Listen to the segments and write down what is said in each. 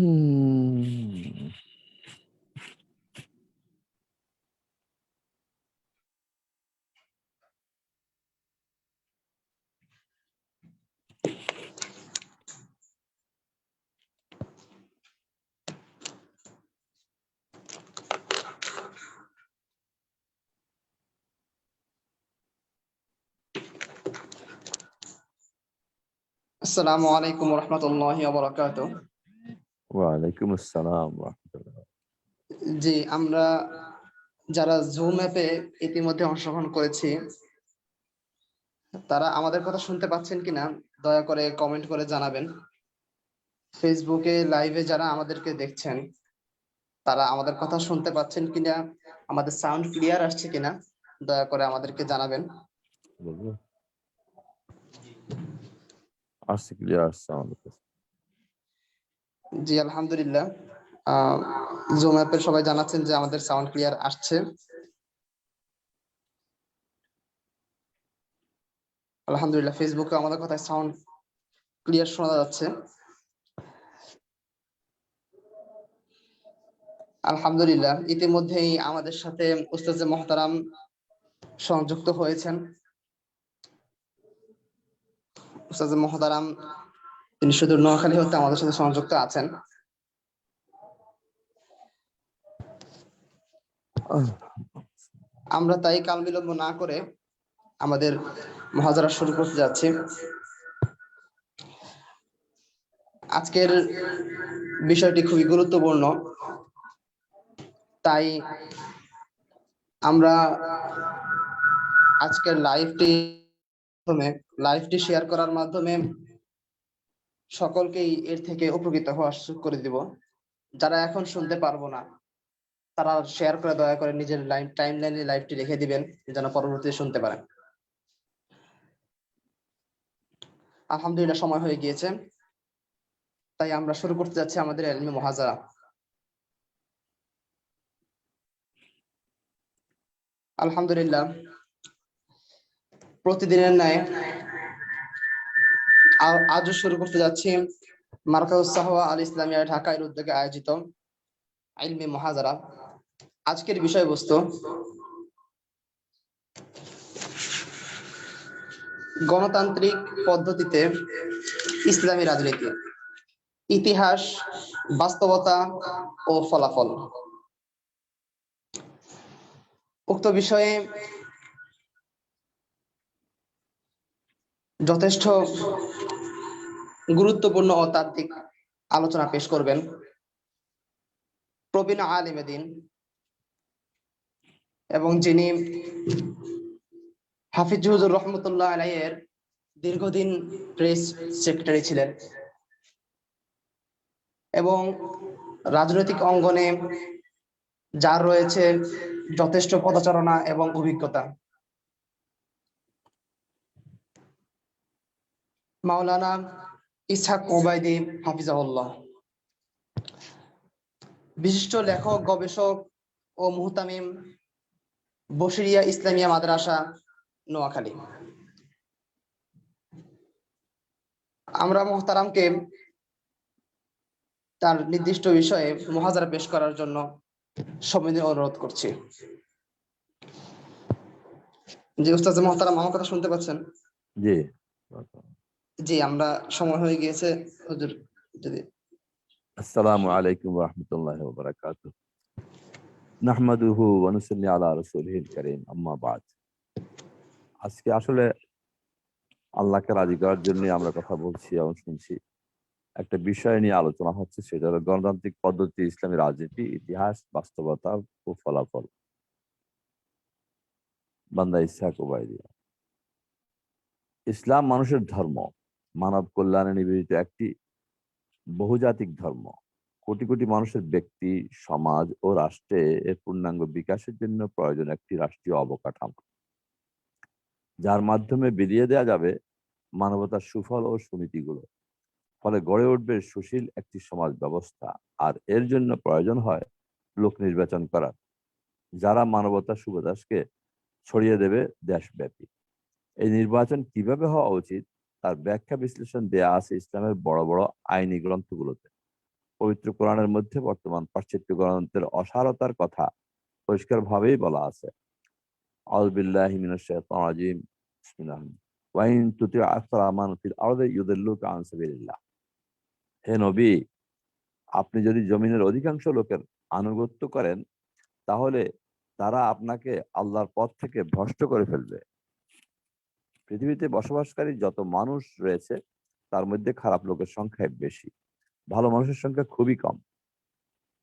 আসসালামু আলাইকুম ওয়া রাহমাতুল্লাহি ওয়া বারাকাতুহু। ওয়ালাইকুম আসসালাম ওয়া রাহমাতুল্লাহ। জি, আমরা যারা জুম অ্যাপে ইতিমধ্যে অংশগ্রহণ করেছি তারা আমাদের কথা শুনতে পাচ্ছেন কিনা দয়া করে কমেন্ট করে জানাবেন। ফেসবুকে লাইভে যারা আমাদেরকে দেখছেন তারা আমাদের কথা শুনতে পাচ্ছেন কিনা, আমাদের সাউন্ড ক্লিয়ার আসছে কিনা দয়া করে আমাদেরকে জানাবেন। বলবো আসছে, ক্লিয়ার আসছে আমাদের কাছে। জি আলহামদুলিল্লাহ, জুম অ্যাপের সবাই জানাচ্ছেন যে আমাদের সাউন্ড ক্লিয়ার আসছে। আলহামদুলিল্লাহ, ফেসবুকে আমাদের কথা সাউন্ড ক্লিয়ার শোনা যাচ্ছে। আলহামদুলিল্লাহ, ইতিমধ্যেই আমাদের সাথে উস্তাদ মোহতারাম সংযুক্ত হয়েছেন। উস্তাদ মোহতারাম তিনি শুধু নোয়াখালী হতে আমাদের সাথে সংযুক্ত আছেন। আমরা তাই কাল বিলম্ব না করে আমাদের মুহাজারা শুরু করতে যাচ্ছি। আজকের বিষয়টি খুবই গুরুত্বপূর্ণ, তাই আমরা আজকের লাইভটি শেয়ার করার মাধ্যমে সকলকেই এর থেকে উপকৃত হওয়ার সুযোগ করে দিব। যারা এখন শুনতে পারবো না তারা শেয়ার করে দয়া করে নিজের টাইমলাইনে লাইভটি রেখে দিবেন যেন পরবর্তীতে শুনতে পারেন। আলহামদুলিল্লাহ, সময় হয়ে গিয়েছে, তাই আমরা শুরু করতে যাচ্ছি আমাদের ইলমি মুহাজারা। আলহামদুলিল্লাহ, প্রতিদিনের ন্যায় আজও শুরু করতে যাচ্ছি মারকাজুস সাহওয়া আল ইসলামিয়া ঢাকা এর উদ্যোগে আয়োজিত ইলমি মুহাজারা। আজকের বিষয়বস্তু গণতান্ত্রিক পদ্ধতিতে ইসলামী রাজনীতি, ইতিহাস, বাস্তবতা ও ফলাফল। উক্ত বিষয়ে যথেষ্ট গুরুত্বপূর্ণ ও তাত্ত্বিক আলোচনা পেশ করবেন প্রবীণ আলেমে দ্বীন এবং যিনি হাফিজ হুজুর রহমতুল্লাহ আলাইহির দীর্ঘদিন প্রেস সেক্রেটারি ছিলেন এবং রাজনৈতিক অঙ্গনে যার রয়েছে যথেষ্ট পদচারণা এবং অভিজ্ঞতা। মাওলানা ইসহাক ওবায়দী হাফিজাহুল্লাহ, বিশিষ্ট লেখক, গবেষক ও মুহতামিম, বশিরিয়া ইসলামিয়া মাদ্রাসা, নোয়াখালী। আমরা মুহতারামকে তার নির্দিষ্ট বিষয়ে মুহাজারা পেশ করার জন্য সবিনয় অনুরোধ করছি। জি উস্তাদ মুহতারাম, আমার কথা শুনতে পাচ্ছেন? জি জি, আমরা সময় হয়ে গিয়েছে হুজুর যদি। আসসালামু আলাইকুম ওয়া রাহমাতুল্লাহি ওয়া বারাকাতুহু। নাহমাদুহু ওয়া নুসাল্লি আলা রাসূলিহিল কারীম, আম্মা বাদ। আজকে আসলে আল্লাহকে রাজি করার জন্য আমরা কথা বলছি এবং শুনছি। একটা বিষয় নিয়ে আলোচনা হচ্ছে, সেটা হলো গণতান্ত্রিক পদ্ধতি, ইসলামী রাজনীতি, ইতিহাস, বাস্তবতা ও ফলাফল। বান্দা ইসহাক ওবায়দী। ইসলাম মানুষের ধর্ম, মানব কল্যাণে নিবেদিত একটি বহুজাতিক ধর্ম। কোটি কোটি মানুষের ব্যক্তি, সমাজ ও রাষ্ট্রে এর পূর্ণাঙ্গ বিকাশের জন্য প্রয়োজন একটি রাষ্ট্রীয় অবকাঠামো, যার মাধ্যমে বিলিয়ে দেওয়া যাবে মানবতার সুফল ও সুনীতিগুলো। ফলে গড়ে উঠবে সুশীল একটি সমাজ ব্যবস্থা। আর এর জন্য প্রয়োজন হয় লোক নির্বাচন করার, যারা মানবতার সুবাতাসকে ছড়িয়ে দেবে দেশব্যাপী। এই নির্বাচন কিভাবে হওয়া উচিত তার ব্যাখ্যা বিশ্লেষণ দেয়া আছে ইসলামের বড় বড় আইনি গ্রন্থগুলোতে। পবিত্র কোরআনের মধ্যে বর্তমান পাশ্চাত্য গণতন্ত্রের অসারতার কথা পরিষ্কার ভাবেই বলা আছে। আউযু বিল্লাহি মিনাশ শাইতানির রাজিম। বিসমিল্লাহ। ওয়া ইন তুতি আকসারা মান ফিল আরদি ইউদিল্লুকা আন সাবিলিল্লাহ। হে নবী, আপনি যদি জমিনের অধিকাংশ লোকের আনুগত্য করেন তাহলে তারা আপনাকে আল্লাহর পথ থেকে ভ্রষ্ট করে ফেলবে। পৃথিবীতে বসবাসকারী যত মানুষ রয়েছে তার মধ্যে খারাপ লোকের সংখ্যা বেশি, ভালো মানুষের সংখ্যা খুবই কম।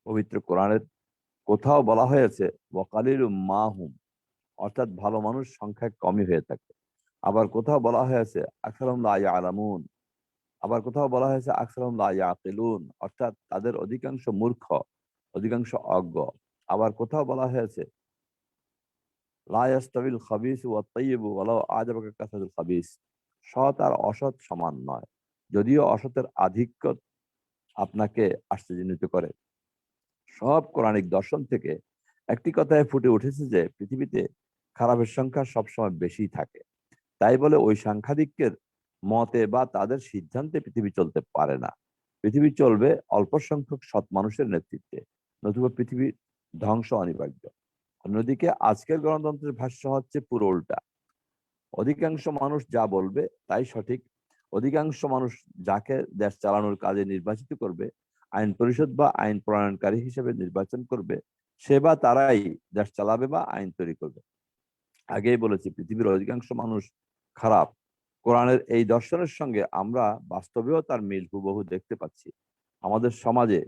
পবিত্র কোরআনের কোথাও বলা হয়েছে ওয়াকালিলুম মাহুম, অর্থাৎ ভালো মানুষ সংখ্যা কমই হয়ে থাকে। আবার কোথাও বলা হয়েছে আকসারুহুম লা ইয়ালামুন, আবার কোথাও বলা হয়েছে আকসারুহুম লা ইয়াকিলুন, অর্থাৎ তাদের অধিকাংশ মূর্খ, অধিকাংশ অজ্ঞ। আবার কোথাও বলা হয়েছে লা ইয়াস্তাবিল খাবিসু ওয়াত তাইয়্যিবু ওয়ালাউ আ'জাবাকা কাসরাতুল খাবিস, সৎ আর অসৎ সমান নয়, যদিও অসতের আধিক্য আপনাকে আশ্চর্যান্বিত করে। সব কোরআনিক দর্শন থেকে একটি কথায় ফুটে উঠেছে যে পৃথিবীতে খারাপের সংখ্যা সবসময় বেশি থাকে। তাই বলে ওই সাংখ্যাধিক্যের মতে বা তাদের সিদ্ধান্তে পৃথিবী চলতে পারে না। পৃথিবী চলবে অল্প সংখ্যক সৎ মানুষের নেতৃত্বে, নতুবা পৃথিবীর ধ্বংস অনিবার্য। অন্যদিকে আজকের গণতন্ত্রের ভাষ্য হচ্ছে পুরো উল্টা। অধিকাংশ মানুষ যা বলবে তাই সঠিক, অধিকাংশ মানুষ যাকে দেশ চালানোর কাজে নির্বাচিত করবে, আইন পরিষদ বা আইন প্রণয়নকারী হিসেবে নির্বাচন করবে, সে বা তারাই দেশ চালাবে বা আইন তৈরি করবে। আগেই বলেছি পৃথিবীর অধিকাংশ মানুষ খারাপ। কোরআনের এই দর্শনের সঙ্গে আমরা বাস্তবেও তার মিল হুবহু দেখতে পাচ্ছি। আমাদের সমাজে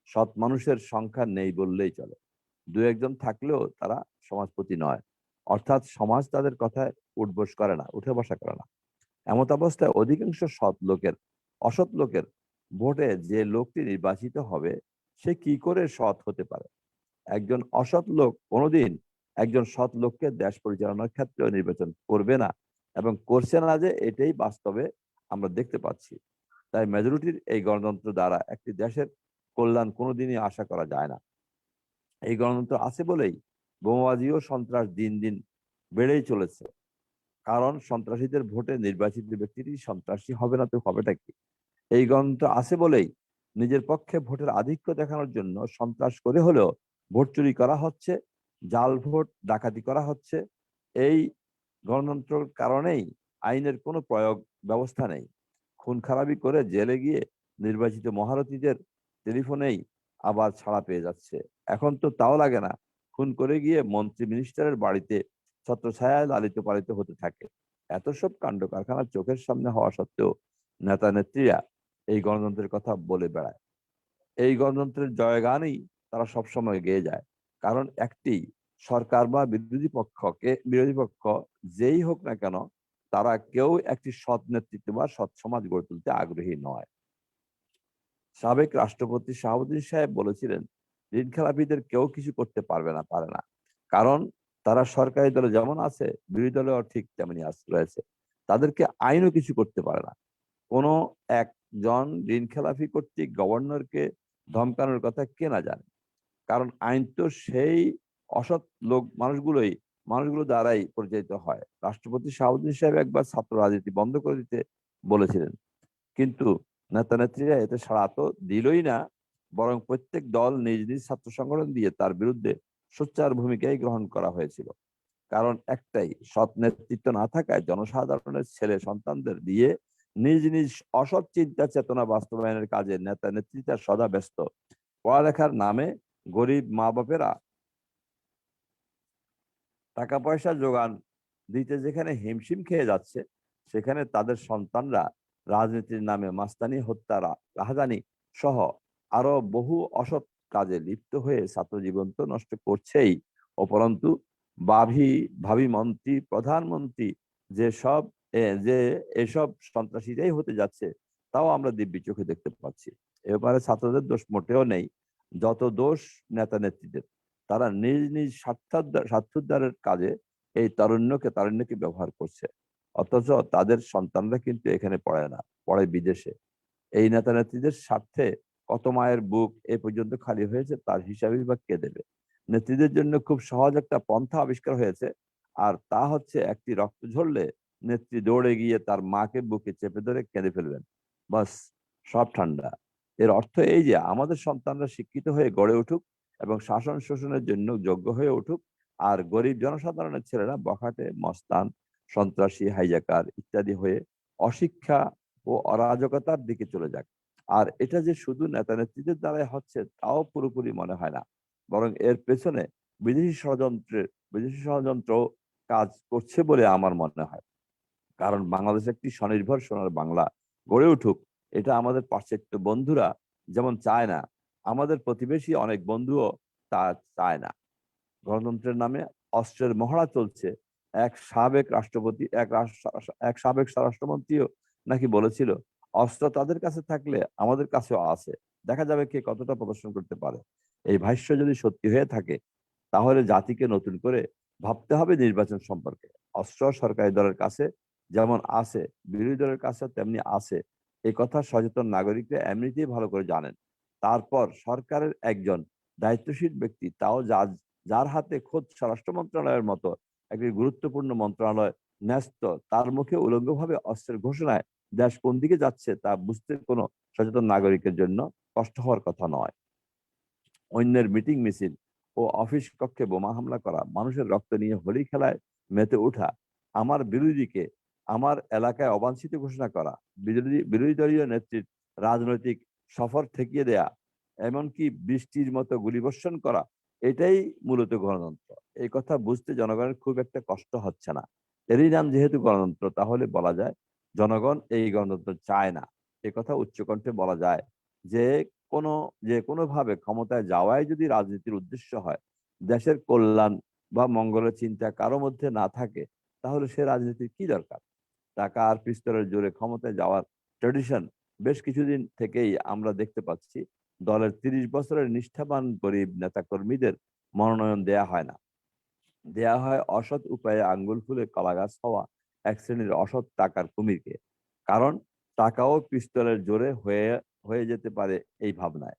সৎ মানুষের সংখ্যা নেই বললেই চলে। দু একজন থাকলেও তারা সমাজপতি নয়, অর্থাৎ সমাজ তাদের কথায় উঠবোস করে না, উঠে বসা করে না। এমত অবস্থায় অধিকাংশ সৎ লোকের অসৎ লোকের ভোটে যে লোকটি নির্বাচিত হবে সে কি করে সৎ হতে পারে? একজন অসৎ লোক কোনোদিন একজন সৎ লোককে দেশ পরিচালনার ক্ষেত্রে নির্বাচন করবে না, এবং করছে না যে এটাই বাস্তবে আমরা দেখতে পাচ্ছি। তাই মেজরিটির এই গণতন্ত্র দ্বারা একটি দেশের কল্যাণ কোনোদিনই আশা করা যায় না। এই গণতন্ত্র আছে বলেই বোমাবাজি ও সন্ত্রাস দিন দিন বেড়েই চলেছে। কারণ সন্ত্রাসীদের ভোটে নির্বাচিত ব্যক্তিটি সন্ত্রাসী হবে না তো হবেটা কি? এই গণতন্ত্র আছে বলেই নিজের পক্ষে ভোটের আধিক্য দেখানোর জন্য সন্ত্রাস করে হলেও ভোট চুরি করা হচ্ছে, জাল ভোট ডাকাতি করা হচ্ছে। এই গণতন্ত্রের কারণেই আইনের কোনো প্রয়োগ ব্যবস্থা নেই। খুন খারাপি করে জেলে গিয়ে নির্বাচিত মহারথীদের টেলিফোনেই আবার ছাড়া পেয়ে যাচ্ছে। এখন তো তাও লাগে না, খুন করে গিয়ে মন্ত্রী মিনিস্টারের বাড়িতে ছত্রছায়ায় লালিত পালিত হতে থাকে। এত সব কাণ্ড কারখানা চোখের সামনে হওয়া সত্ত্বেও নেতা নেত্রীরা এই গণতন্ত্রের কথা বলে বেড়ায়। এই গণতন্ত্রের জয়গানই তারা সবসময় গেয়ে যায়। কারণ একটি সরকার বা বিরোধী পক্ষ যেই হোক না কেন, তারা কেউ একটি সৎ নেতৃত্ব বা সৎ সমাজ গড়ে তুলতে আগ্রহী নয়। সাবেক রাষ্ট্রপতি শাহাবুদ্দিন সাহেব বলেছিলেন, ঋণ খেলাপিদের কেউ কিছু করতে পারে না। কারণ তারা সরকারি দলে যেমন আছে, বিরোধী দলেও ঠিক তেমনি রয়েছে। তাদেরকে আইনও কিছু করতে পারে না। কোনো একজন ঋণ খেলাপি কর্তৃক গভর্নরকে ধমকানোর কথা কে না জানে? কারণ আইন তো সেই অসৎ মানুষগুলো দ্বারাই পরিচালিত হয়। রাষ্ট্রপতি শাহাবুদ্দিন সাহেব একবার ছাত্র রাজনীতি বন্ধ করে দিতে বলেছিলেন, কিন্তু নেতা নেত্রীরা এতে সাড়া তো দিলই না, বরং প্রত্যেক দল নিজ নিজ ছাত্র সংগঠন দিয়ে তার বিরুদ্ধে সোচ্চার ভূমিকাই গ্রহণ করা হয়েছিল। কারণ একটাই, সৎ নেতৃত্ব না থাকায় জনসাধারণের ছেলে সন্তানদের দিয়ে নিজ নিজ অসৎ চিন্তা চেতনা বাস্তবায়নের কাজে নেতা নেতৃত্ব সদা ব্যস্ত। পড়ালেখার নামে গরিব মা বাপেরা টাকা পয়সা যোগান দিতে যেখানে হিমশিম খেয়ে যাচ্ছে, সেখানে তাদের সন্তানরা রাজনীতির নামে মাস্তানি, হত্যা, রাহাজানি সহ আরো বহু অসৎ কাজে লিপ্ত হয়ে ছাত্র জীবন তো নষ্ট করছেই, উপরন্তু ভাবি মন্ত্রী, প্রধানমন্ত্রী যে এসব সন্ত্রাসীরাই হতে যাচ্ছে, তাও আমরা দিব্যি চোখে দেখতে পাচ্ছি। এ ব্যাপারে ছাত্রদের দোষ মোটেও নেই, যত দোষ নেতা নেত্রীদের। তারা নিজ নিজ স্বার্থোদ্ধারের কাজে এই তারুণ্যকে ব্যবহার করছে। অথচ তাদের সন্তানরা কিন্তু এখানে পড়ে না, পড়ে বিদেশে। এই নেতা নেত্রীদের স্বার্থে কত মায়ের বুক এ পর্যন্ত খালি হয়েছে তার হিসাবই বা কে দেবে? নেত্রীদের জন্য খুব সহজ একটা পন্থা আবিষ্কার হয়েছে, আর তা হচ্ছে একটি রক্ত ঝরলে নেত্রী দৌড়ে গিয়ে তার মাকে বুকে চেপে ধরে কেঁদে ফেলবেন, বাস, সব ঠান্ডা। এর অর্থ এই যে আমাদের সন্তানরা শিক্ষিত হয়ে গড়ে উঠুক এবং শাসন শোষণের জন্য যোগ্য হয়ে উঠুক, আর গরিব জনসাধারণের ছেলেরা বখাটে, মস্তান, সন্ত্রাসী, হাইজাকার ইত্যাদি হয়ে অশিক্ষা ও অরাজকতার দিকে চলে যাক। আর এটা যে শুধু নেতা নেত্রীদের দ্বারাই হচ্ছে তাও পুরোপুরি মনে হয় না, বরং এর পেছনে বিদেশি ষড়যন্ত্র কাজ করছে বলে আমার মনে হয়। কারণ বাংলাদেশ একটি স্বনির্ভর সোনার বাংলা গড়ে উঠুক, এটা আমাদের পাশ্চাত্য বন্ধুরা যেমন চায় না, আমাদের প্রতিবেশী অনেক বন্ধুও তা চায় না। গণতন্ত্রের নামে অস্ত্রের মহড়া চলছে। এক সাবেক রাষ্ট্রপতি এক সাবেক স্বরাষ্ট্রমন্ত্রীও নাকি বলেছিল, অস্ত্র তাদের কাছে থাকলে আমাদের কাছেও আছে, দেখা যাবে কে কতটা প্রদর্শন করতে পারে। এই ভাষ্য যদি সত্যি হয়ে থাকে, তাহলে জাতিকে নতুন করে ভাবতে হবে নির্বাচন সম্পর্কে। অস্ত্র সরকারি দলের কাছে যেমন আছে, বিরোধী দলের কাছে তেমনি আছে, এই কথা সচেতন নাগরিকরা এমনিতেই ভালো করে জানেন। তারপর সরকারের একজন দায়িত্বশীল ব্যক্তি, তাও যার হাতে খোদ স্বরাষ্ট্র মন্ত্রণালয়ের মতো একটি গুরুত্বপূর্ণ মন্ত্রণালয় ন্যস্ত, তার মুখে উলঙ্গভাবে অস্ত্রের ঘোষণায় দেশ কোন দিকে যাচ্ছে তা বুঝতে কোনো সচেতন নাগরিকের জন্য কষ্ট হওয়ার কথা নয়। অন্যের মিটিং মিছিল ও অফিস কক্ষে বোমা হামলা করা, মানুষের রক্ত নিয়ে হোলি খেলায় মেতে ওঠা, আমার বিরোধীকে আমার এলাকায় অবাঞ্ছিত ঘোষণা করা, বিরোধী দলীয় নেত্রীর রাজনৈতিক সফর ঠেকিয়ে দেয়া, এমনকি বৃষ্টির মতো গুলিবর্ষণ করা, এটাই মূলত গণতন্ত্র। এই কথা বুঝতে জনগণের খুব একটা কষ্ট হচ্ছে না। এরই নাম যেহেতু গণতন্ত্র, তাহলে বলা যায় জনগণ এই গণতন্ত্র চায় না। এ কথা উচ্চকণ্ঠে বলা যায় যে কোনো যে কোনো ভাবে ক্ষমতায় যাওয়াই যদি রাজনীতির উদ্দেশ্য হয়, দেশের কল্যাণ বা মঙ্গলের চিন্তা কারো মধ্যে না থাকে, তাহলে সে রাজনীতির কি দরকার? টাকা আর পিস্তলের জোরে ক্ষমতায় যাওয়ার ট্রেডিশন বেশ কিছুদিন থেকেই আমরা দেখতে পাচ্ছি। দলের 30 বছরের নিষ্ঠাবান গরিব নেতা কর্মীদের মনোনয়ন দেয়া হয় না, দেয়া হয় অসৎ উপায়ে আঙ্গুল ফুলে কলাগাছ হওয়া এক শ্রেণীর অসৎ টাকার কুমিরকে। কারণ টাকা ও পিস্তলের জোরে হয়ে হয়ে যেতে পারে এই ভাবনায়।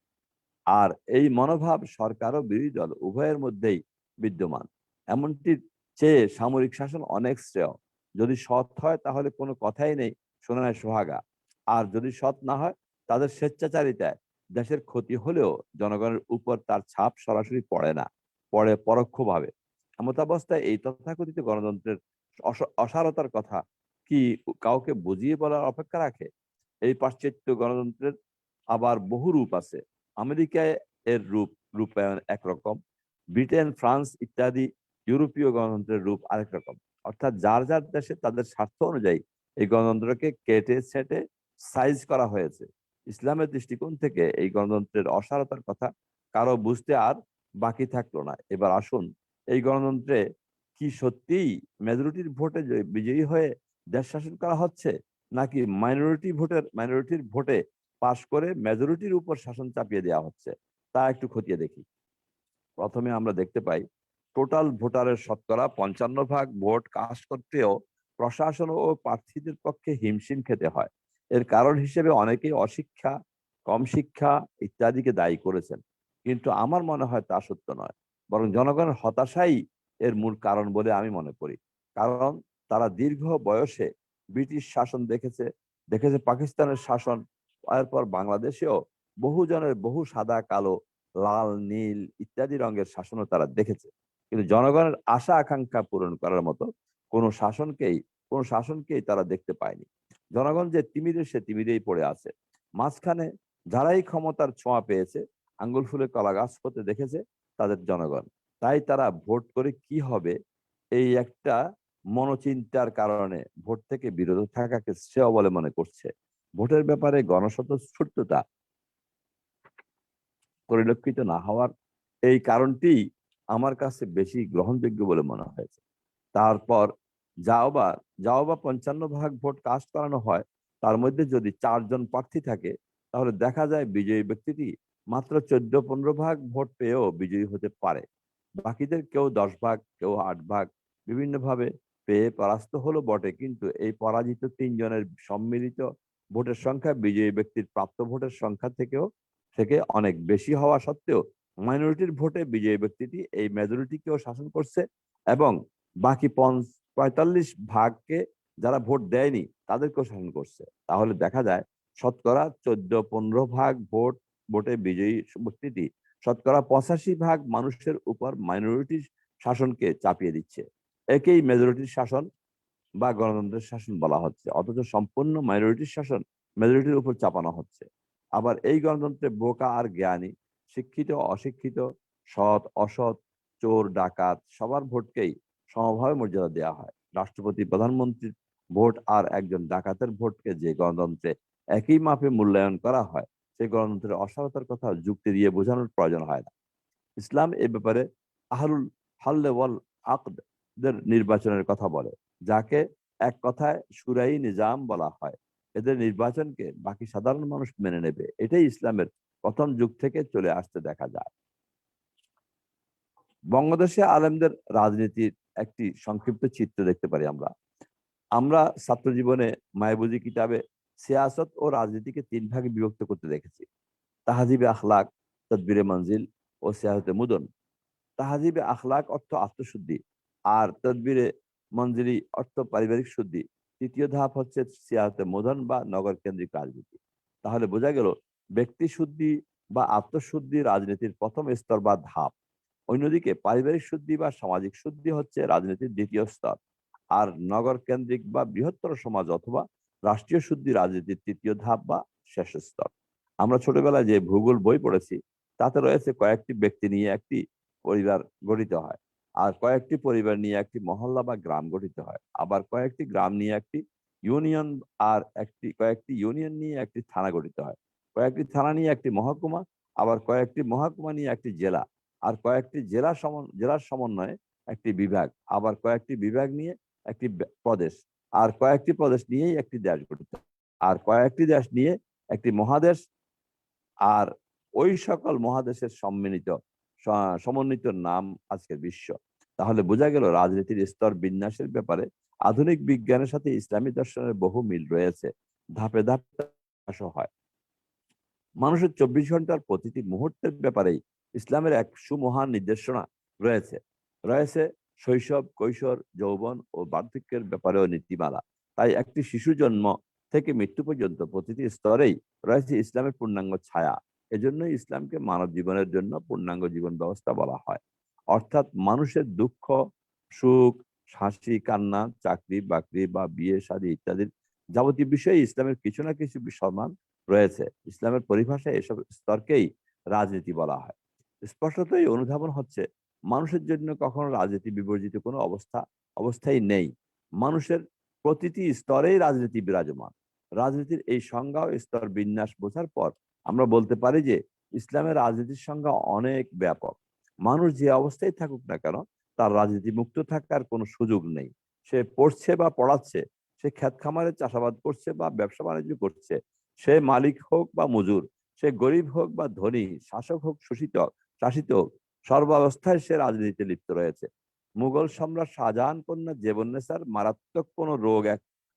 আর এই মনোভাব সরকার ও বিরোধী দল উভয়ের মধ্যেই বিদ্যমান। এমনটি চেয়ে সামরিক শাসন অনেক শ্রেয়। যদি সৎ হয় তাহলে কোনো কথাই নেই, সোনায় সোহাগা। আর যদি সৎ না হয়, তাদের স্বেচ্ছাচারিতায় দেশের ক্ষতি হলেও জনগণের উপর তার ছাপ সরাসরি পড়ে না, পড়ে পরোক্ষভাবে। এমতাবস্থায় এই তথাকথিত গণতন্ত্রের অসারতার কথা কি কাউকে বুঝিয়ে বলার অপেক্ষা রাখে? এই পাশ্চাত্য গণতন্ত্রের আবার বহু রূপ আছে। আমেরিকায় এর রূপায়ণ একরকম, ব্রিটেন, ফ্রান্স ইত্যাদি ইউরোপীয় গণতন্ত্রের রূপ আরেক রকম। অর্থাৎ যার যার দেশে তাদের স্বার্থ অনুযায়ী এই গণতন্ত্রকে কেটে ছেটে সাইজ করা হয়েছে। ইসলামের দৃষ্টিকোণ থেকে এই গণতন্ত্রের অসারতার কথা কারো বুঝতে আর বাকি থাকলো না। এবার আসুন, এই গণতন্ত্রে কি সত্যিই মেজরিটির ভোটে বিজয়ী হয়ে দেশ শাসন করা হচ্ছে, নাকি মাইনরিটির ভোটে পাশ করে মেজরিটির উপর শাসন চাপিয়ে দেওয়া হচ্ছে, তা একটু খতিয়ে দেখি। প্রথমে আমরা দেখতে পাই, টোটাল ভোটারের শতকরা 55% ভোট কাস্ট করতেও প্রশাসন ও প্রার্থীদের পক্ষে হিমশিম খেতে হয়। এর কারণ হিসেবে অনেকেই অশিক্ষা, কম শিক্ষা ইত্যাদিকে দায়ী করেছেন, কিন্তু আমার মনে হয় তা সত্য নয়, বরং জনগণের হতাশাই এর মূল কারণ বলে আমি মনে করি। কারণ তারা দীর্ঘ বয়সে ব্রিটিশ শাসন দেখেছে, দেখেছে পাকিস্তানের শাসন, এরপর বাংলাদেশেও বহু জনের বহু সাদা কালো, লাল নীল ইত্যাদি রঙের শাসনও তারা দেখেছে। কিন্তু জনগণের আশা আকাঙ্ক্ষা পূরণ করার মতো কোনো শাসনকেই তারা দেখতে পায়নি। জনগণ যে তিমিরে সে তিমিরেই পড়ে আছে। মাঝখানে যারাই ক্ষমতার ছোঁয়া পেয়েছে, আঙ্গুল ফুলে কলা গাছ হতে দেখেছে তাদের জনগণ। তাই তারা ভোট করে কি হবে এই একটা মনোচিন্তার কারণে ভোট থেকে বিরত থাকাকে শ্রেয় বলে মনে করছে। ভোটের ব্যাপারে গণস্বতঃস্ফূর্ততা পরিলক্ষিত না হওয়ার এই কারণটি আমার কাছে বেশি গ্রহণযোগ্য বলে মনে হয়েছে। তারপর যাও বা 55% ভোট কাস্ট করানো হয়, তার মধ্যে যদি 4 জন প্রার্থী থাকে, তাহলে দেখা যায় বিজয়ী ব্যক্তিটি মাত্র 14-15% ভোট পেয়েও বিজয়ী হতে পারে। বাকিদের কেউ 10 ভাগ, কেউ 8 ভাগ বিভিন্নভাবে পেয়ে পরাস্ত হলো বটে, কিন্তু এই পরাজিত 3 জনের সম্মিলিত ভোটের সংখ্যা বিজয়ী ব্যক্তির প্রাপ্ত ভোটের সংখ্যা থেকে অনেক বেশি হওয়া সত্ত্বেও মাইনরিটির ভোটে বিজয়ী ব্যক্তিটি এই মেজরিটিকেও শাসন করছে, এবং বাকি 45 ভাগকে যারা ভোট দেয়নি তাদেরকেও শাসন করছে। তাহলে দেখা যায় শতকরা 14-15 ভাগ ভোটে বিজয়ী ব্যক্তিটি শতকরা 85 ভাগ মানুষের উপর মাইনরিটির শাসনকে চাপিয়ে দিচ্ছে। একেই মেজরিটির শাসন বা গণতন্ত্রের শাসন বলা হচ্ছে, অথচ সম্পূর্ণ মাইনরিটির শাসন মেজরিটির উপর চাপানো হচ্ছে। আবার এই গণতন্ত্রে বোকা আর জ্ঞানী, শিক্ষিত অশিক্ষিত, সৎ অসৎ, চোর ডাকাত সবার ভোটকেই সমভাবে মর্যাদা দেওয়া হয়। রাষ্ট্রপতি প্রধানমন্ত্রীর ভোট আর একজন ডাকাতের ভোটকে যে গণতন্ত্রে একই মাপে মূল্যায়ন করা হয়, সেই গণতন্ত্রের অসারতার কথা যুক্তি দিয়ে বোঝানোর প্রয়োজন হয় না। ইসলাম এ ব্যাপারে আহলুল হাল্লে ওয়াল আকদ দের নির্বাচনের কথা বলে, যাকে এক কথায় শুরাই নিজাম বলা হয়। এদের নির্বাচনকে বাকি সাধারণ মানুষ মেনে নেবে, এটাই ইসলামের প্রথম যুগ থেকে চলে আসতে দেখা যায়। বাংলাদেশে আলেমদের রাজনীতির একটি সংক্ষিপ্ত চিত্র দেখতে পারি আমরা। আমরা ছাত্র জীবনে মায়াবুজি কিতাবে সিয়াসত ও রাজনীতিকে 3 ভাগে বিভক্ত করতে দেখেছি: তাহজিবে আখলাক, তদবিরে মঞ্জিল ও সিয়াসতে মুদন। তাহজিবে আখলাক অর্থ আত্মশুদ্ধি, আর তদবিরে মঞ্জিলি অর্থ পারিবারিক শুদ্ধি। তৃতীয় ধাপ হচ্ছে সিয়াসতে মুদন বা নগর কেন্দ্রিক রাজনীতি। তাহলে বোঝা গেল, ব্যক্তি শুদ্ধি বা আত্মশুদ্ধি রাজনীতির প্রথম স্তর বা ধাপ। অন্যদিকে পারিবারিক শুদ্ধি বা সামাজিক শুদ্ধি হচ্ছে রাজনীতির দ্বিতীয় স্তর। আর নগর কেন্দ্রিক বা বৃহত্তর সমাজ অথবা রাষ্ট্রীয় শুদ্ধি রাজনীতির তৃতীয় ধাপ বা শেষ স্তর। আমরা ছোটবেলায় যে ভূগোল বই পড়েছি, তাতে রয়েছে কয়েকটি ব্যক্তি নিয়ে একটি পরিবার গঠিত হয়, আর কয়েকটি পরিবার নিয়ে একটি মহল্লা বা গ্রাম গঠিত হয়, আবার কয়েকটি গ্রাম নিয়ে একটি ইউনিয়ন, আর কয়েকটি ইউনিয়ন নিয়ে একটি থানা গঠিত হয়, কয়েকটি থানা নিয়ে একটি মহকুমা, আবার কয়েকটি মহকুমা নিয়ে একটি জেলা, আর কয়েকটি জেলার সমন্বয়ে একটি বিভাগ, আবার কয়েকটি বিভাগ নিয়ে একটি প্রদেশ, আর কয়েকটি প্রদেশ নিয়েই একটি দেশ গঠিত, আর কয়েকটি দেশ নিয়ে একটি মহাদেশ, আর ওই সকল মহাদেশের সমন্বিত নাম আজকের বিশ্ব। তাহলে বোঝা গেল, রাজনীতির স্তর বিন্যাসের ব্যাপারে আধুনিক বিজ্ঞানের সাথে ইসলামী দর্শনের বহু মিল রয়েছে। ধাপে ধাপে হয়। মানুষের 24 ঘন্টার প্রতিটি মুহূর্তের ব্যাপারেই ইসলামের এক সুমহান নির্দেশনা রয়েছে। রয়েছে শৈশব, কৈশোর, যৌবন ও বার্ধক্যের ব্যাপারেও নীতিমালা। তাই একটি শিশু জন্ম থেকে মৃত্যু পর্যন্ত প্রতিটি স্তরেই রয়েছে ইসলামের পূর্ণাঙ্গ ছায়া। এজন্যই ইসলামকে মানব জীবনের জন্য পূর্ণাঙ্গ জীবন ব্যবস্থা বলা হয়। অর্থাৎ মানুষের দুঃখ, সুখ, হাসি, কান্না, চাকরি বাকরি বা বিয়ে শাদী ইত্যাদির যাবতীয় বিষয়ে ইসলামের কিছু না কিছু সমান রয়েছে। ইসলামের পরিভাষায় এসব স্তরকেই রাজনীতি বলা হয়। স্পষ্টতই অনুধাবন হচ্ছে, মানুষের জন্য কখনো রাজনীতি বিবর্জিত কোনো অবস্থাই নেই। মানুষের প্রতিটি স্তরেই রাজনীতি বিরাজমান। রাজনীতির এই সংজ্ঞা ও স্তর বিন্যাস বোঝার পর আমরা বলতে পারি যে ইসলামের রাজনীতির সংজ্ঞা অনেক ব্যাপক। মানুষ যে অবস্থায় থাকুক না কেন, তার রাজনীতি মুক্ত থাকার কোনো সুযোগ নেই। সে পড়ছে বা পড়াচ্ছে, সে ক্ষেত খামারে চাষাবাদ করছে বা ব্যবসা বাণিজ্য করছে, সে মালিক হোক বা মজুর, সে গরিব হোক বা ধনী, শাসক হোক শাসিত হোক, সর্বাবস্থায় সে রাজনীতিতে লিপ্ত রয়েছে। মুঘল সম্রাট শাহজাহান কন্যা জেবন্নেসার মারাত্মক কোনো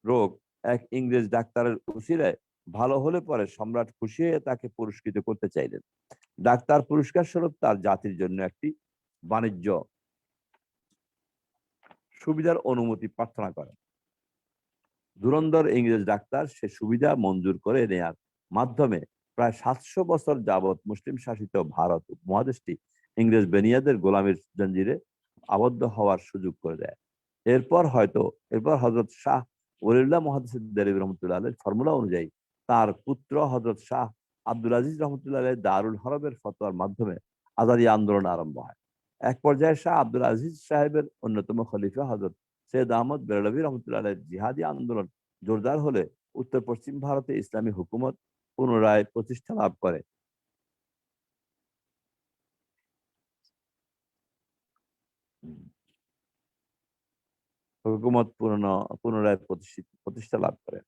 রোগ এক ইংরেজ ডাক্তারের উসিলায় ভালো হলে পরে সম্রাট খুশি হয়ে তাকে পুরস্কৃত করতে চাইলেন। ডাক্তার পুরস্কার স্বরূপ তার জাতির জন্য একটি বাণিজ্য সুবিধার অনুমতি প্রার্থনা করেন। ধুরন্ধর ইংরেজ ডাক্তার সে সুবিধা মঞ্জুর করে নেয়ার মাধ্যমে প্রায় 700 বছর যাবৎ মুসলিম শাসিত ভারত উপমহাদেশটি ইংরেজ বেনিয়াদের গোলামীর জঞ্জিরে আবদ্ধ হওয়ার সুযোগ করে দেয়। এরপর হজরত শাহ ওলিউল্লাহ মুহাদ্দিস দেরবী রহমতুল্লাহ আলাইহির ফর্মুলা অনুযায়ী তার পুত্র হজরত শাহ আব্দুল আজিজ রহমতুল্লাহ আলাইহ দারুল হরবের ফতোয়ার মাধ্যমে আজাদী আন্দোলন আরম্ভ হয়। এক পর্যায়ে শাহ আব্দুল আজিজ সাহেবের অন্যতম খলিফা হজরত সৈয়দ আহমদ বেরলভী রহমতুল্লাহ আলাইহির জিহাদি আন্দোলন জোরদার হলে উত্তর পশ্চিম ভারতে ইসলামী হুকুমত পুনরায় প্রতিষ্ঠা লাভ করে। হুকুমত পুনরায় প্রতিষ্ঠা লাভ করে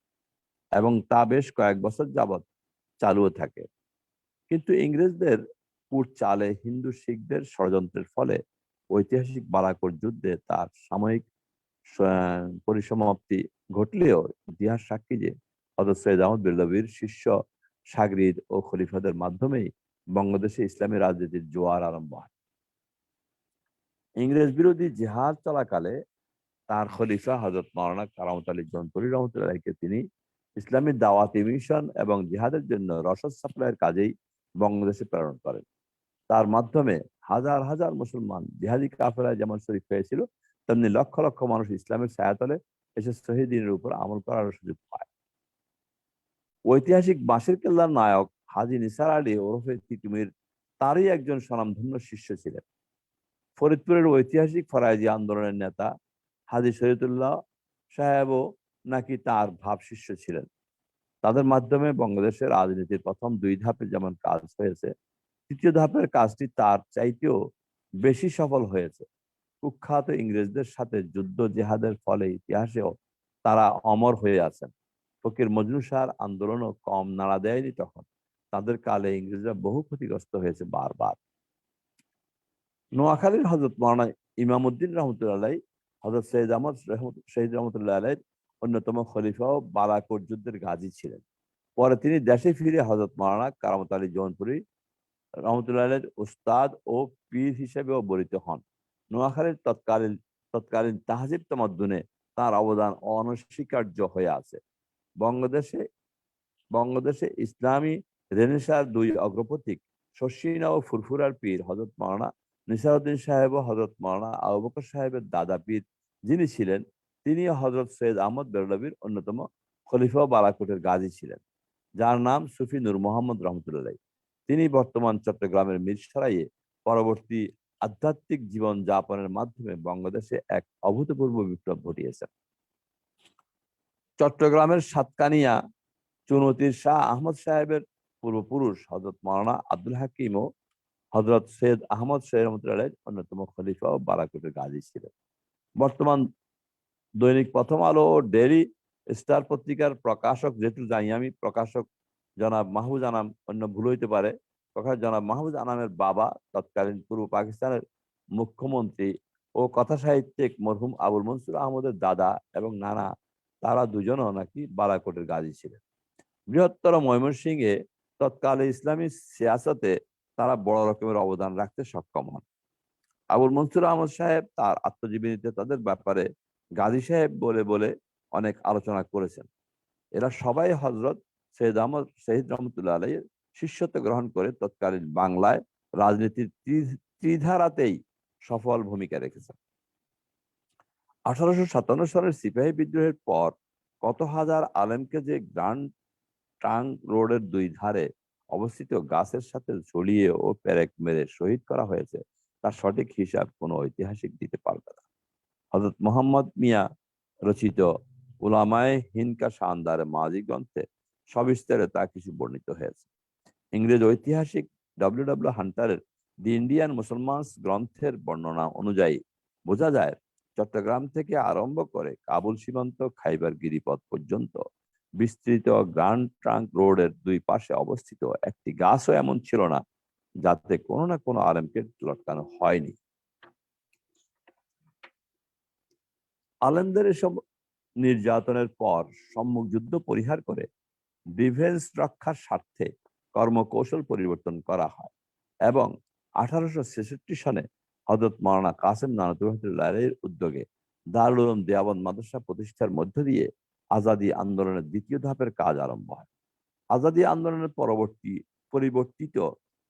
এবং তা বেশ কয়েক বছর যাবৎ চালু থাকে। কিন্তু ইংরেজদের পুর চালে হিন্দু শিখদের ষড়যন্ত্রের ফলে ঐতিহাসিক বালাকোট যুদ্ধে তার সাময়িক পরিসমাপ্তি ঘটলেও ইতিহাস সাক্ষী যে হযরত সৈয়দ আহমদ বেরলভীর শিষ্য সাগরিদ ও খলিফাদের মাধ্যমেই বাংলাদেশে ইসলামী রাজনীতির জোয়ার আরম্ভ হয়। ইংরেজ বিরোধী জিহাদ চলাকালে তার খলিফা হযরত মাওলানা কারামত আলী জৌনপুরী রহমতুল্লাহ আলাইহিকে তিনি ইসলামী দাওয়াতি মিশন এবং জিহাদের জন্য রসদ সাপ্লাইয়ের কাজেই বাংলাদেশে প্রেরণ করেন। তার মাধ্যমে হাজার হাজার মুসলমান জিহাদি কাফেলায় যেমন শরীক হয়েছিল, তেমনি লক্ষ লক্ষ মানুষ ইসলামের ছায়াতলে এসে শহীদ দিনের উপর আমল করার সুযোগ পায়। ঐতিহাসিক বাঁশের কেল্লার নায়ক হাজী নিসার আলী ওরফে তিতুমির তারই একজন স্বনামধন্য শিষ্য ছিলেন। ফরিদপুরের ঐতিহাসিক ফরায়েজি আন্দোলনের নেতা হাজী শরীয়তুল্লাহ সাহেবও নাকি তার ভাব শিষ্য ছিলেন। তাদের মাধ্যমে বাংলাদেশের রাজনীতির প্রথম 2 ধাপে যেমন কাজ হয়েছে, তৃতীয় ধাপের কাজটি তার চাইতেও বেশি সফল হয়েছে। কুখ্যাত ইংরেজদের সাথে যুদ্ধ জেহাদের ফলে ইতিহাসেও তারা অমর হয়ে আছেন। ফকির মজনু শাহর আন্দোলনও কম নাড়া দেয়নি তখন। তাদের কালে ইংরেজরা বহু ক্ষতিগ্রস্ত হয়েছে বারবার। নোয়াখালীর হজরত মাওলানা ইমামউদ্দিন রহমতুল্লাহ, হজরত সৈয়দ আহমদ শহীদ রহমতুল্লাহ আলাই অন্যতম খলিফা ও বালাকোট যুদ্ধের গাজী ছিলেন। পরে তিনি দেশে ফিরে হজরত মাওলানা কারামত আলী জৌনপুরী রহমতুল্লাহ আলাইহির উস্তাদ ও পীর হিসেবেও বরিত হন। নোয়াখালীর তৎকালীন তাহজিব তামাদ্দুনে তার অবদান অনস্বীকার্য হয়ে আছে। বঙ্গদেশে বঙ্গদেশে ইসলামী রেনেসার 2 অগ্রপথিক শর্ষিনা ও ফুরফুরার পীর হজরত মাওলানা নিসারউদ্দিন সাহেব ও হজরত মাওলানা আবু বকর সাহেবের দাদা পীর যিনি ছিলেন, তিনি হজরত সৈয়দ আহমদ বেরলভীর অন্যতম খলিফা ও বালাকোটের গাজী ছিলেন, যার নাম সুফি নূর মোহাম্মদ রহমতুল্লাহ। তিনি বর্তমান চট্টগ্রামের মিরসরাইয়ে পরবর্তী আধ্যাত্মিক জীবন যাপনের মাধ্যমে বাংলাদেশে এক অভূতপূর্ব বিপ্লব ঘটিয়েছেন। চট্টগ্রামের সাতকানিয়া চুনতির শাহ আহমদ সাহেবের পূর্বপুরুষ হজরত মাওলানা আব্দুল হাকিম ও হজরত সৈয়দ আহমদ শহীদ রহমতুল্লাহ অন্যতম খলিফা ও বালাকোটের গাজী ছিলেন। বর্তমান দৈনিক প্রথম আলো ও ডেইলি স্টার পত্রিকার প্রকাশক, যেহেতু জানি আমি, প্রকাশক জনাব মাহফুজ আনাম, অন্য ভুল হইতে পারে, প্রকাশক জনাব মাহফুজ আনামের বাবা তৎকালীন পূর্ব পাকিস্তানের মুখ্যমন্ত্রী ও কথা সাহিত্যিক মরহুম আবুল মনসুর আহমদের দাদা এবং নানা, তারা দুজনও নাকি বালাকোটের গাজী ছিলেন। বৃহত্তর ময়মনসিংহে তৎকালে ইসলামী সিয়াসতে তারা বড় রকমের অবদান রাখতে সক্ষম হন। আবুল মনসুর আহমদ সাহেব তার আত্মজীবনীতে তাদের ব্যাপারে গাজী সাহেব বলে বলে অনেক আলোচনা করেছেন। এরা সবাই হজরত সৈয়দ আহমদ শহীদ রহমতুল্লাহ আলাইহির শিষ্যত্ব গ্রহণ করে তৎকালীন বাংলায় রাজনীতির ত্রিধারাতেই সফল ভূমিকা রেখেছেন। 1857 সালের সিপাহী বিদ্রোহের পর কত হাজার আলেমকে যে গ্র্যান্ড ট্রাঙ্ক রোডের 2 ধারে অবস্থিত গাছের সাথে ঝুলিয়ে ও পেরেক মেরে শহীদ করা হয়েছে, তার সঠিক হিসাব কোনো ঐতিহাসিক দিতে পারবে না। হযরত মোহাম্মদ মিয়া রচিত উলামায়ে হিন্দ কা শানদার মাজি গ্রন্থে সবিস্তারে তা কিছু বর্ণিত হয়েছে। ইংরেজ ঐতিহাসিক ডব্লিউ হান্টারের দি ইন্ডিয়ান মুসলমানস গ্রন্থের বর্ণনা অনুযায়ী বোঝা যায়, চট্টগ্রাম থেকে আরম্ভ করে কাবুল সীমান্ত খাইবার গিরিপথ পর্যন্ত বিস্তৃত গ্র্যান্ড ট্রাঙ্ক রোডের 2 পাশে অবস্থিত একটি গাছও এমন ছিল না যাতে কোনো না কোনো আলেমকে লটকানো হয়নি। আলেমদের এসব নির্যাতনের পর সম্মুখ যুদ্ধ পরিহার করে ডিফেন্স রক্ষার স্বার্থে কর্মকৌশল পরিবর্তন করা হয় এবং 1866 সনে হযরত মাওলানা কাসেম নানতুল্লাহর উদ্যোগে দারুল উলুম দেওবন্দ মাদ্রাসা প্রতিষ্ঠার মধ্য দিয়ে আজাদী আন্দোলনের 2য় ধাপের কাজ আরম্ভ হয়। আজাদী আন্দোলনের পরিবর্তিত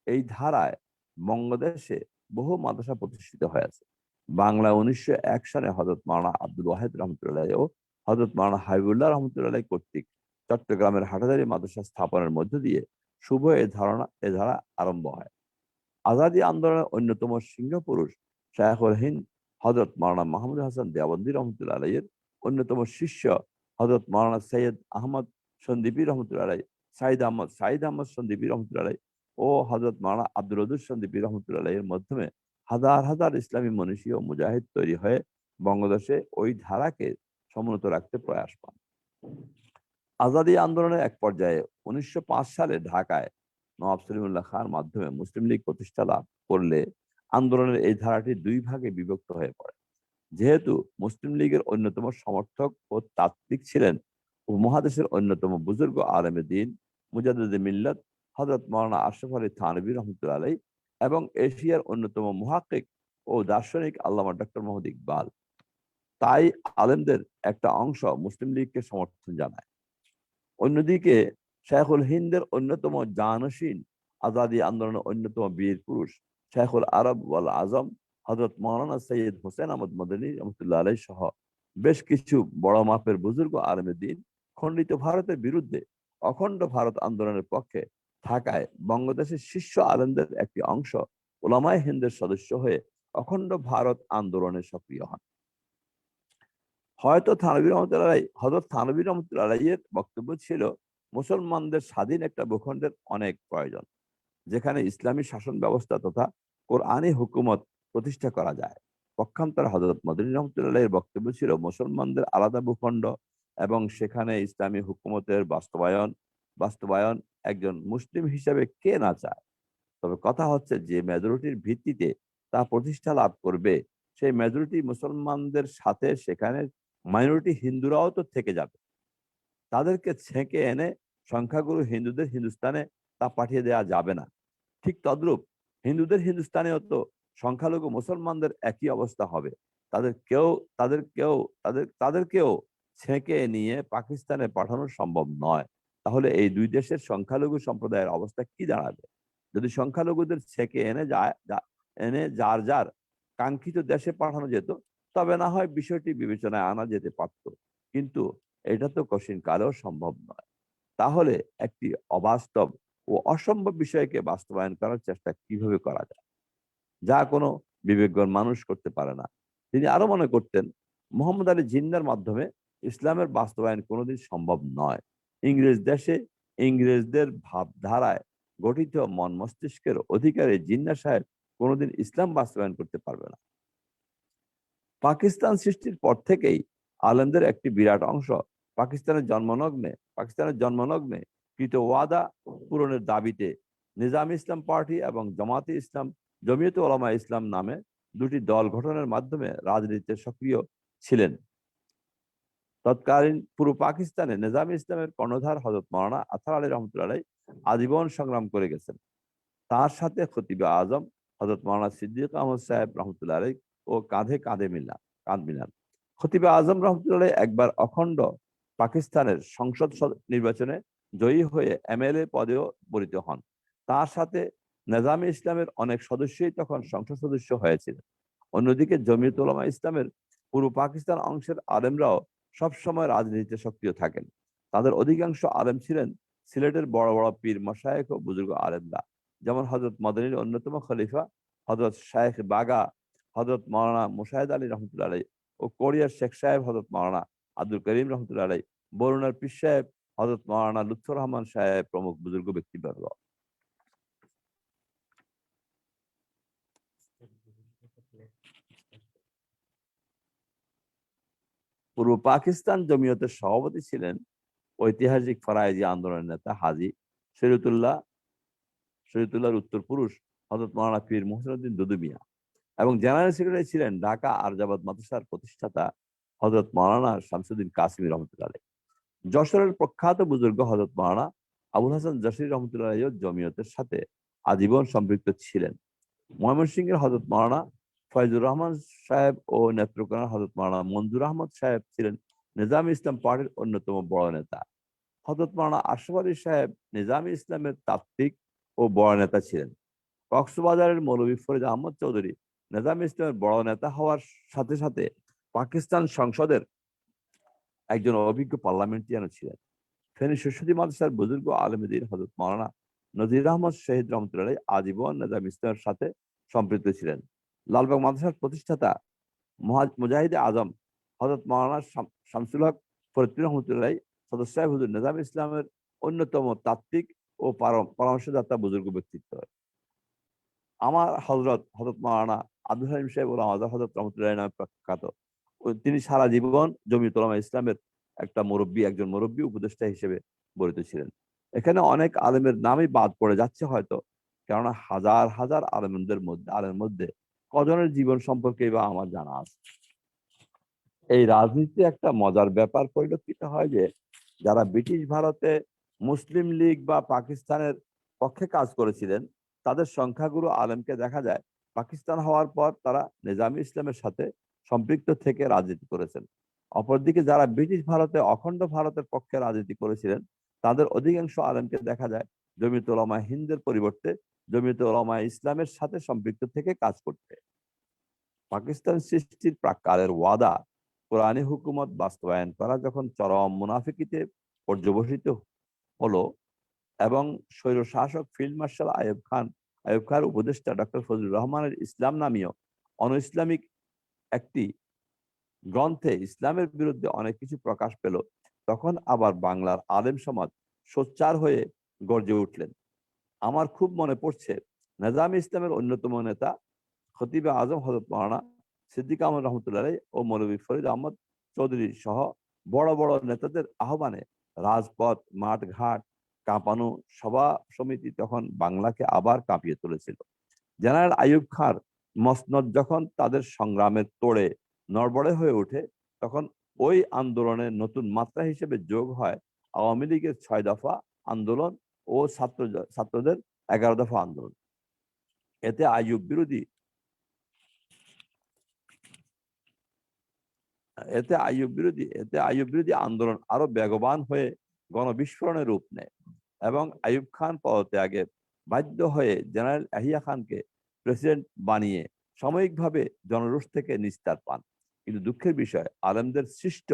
এই ধারায় বঙ্গদেশে বহু মাদ্রাসা প্রতিষ্ঠিত হয়েছে। বাংলা 1901 সনে হযরত মাওলানা আব্দুল ওয়াহেদ রহমতুল্লাহ ও হযরত মাওলানা হাবিবুল্লাহ রহমতুল্লাহ কর্তৃক চট্টগ্রামের হাটাজারি মাদ্রাসা স্থাপনের মধ্য দিয়ে শুভ এ ধারা আরম্ভ হয়। আজাদী আন্দোলনের অন্যতম সিংহপুরুষ শায়খুল হিন্দ হযরত মাওলানা মাহমুদ হাসান দেওবন্দি রহমতুল্লাহ আলাইহির অন্যতম শিষ্য হযরত মাওলানা সৈয়দ আহমদ সন্দীপী রহমতুল্লাহ আলাইহি, সাইদ আহমদ সন্দীপী রহমতুল্লাহ আলাইহি ও হযরত মাওলানা আব্দুল ওদুদ সন্দীপী রহমতুল্লাহ আলাইহির মাধ্যমে হাজার হাজার ইসলামী মনীষী ও মুজাহিদ তৈরি হয়ে বঙ্গদেশে ওই ধারাকে সমুন্নত রাখতে প্রয়াস পান। আজাদী আন্দোলনের এক পর্যায়ে 1905 সালে ঢাকায় নওয়াব সলিমুল্লাহ খাঁর মাধ্যমে মুসলিম লীগ প্রতিষ্ঠা লাভ করলে আন্দোলনের এই ধারাটি 2 ভাগে বিভক্ত হয়ে পড়ে। যেহেতু মুসলিম লীগের অন্যতম সমর্থক ও তাত্ত্বিক ছিলেন উপমহাদেশের অন্যতম বুজুর্গ আলেমে দ্বীন মুজাদ্দিদে মিল্লাত হযরত মাওলানা আশরাফ আলী থানভী রহমতুল্লাহ আলাইহি এবং এশিয়ার অন্যতম মুহাক্কিক ও দার্শনিক আল্লামা ডক্টর মোহাম্মদ ইকবাল, তাই আলেমদের একটা অংশ মুসলিম লীগকে সমর্থন জানায়। অন্যদিকে শেখুল হিন্দের অন্যতম জানশীন আজাদি আন্দোলনের অন্যতম বীর পুরুষ শেখুল আরব ওয়াল আজম হযরত মাওলানা সৈয়দ হোসেন আহমদ মদনী রহমতুল্লাহ আলাইহি সহ বেশ কিছু বড় মাপের বুজুর্গ আলেমে দ্বীন খণ্ডিত ভারতের বিরুদ্ধে অখণ্ড ভারত আন্দোলনের পক্ষে থাকায় বঙ্গদেশের শীর্ষ আলেমদের একটি অংশ ওলামায়ে হিন্দের সদস্য হয়ে অখণ্ড ভারত আন্দোলনে সক্রিয় হন। হয়তো হযরত থানভী রহমতুল্লাহ আলাইহির বক্তব্য ছিল মুসলমানদের স্বাধীন একটা ভূখণ্ডের অনেক প্রয়োজন, যেখানে ইসলামী শাসন ব্যবস্থা তথা কোরআনী হুকুমত প্রতিষ্ঠা করা যায়। পক্ষান্তরে হযরত মদনী রহমতুল্লাহ আলাইহির বক্তব্য ছিল মুসলমানদের আলাদা ভূখণ্ড এবং সেখানে ইসলামী হুকুমতের বাস্তবায়ন একজন মুসলিম হিসেবে কে না চায়। তবে কথা হচ্ছে যে মেজরিটির ভিত্তিতে তা প্রতিষ্ঠা লাভ করবে, সেই মেজরিটি মুসলমানদের সাথে সেখানে মাইনরিটি হিন্দুরাও তো থেকে যাবে। তাদেরকে ছেঁকে এনে সংখ্যাগুরু হিন্দুদের হিন্দুস্তানে তা পাঠিয়ে দেওয়া যাবে না। ঠিক তদ্রূপ হিন্দুদের হিন্দুস্তানেও তো সংখ্যালঘু মুসলমানদের একই অবস্থা হবে। তাদেরকেও ছেঁকে নিয়ে পাকিস্তানে পাঠানো সম্ভব নয়। তাহলে এই দুই দেশের সংখ্যালঘু সম্প্রদায়ের অবস্থা কি দাঁড়াবে? যদি সংখ্যালঘুদের ছেঁকে এনে যার যার কাঙ্ক্ষিত দেশে পাঠানো যেত, তবে না হয় বিষয়টি বিবেচনায় আনা যেতে পারত, কিন্তু এটা তো কঠিন কালেও সম্ভব নয়। তাহলে একটি অবাস্তব ও অসম্ভব বিষয়কে বাস্তবায়ন করার চেষ্টা কিভাবে করা যায়, যা কোনো বিবেকবান মানুষ করতে পারে না। তিনি আরো মনে করতেন মোহাম্মদ আলী জিন্নার মাধ্যমে ইসলামের বাস্তবায়ন কোনোদিন সম্ভব নয়। ইংরেজ দেশে ইংরেজদের ভাবধারায় গঠিত মন মস্তিষ্কের অধিকারী জিন্না সাহেব কোনোদিন ইসলাম বাস্তবায়ন করতে পারবে না। পাকিস্তান সৃষ্টির পর থেকেই আলেমদের একটি বিরাট অংশ পাকিস্তানের জন্মলগ্নে কৃত ওয়াদা পূরণের দাবিতে নিজাম ইসলাম পার্টি এবং জামাতে ইসলাম জমিয়তে উলামা ইসলাম নামে দুটি দল গঠনের মাধ্যমে রাজনীতিতে সক্রিয় ছিলেন। তৎকালীন পূর্ব পাকিস্তানে নিজাম ইসলামের কর্ণধার হযরত মাওলানা আতহার আলী রহমতুল্লাহ আলাইহি আজীবন সংগ্রাম করে গেছেন। তার সাথে খতিবে আজম হযরত মাওলানা সিদ্দিক আহমদ সাহেব রহমতুল্লাহ আলাইহি ও কাঁধে কাঁধে মিলান। খতিবে আজম রহমতুল্লাহ আলাইহি একবার অখণ্ড পাকিস্তানের সংসদ নির্বাচনে জয়ী হয়ে এমএলএ পদেও বরিত হন। তার সাথে নিজামে ইসলামের অনেক সদস্যই তখন সংসদ সদস্য হয়েছিলেন। অন্যদিকে জমিয়ত উলামা ইসলামের পূর্ব পাকিস্তান অংশের আলেমরাও সবসময় রাজনীতিতে সক্রিয় থাকেন। তাদের অধিকাংশ আলেম ছিলেন সিলেটের বড় বড় পীর মশায়েখ ও বুজুর্গ আলেমরা, যেমন হযরত মদনীর অন্যতম খলিফা হযরত শায়েখ বাগা হযরত মাওলানা মুশাহিদ আলী রহমতুল্লাহ আলাইহি ও কোরিয়ার শেখ সাহেব হযরত মাওলানা আব্দুল করিম রহমতুল্লাহ আলাইহি, বরুণার পীর সাহেব হযরত মাওলানা লুৎফর রহমান সাহেব প্রমুখ বুজুর্গ ব্যক্তিবর্গ। পূর্ব পাকিস্তান জমিয়তের সভাপতি ছিলেন ঐতিহাসিক ফরায়েজি আন্দোলনের নেতা হাজী শরীয়তুল্লাহর উত্তর পুরুষ হযরত মাওলানা পীর মুহসিনউদ্দিন দুদু মিয়া এবং জেনারেল সেক্রেটারি ছিলেন ঢাকা আরজাবাদ মাদ্রাসার প্রতিষ্ঠাতা হযরত মাওলানা শামসুদ্দিন কাসিমি রহমতুল্লাহ আলাইহি। যশোরের প্রখ্যাত বুজুর্গ হযরত মাওলানা আবুল হাসান যশোরী রহমতুল্লাহ আলাইহি জমিয়তের সাথে আজীবন সম্পৃক্ত ছিলেন। ময়মনসিংহের হযরত মাওলানা ফয়জুর রহমান সাহেব ও নেত্রকোনার হযরত মাওলানা মঞ্জুর আহমদ সাহেব ছিলেন নিজামী ইসলাম পার্টির অন্যতম বড় নেতা। হযরত মাওলানা আশরাফ আলী সাহেব নিজামী ইসলামের তাত্ত্বিক ও বড় নেতা ছিলেন। কক্সবাজারের মৌলভী ফরিদ আহমদ চৌধুরী নিজামী ইসলামের বড় নেতা হওয়ার সাথে সাথে পাকিস্তান সংসদের একজন অভিজ্ঞ পার্লামেন্টারিয়ানও ছিলেন। ফেনী সরস্বতী মাদ্রাসার বুজুর্গ আলেম দ্বীন হযরত মাওলানা নজির আহমদ শহীদ রহমতুল্লাহ আলাইহি আজীবন নিজাম ইসলামের সাথে সম্পৃক্ত ছিলেন। লালবাগ মাদ্রাসার প্রতিষ্ঠাতা মুজাহিদে আজম হযরত মাওলানা শামসুল হক ফরিদপুর রহমতুল্লাহ আলাইহি সদস্য সাহেব হুজুর নিজাম ইসলামের অন্যতম তাত্ত্বিক ও পরামর্শদাতা বুজুর্গ ব্যক্তিত্ব। আমার হযরত মাওলানা আব্দুল হালিম সাহেব ও হযরত রহমতুল্লাহ আলাইহি নামে প্রখ্যাত। তিনি সারা জীবন জমিয়ত উলামা ইসলামের একজন মুরব্বী উপদেষ্টা হিসেবে বরিত ছিলেন। এখানে অনেক আলেমের নামই বাদ পড়ে যাচ্ছে হয়তো, কেননা হাজার হাজার আলেমের মধ্যে কজনের জীবন সম্পর্কে বা আমার জানা আছে। এই রাজনীতিতে একটা মজার ব্যাপার পরিলক্ষিত হয় যে যারা ব্রিটিশ ভারতে মুসলিম লীগ বা পাকিস্তানের পক্ষে কাজ করেছিলেন, তাদের সংখ্যাগুরু আলেমকে দেখা যায় পাকিস্তান হওয়ার পর তারা নিজামী ইসলামের সাথে সম্পৃক্ত থেকে রাজনীতি করেছেন। অপরদিকে যারা ব্রিটিশ ভারতে অখণ্ড ভারতের পক্ষে রাজনীতি করেছিলেন, তাদের অধিকাংশ আলেমকে দেখা যায় জমিয়তে উলামা হিন্দের পরিবর্তে জমিয়তে উলামা ইসলামের সাথে সম্পৃক্ত থেকে কাজ করতে। পাকিস্তান সৃষ্টির প্রাক্কালের ওয়াদা কোরআনী হুকুমত বাস্তবায়ন করা যখন চরম মুনাফিকিতে পর্যবসিত হলো এবং স্বৈরশাসক ফিল্ড মার্শাল আইয়ুব খান উপদেষ্টা ডক্টর ফজলুর রহমানের ইসলাম নামীয় অনইসলামিক একটি গ্রন্থে ইসলামের বিরুদ্ধে অনেক কিছু প্রকাশ পেল, তখন আবার বাংলার আলেম সমাজ সোচ্চার হয়ে গর্জে উঠলেন। আমার খুব মনে পড়ছে নেজামে ইসলামের অন্যতম নেতা খতিবে আজম হযরত মাওলানা সিদ্দিক আহমদ রহমতুল্লাহ ও মৌলভী ফরিদ আহমদ চৌধুরী সহ বড় বড় নেতাদের আহ্বানে রাজপথ মাঠ ঘাট কাঁপানো সভা সমিতি তখন বাংলাকে আবার কাঁপিয়ে তুলেছিল। জেনারেল আইয়ুব খাঁর মসনদ যখন তাদের সংগ্রামের তোড়ে নড়বড়ে হয়ে ওঠে, তখন ওই আন্দোলনের নতুন মাত্রা হিসেবে যোগ হয় আওয়ামী লীগের 6 দফা আন্দোলন ও ছাত্রদের 11 দফা আন্দোলন। এতে আইয়ুব বিরোধী আন্দোলন আরো বেগবান হয়ে গণবিস্ফোরণের রূপ নেয় এবং আইয়ুব খান পদত্যাগে বাধ্য হয়ে জেনারেল ইয়াহিয়া খানকে প্রেসিডেন্ট বানিয়ে সাময়িকভাবে জনরোষ থেকে নিস্তার পান। কিন্তু দুঃখের বিষয়, আলেমদের সৃষ্ট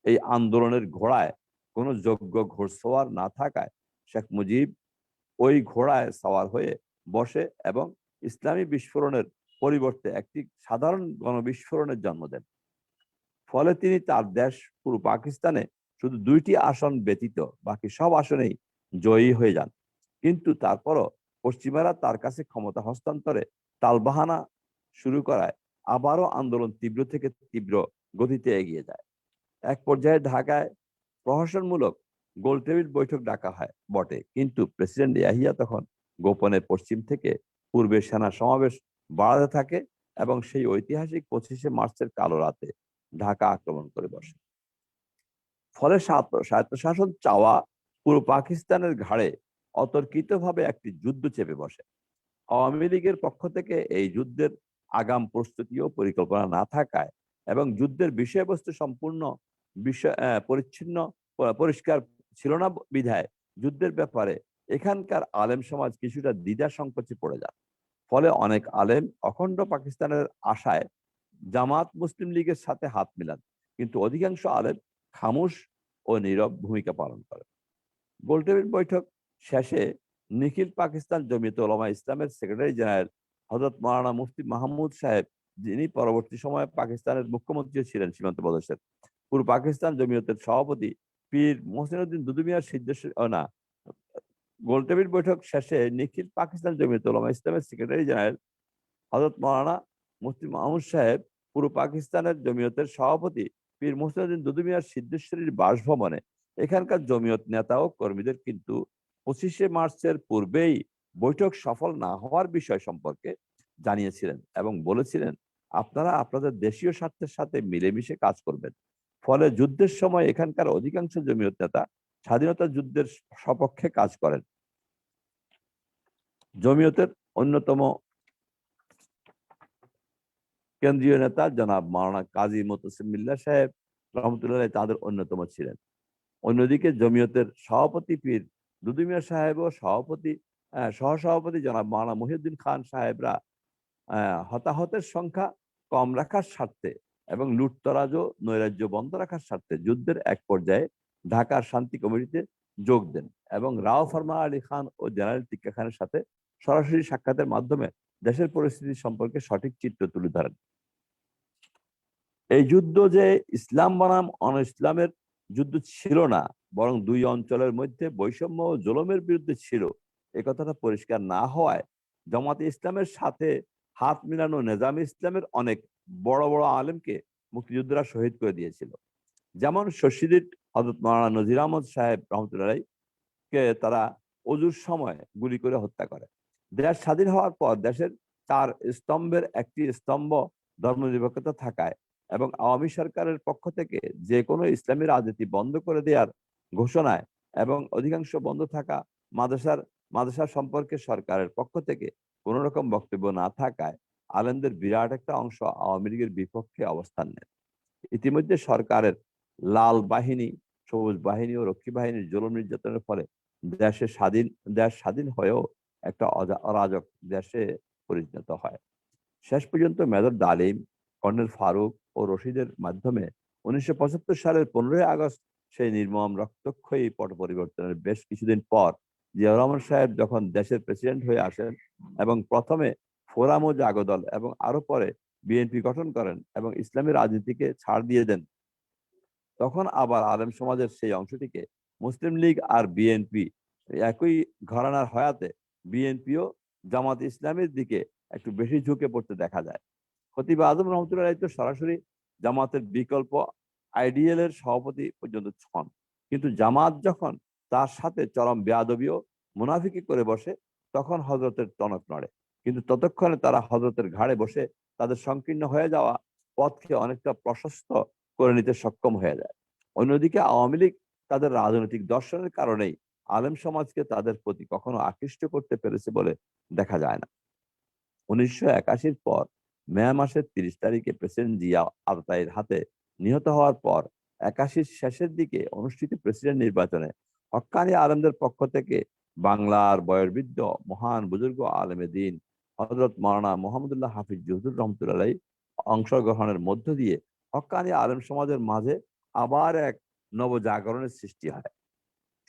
এই আন্দোলনের ঘোড়ায় কোনো যোগ্য ঘোড়সওয়ার না থাকায় শেখ মুজিব ওই ঘোড়ায় সওয়ার হয়ে বসে এবং ইসলামী বিস্ফোরণের পরিবর্তে একটি সাধারণ গণবিস্ফোরণের জন্ম দেন। ফলে তিনি তার দেশ পুরো পাকিস্তানে শুধু 2টি আসন ব্যতীত বাকি সব আসনেই জয়ী হয়ে যান। কিন্তু তারপরও পশ্চিমারা তার কাছে ক্ষমতা হস্তান্তরে তালবাহানা শুরু করায় আবারও আন্দোলন তীব্র থেকে তীব্র গতিতে এগিয়ে যায়। এক পর্যায়ে ঢাকায় প্রহসনমূলক গোলটেবিল বৈঠক ডাকা হয় বটে, কিন্তু প্রেসিডেন্ট ইয়াহিয়া তখন গোপনে পশ্চিম থেকে পূর্বে সেনা সমাবেশ বাড়াতে থাকে এবং সেই ঐতিহাসিক 25শে মার্চের কালো রাতে ঢাকা আক্রমণ করে বসে। ফলে স্বায়ত্তশাসন চাওয়া পুরো পাকিস্তানের ঘাড়ে অতর্কিতভাবে একটি যুদ্ধ চেপে বসে। আওয়ামী লীগের পক্ষ থেকে এই যুদ্ধের আগাম প্রস্তুতি ও পরিকল্পনা না থাকায় এবং যুদ্ধের বিষয়বস্তু সম্পূর্ণ পরিষ্কার ছিল না বিধায় যুদ্ধের ব্যাপারে এখানকার আলেম সমাজ কিছুটা দ্বিধা সংকোচে পড়ে যান। ফলে অনেক আলেম অখণ্ড পাকিস্তানের আশায় জামাত মুসলিম লীগের সাথে হাত মিলান, কিন্তু অধিকাংশ আলেম খামোশ ও নীরব ভূমিকা পালন করেন। গোলটেবিল বৈঠক শেষে নিখিল পাকিস্তান জমিয়তে উলামা ইসলামের সেক্রেটারি জেনারেল হযরত মাওলানা মুফতি মাহমুদ সাহেব, যিনি পরবর্তী সময়ে পাকিস্তানের মুখ্যমন্ত্রী ছিলেন সীমান্ত প্রদেশের, পূর্ব পাকিস্তান জমিয়তের সভাপতি পীর মোহসিনুদ্দিন দুদু মিয়ার গোলটেবিল বৈঠক শেষে নিখিল পাকিস্তান জমিয়তে উলামা ইসলামের সেক্রেটারি জেনারেল হযরত মাওলানা মুফতি মাহমুদ সাহেব পূর্ব পাকিস্তানের জমিয়তের সভাপতি পীর মোহসিনুদ্দিন দুদু মিয়ার সিদ্ধেশ্বরীর বাসভবনে এখানকার জমিয়ত নেতা ও কর্মীদের কিন্তু 25শে মার্চের পূর্বেই বৈঠক সফল না হওয়ার বিষয় সম্পর্কে জানিয়েছিলেন এবং বলেছিলেন, আপনারা আপনাদের দেশীয় স্বার্থের সাথে মিলেমিশে কাজ করবেন। ফলে যুদ্ধের সময় এখানকার অধিকাংশ জমিয়ত নেতা স্বাধীনতা যুদ্ধের সপক্ষে কাজ করেন। জমিয়তের অন্যতম কেন্দ্রীয় নেতা জনাব মাওলানা কাজী মোতাসিম মিল্লাহ সাহেব রহমতুল্লাহ তাদের অন্যতম ছিলেন। অন্যদিকে জমিয়তের সভাপতি পীর দুদু মিয়া সাহেব ও সহসভাপতি জনাব মাওলানা মহিউদ্দিন খান সাহেবরা হতাহতের সংখ্যা কম রাখার স্বার্থে এবং লুটতরাজ ও নৈরাজ্য বন্ধ রাখার স্বার্থে যুদ্ধের এক পর্যায়ে ঢাকার শান্তি কমিটিতে যোগ দেন এবং রাও ফরমান আলী খান ও জেনারেল টিক্কা খানের সাথে সরাসরি সাক্ষাতের মাধ্যমে দেশের পরিস্থিতি সম্পর্কে সঠিক চিত্র তুলে ধরেন। এই যুদ্ধ যে ইসলাম বনাম অন ইসলামের যুদ্ধ ছিল না, বরং দুই অঞ্চলের মধ্যে বৈষম্য ও জুলুমের বিরুদ্ধে ছিল, এ কথাটা পরিষ্কার না হওয়ায় জামাতে ইসলামের সাথে হাত মিলানো নেজামে ইসলামের অনেক বড় বড় আলেমকে মুক্তিযোদ্ধারা শহীদ করে দিয়েছিল। যেমন শশীদের হযরত মাওলানা নজির আহমদ সাহেব রহমতুল্লাহ কে তারা অজুর সময় গুলি করে হত্যা করে। দেশ স্বাধীন হওয়ার পর দেশের 4 স্তম্ভের একটি স্তম্ভ ধর্মনিরপেক্ষতা থাকায় এবং আওয়ামী সরকারের পক্ষ থেকে যে কোনো ইসলামী রাজনীতি বন্ধ করে দেওয়ার ঘোষণায় এবং অধিকাংশ বন্ধ থাকা মাদ্রাসা সম্পর্কে সরকারের পক্ষ থেকে কোন রকম বক্তব্য না থাকায় আলেমদের বিরাট একটা অংশ আওয়ামী লীগের বিপক্ষে অবস্থান নেন। ইতিমধ্যে সরকারের লাল বাহিনী সবুজ বাহিনী ও রক্ষী বাহিনীর জুলুম নির্যাতনের ফলে দেশ স্বাধীন হয়েও একটা অরাজক দেশে পরিণত হয়। শেষ পর্যন্ত মেজর ডালিম, কর্নেল ফারুক ও রশিদের মাধ্যমে 1975 সালের 15ই আগস্ট সেই নির্মম রক্তক্ষয়ী পট পরিবর্তনের বেশ কিছুদিন পর জিয়াউর রহমান সাহেব যখন দেশের প্রেসিডেন্ট হয়ে আসেন এবং প্রথমে ফোরাম ও জাগদল এবং আরো পরে বিএনপি গঠন করেন এবং ইসলামী রাজনীতিকে ছাড় দিয়ে দেন, তখন আবার আলেম সমাজের সেই অংশটিকে মুসলিম লীগ আর বিএনপি একই ঘরানার হয়াতে বিএনপিও জামাত ইসলামের দিকে একটু বেশি ঝুঁকে পড়তে দেখা যায়। খতিব আজম রহমতুল্লাহ তো সরাসরি জামাতের বিকল্প আইডিএল এর সভাপতি পর্যন্ত হন, কিন্তু জামাত যখন তার সাথে চরম বেয়াদবি ও মুনাফিকি করে বসে তখন হজরতের টনক নড়ে, কিন্তু ততক্ষণে তারা হজরতের ঘাড়ে বসে তাদের সংকীর্ণ হয়ে যাওয়া পথকে অনেকটা প্রশস্ত করে নিতে সক্ষম হয়ে যায়। অন্যদিকে আওয়ামী লীগ তাদের রাজনৈতিক দর্শনের কারণেই আলেম সমাজকে তাদের প্রতি কখনো আকৃষ্ট করতে পেরেছে বলে দেখা যায় না। 1981 পর মে মাসের 30 তারিখে প্রেসিডেন্ট জিয়া আতাইয়ের হাতে নিহত হওয়ার পর 81 শেষের দিকে অনুষ্ঠিত প্রেসিডেন্ট নির্বাচনে হক্কানি আলেমদের পক্ষ থেকে বাংলার বয়োবৃদ্ধ মহান বুজুর্গ আলেমে দ্বীন হযরত মাওলানা মুহাম্মদুল্লাহ হাফিজ হুজুর রহমতুল্লাহ অংশগ্রহণের মধ্য দিয়ে হক্কানি আলেম সমাজের মাঝে আবার এক নবজাগরণের সৃষ্টি হয়।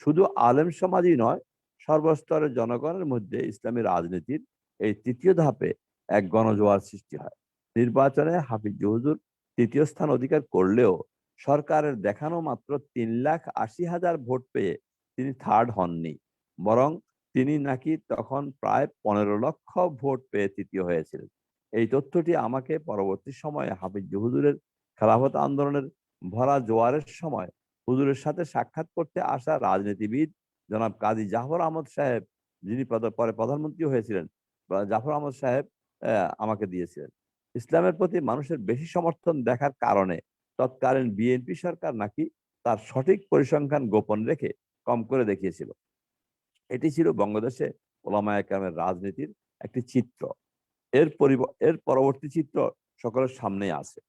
শুধু আলেম সমাজই নয়, সর্বস্তরের জনগণের মধ্যে ইসলামী রাজনীতির এই তৃতীয় ধাপে এক গণজোয়ার সৃষ্টি হয়। নির্বাচনে হাফিজ হুজুর তৃতীয় স্থান অধিকার করলেও সরকারের দেখানো মাত্র 3,80,000 ভোট পেয়ে তিনি থার্ড হননি, বরং তিনি নাকি তখন প্রায় 15 লক্ষ ভোট পেয়ে তৃতীয় হয়েছিলেন। এই তথ্যটি আমাকে পরবর্তী সময়ে হাফিজ হুজুরের খেলাফত আন্দোলনের ভরা জোয়ারের সময় হুজুরের সাথে সাক্ষাৎ করতে আসা রাজনীতিবিদ জনাব কাজী জাফর আহমদ সাহেব, যিনি পরে প্রধানমন্ত্রী হয়েছিলেন, জাফর আহমদ সাহেব আমাকে দিয়েছিলেন। ইসলামের প্রতি মানুষের বেশি সমর্থন দেখার কারণে তৎকালীন বিএনপি সরকার নাকি তার সঠিক পরিসংখ্যান গোপন রেখে কম করে দেখিয়েছিল। এটি ছিল বঙ্গদেশে ওলামায়ে কেরামের রাজনীতির একটি চিত্র। এর পরবর্তী চিত্র সকলের সামনেই আছে।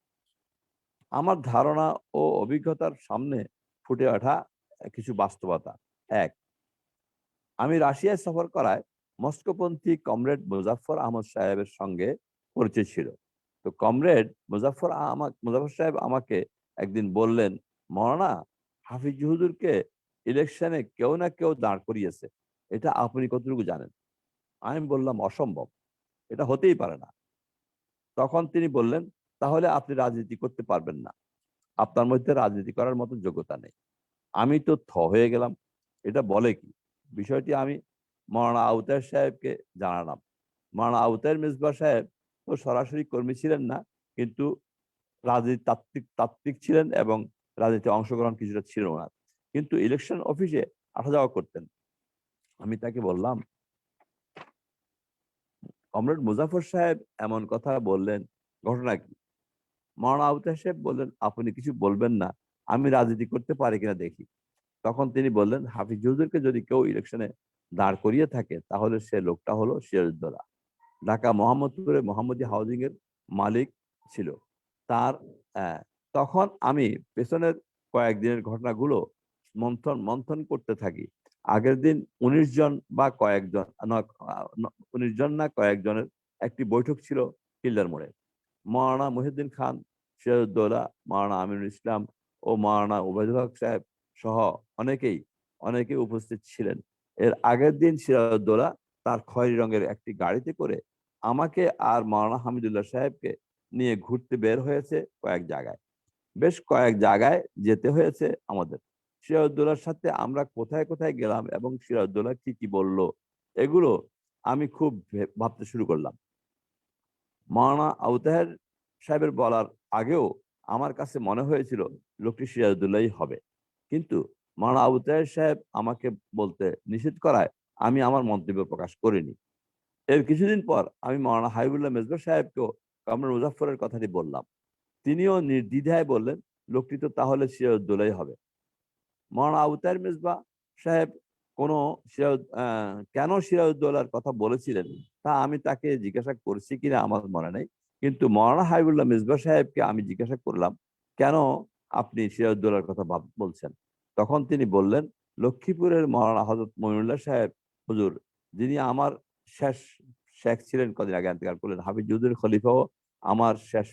আমার ধারণা ও অভিজ্ঞতার সামনে ফুটে ওঠা কিছু বাস্তবতা। এক, আমি রাশিয়ায় সফর করায় মস্কোপন্থী কমরেড মুজাফফর আহমদ সাহেবের সঙ্গে পরিচয় ছিল। তো কমরেড মুজাফফর সাহেব আমাকে একদিন বললেন, মাওলানা, হাফিজ হুজুরকে ইলেকশনে কেউ না কেউ দাঁড় করিয়েছে, এটা আপনি কতটুকু জানেন? আমি বললাম, অসম্ভব, এটা হতেই পারে না। তখন তিনি বললেন, তাহলে আপনি রাজনীতি করতে পারবেন না, আপনার মধ্যে রাজনীতি করার মতো যোগ্যতা নেই। আমি তো হয়ে গেলাম, এটা বলে কি? বিষয়টি আমি মাওলানা আউতার সাহেবকে জানালাম। মাওলানা আউতার মিসবাহ সাহেব তো সরাসরি কর্মী ছিলেন না, কিন্তু রাজনীতি তাত্ত্বিক ছিলেন এবং রাজনীতিতে অংশগ্রহণ কিছুটা ছিল না, কিন্তু ইলেকশন অফিসে আসা যাওয়া করতেন। আমি তাকে বললাম, কমরেড মুজাফর সাহেব এমন কথা বললেন, ঘটনা কি? মাওলানা আউতার সাহেব বললেন, আপনি কিছু বলবেন না, আমি রাজনীতি করতে পারি কিনা দেখি। তখন তিনি বললেন, হাফিজ হুজুরকে যদি কেউ ইলেকশনে দাঁড় করিয়ে থাকে তাহলে সে লোকটা হলো সিরাজউদ্দৌলা। ঢাকা মোহাম্মদপুরে মোহাম্মদী হাউজিং এর মালিক ছিল তার। তখন আমি পেছনের কয়েকদিনের ঘটনাগুলো মন্থন করতে থাকি। আগের দিন 19 জন বা কয়েকজন 19 জন না কয়েকজনের একটি বৈঠক ছিল কিল্ডার মোড়ে। মাওলানা মহিউদ্দিন খান, সিরাজউদ্দৌলা, মাওলানা আমিনুল ইসলাম ও মাওলানা ওবায়দুল হক সাহেব সহ অনেকে উপস্থিত ছিলেন। এর আগের দিন সিরাজউদ্দৌলা তার খয়েরি রঙের একটি গাড়িতে করে আমাকে আর মাওলানা হামিদুল্লাহ সাহেবকে নিয়ে ঘুরতে বের হয়েছে কয়েক জায়গায়। বেশ কয়েক জায়গায় যেতে হয়েছে আমাদের। সিরাজউদ্দৌলার সাথে আমরা কোথায় কোথায় গেলাম এবং সিরাজউদ্দৌলা কি কি বলল, এগুলো আমি খুব ভাবতে শুরু করলাম। মাওলানা আউতাহের সাহেবের বলার আগেও আমার কাছে মনে হয়েছিল লোকটি সিরাজউদ্দৌলাই হবে, কিন্তু মাওলানা আউতাহের সাহেব আমাকে বলতে নিষেধ করায় আমি আমার মন্তব্য প্রকাশ করিনি। এর কিছুদিন পর আমি মাওলানা হাবিবুল্লাহ মেজবা সাহেবকেও কমরেড মুজাফফরের কথাটি বললাম। তিনিও নির্দ্বিধায় বললেন, লোকটি তো তাহলে সিরাজউদ্দৌলাই হবে। মাওলানা আউতাহের মেজবা সাহেব কোনো কেন সিরাজউদ্দৌলার কথা বলেছিলেন তা আমি তাকে জিজ্ঞাসা করছি কিনা আমার মনে নেই, কিন্তু মাওলানা হাবিবুল্লাহ মেজবা সাহেবকে আমি জিজ্ঞাসা করলাম, কেন আপনি সিরাজউদ্দৌলার কথা বলছেন? তখন তিনি বললেন, লক্ষ্মীপুরের মৌলানা হযরত মঈনুল্লাহ সাহেব হুজুর, যিনি আমার শেষ শেখ ছিলেন, কদিন আগে ইন্তেকাল করলেন, হাফিজ হুজুরের খলিফাও আমার শেষ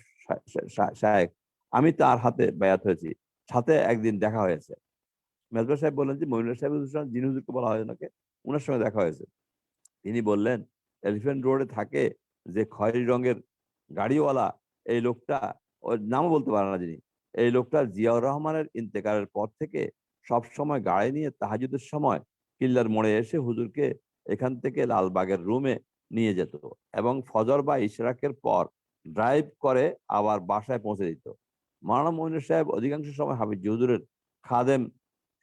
শায়েখ। আমি তার হাতে বায়াত হয়েছি, সাথে একদিন দেখা হয়েছে। মেজবা সাহেব বললেন যে মঈনুল্লাহ সাহেব হুজুর, যিনি হুজুরকে বলা হয় ওনাকে, ওনার সঙ্গে দেখা হয়েছে। তিনি বললেন, এলিফ্যান্ট রোডে থাকে যে খয়েরি রঙের গাড়িওয়ালা, এই লোকটা, ওর নামও বলতে পারে না যিনি, এই লোকটা জিয়াউর রহমানের ইন্তেকালের পর থেকে সব সময় গাড়ি নিয়ে তাহাজ্জুদের সময় কিল্লার মোড়ে এসে হুজুরকে এখান থেকে লালবাগের রুমে নিয়ে যেত এবং ফজর বা ইশরাকের পর ড্রাইভ করে আবার বাসায় পৌঁছে দিত। মাওলানা মঈনুল সাহেব অধিকাংশ সময় হাফিজ হুজুরের খাদেম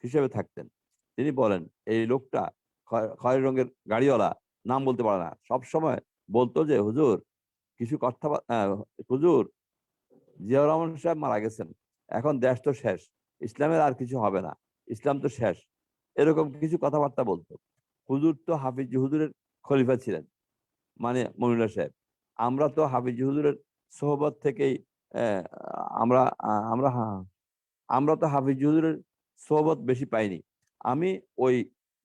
হিসেবে থাকতেন। তিনি বলেন, এই লোকটা খয়েরি রঙের গাড়িওয়ালা, নাম বলতে পারে না, সব সময় বলতো যে হুজুর কিছু কথা, হুজুর জিয়াউর রহমান সাহেব মারা গেছেন, এখন দেশ তো শেষ, ইসলামের আর কিছু হবে না, ইসলাম তো শেষ, এরকম কিছু কথাবার্তা বলতো। হুজুর তো হাফিজ হুজুরের খলিফা ছিলেন, মানে মনিউল্লাহ সাহেব। আমরা তো হাফিজ হুজুরের সোহবত থেকেই আহ, আমরা আমরা আমরা তো হাফিজ হুজুরের সোহবত বেশি পাইনি। আমি ওই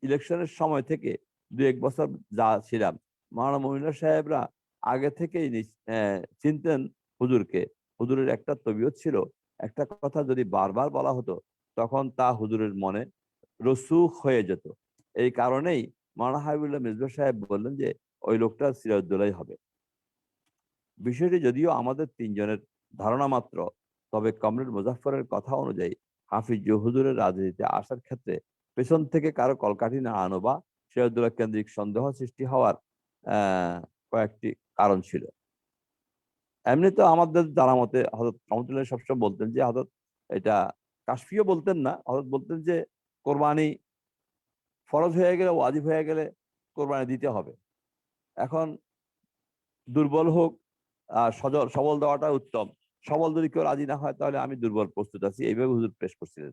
ইলেকশনের সময় থেকে 2-1 বছর যা ছিলাম, মাওলানা মঈনুল্লাহ সাহেবরা আগে থেকেই চিনতেন হুজুরকে। হুজুরের একটা তবিয়ত ছিল, একটা কথা যদি বারবার বলা হতো তখন তা হুজুরের মনে রসুখ হয়ে যেত। এই কারণেই মাওলানা হাবিবুল্লাহ মিসবাহ সাহেব বললেন যে ওই লোকটা সিরাজউদ্দৌলাই হবে। বিষয়টি যদিও আমাদের তিনজনের ধারণা মাত্র, তবে কমরেড মুজাফফরের কথা অনুযায়ী হাফিজ হুজুরের রাজনীতিতে আসার ক্ষেত্রে পেছন থেকে কারো কলকাঠি না আনো বা সিরাজউদ্দৌলা কেন্দ্রিক সন্দেহ সৃষ্টি হওয়ার কয়েকটি কারণ ছিল। এমনি তো আমাদের জানা মতে হযরত রহমতুল্লাহ সবসময় বলতেন যে হযরত এটা কাশফিও বলতেন না, হযরত বলতেন যে কোরবানি ফরজ হয়ে গেলে, ওয়াজিব হয়ে গেলে কোরবানি দিতে হবে। এখন দুর্বল হোক সবল দেওয়াটা উত্তম, সবল যদি কেউ রাজি না হয় তাহলে আমি দুর্বল প্রস্তুত আছি, এইভাবে হুজুর পেশ করছিলেন।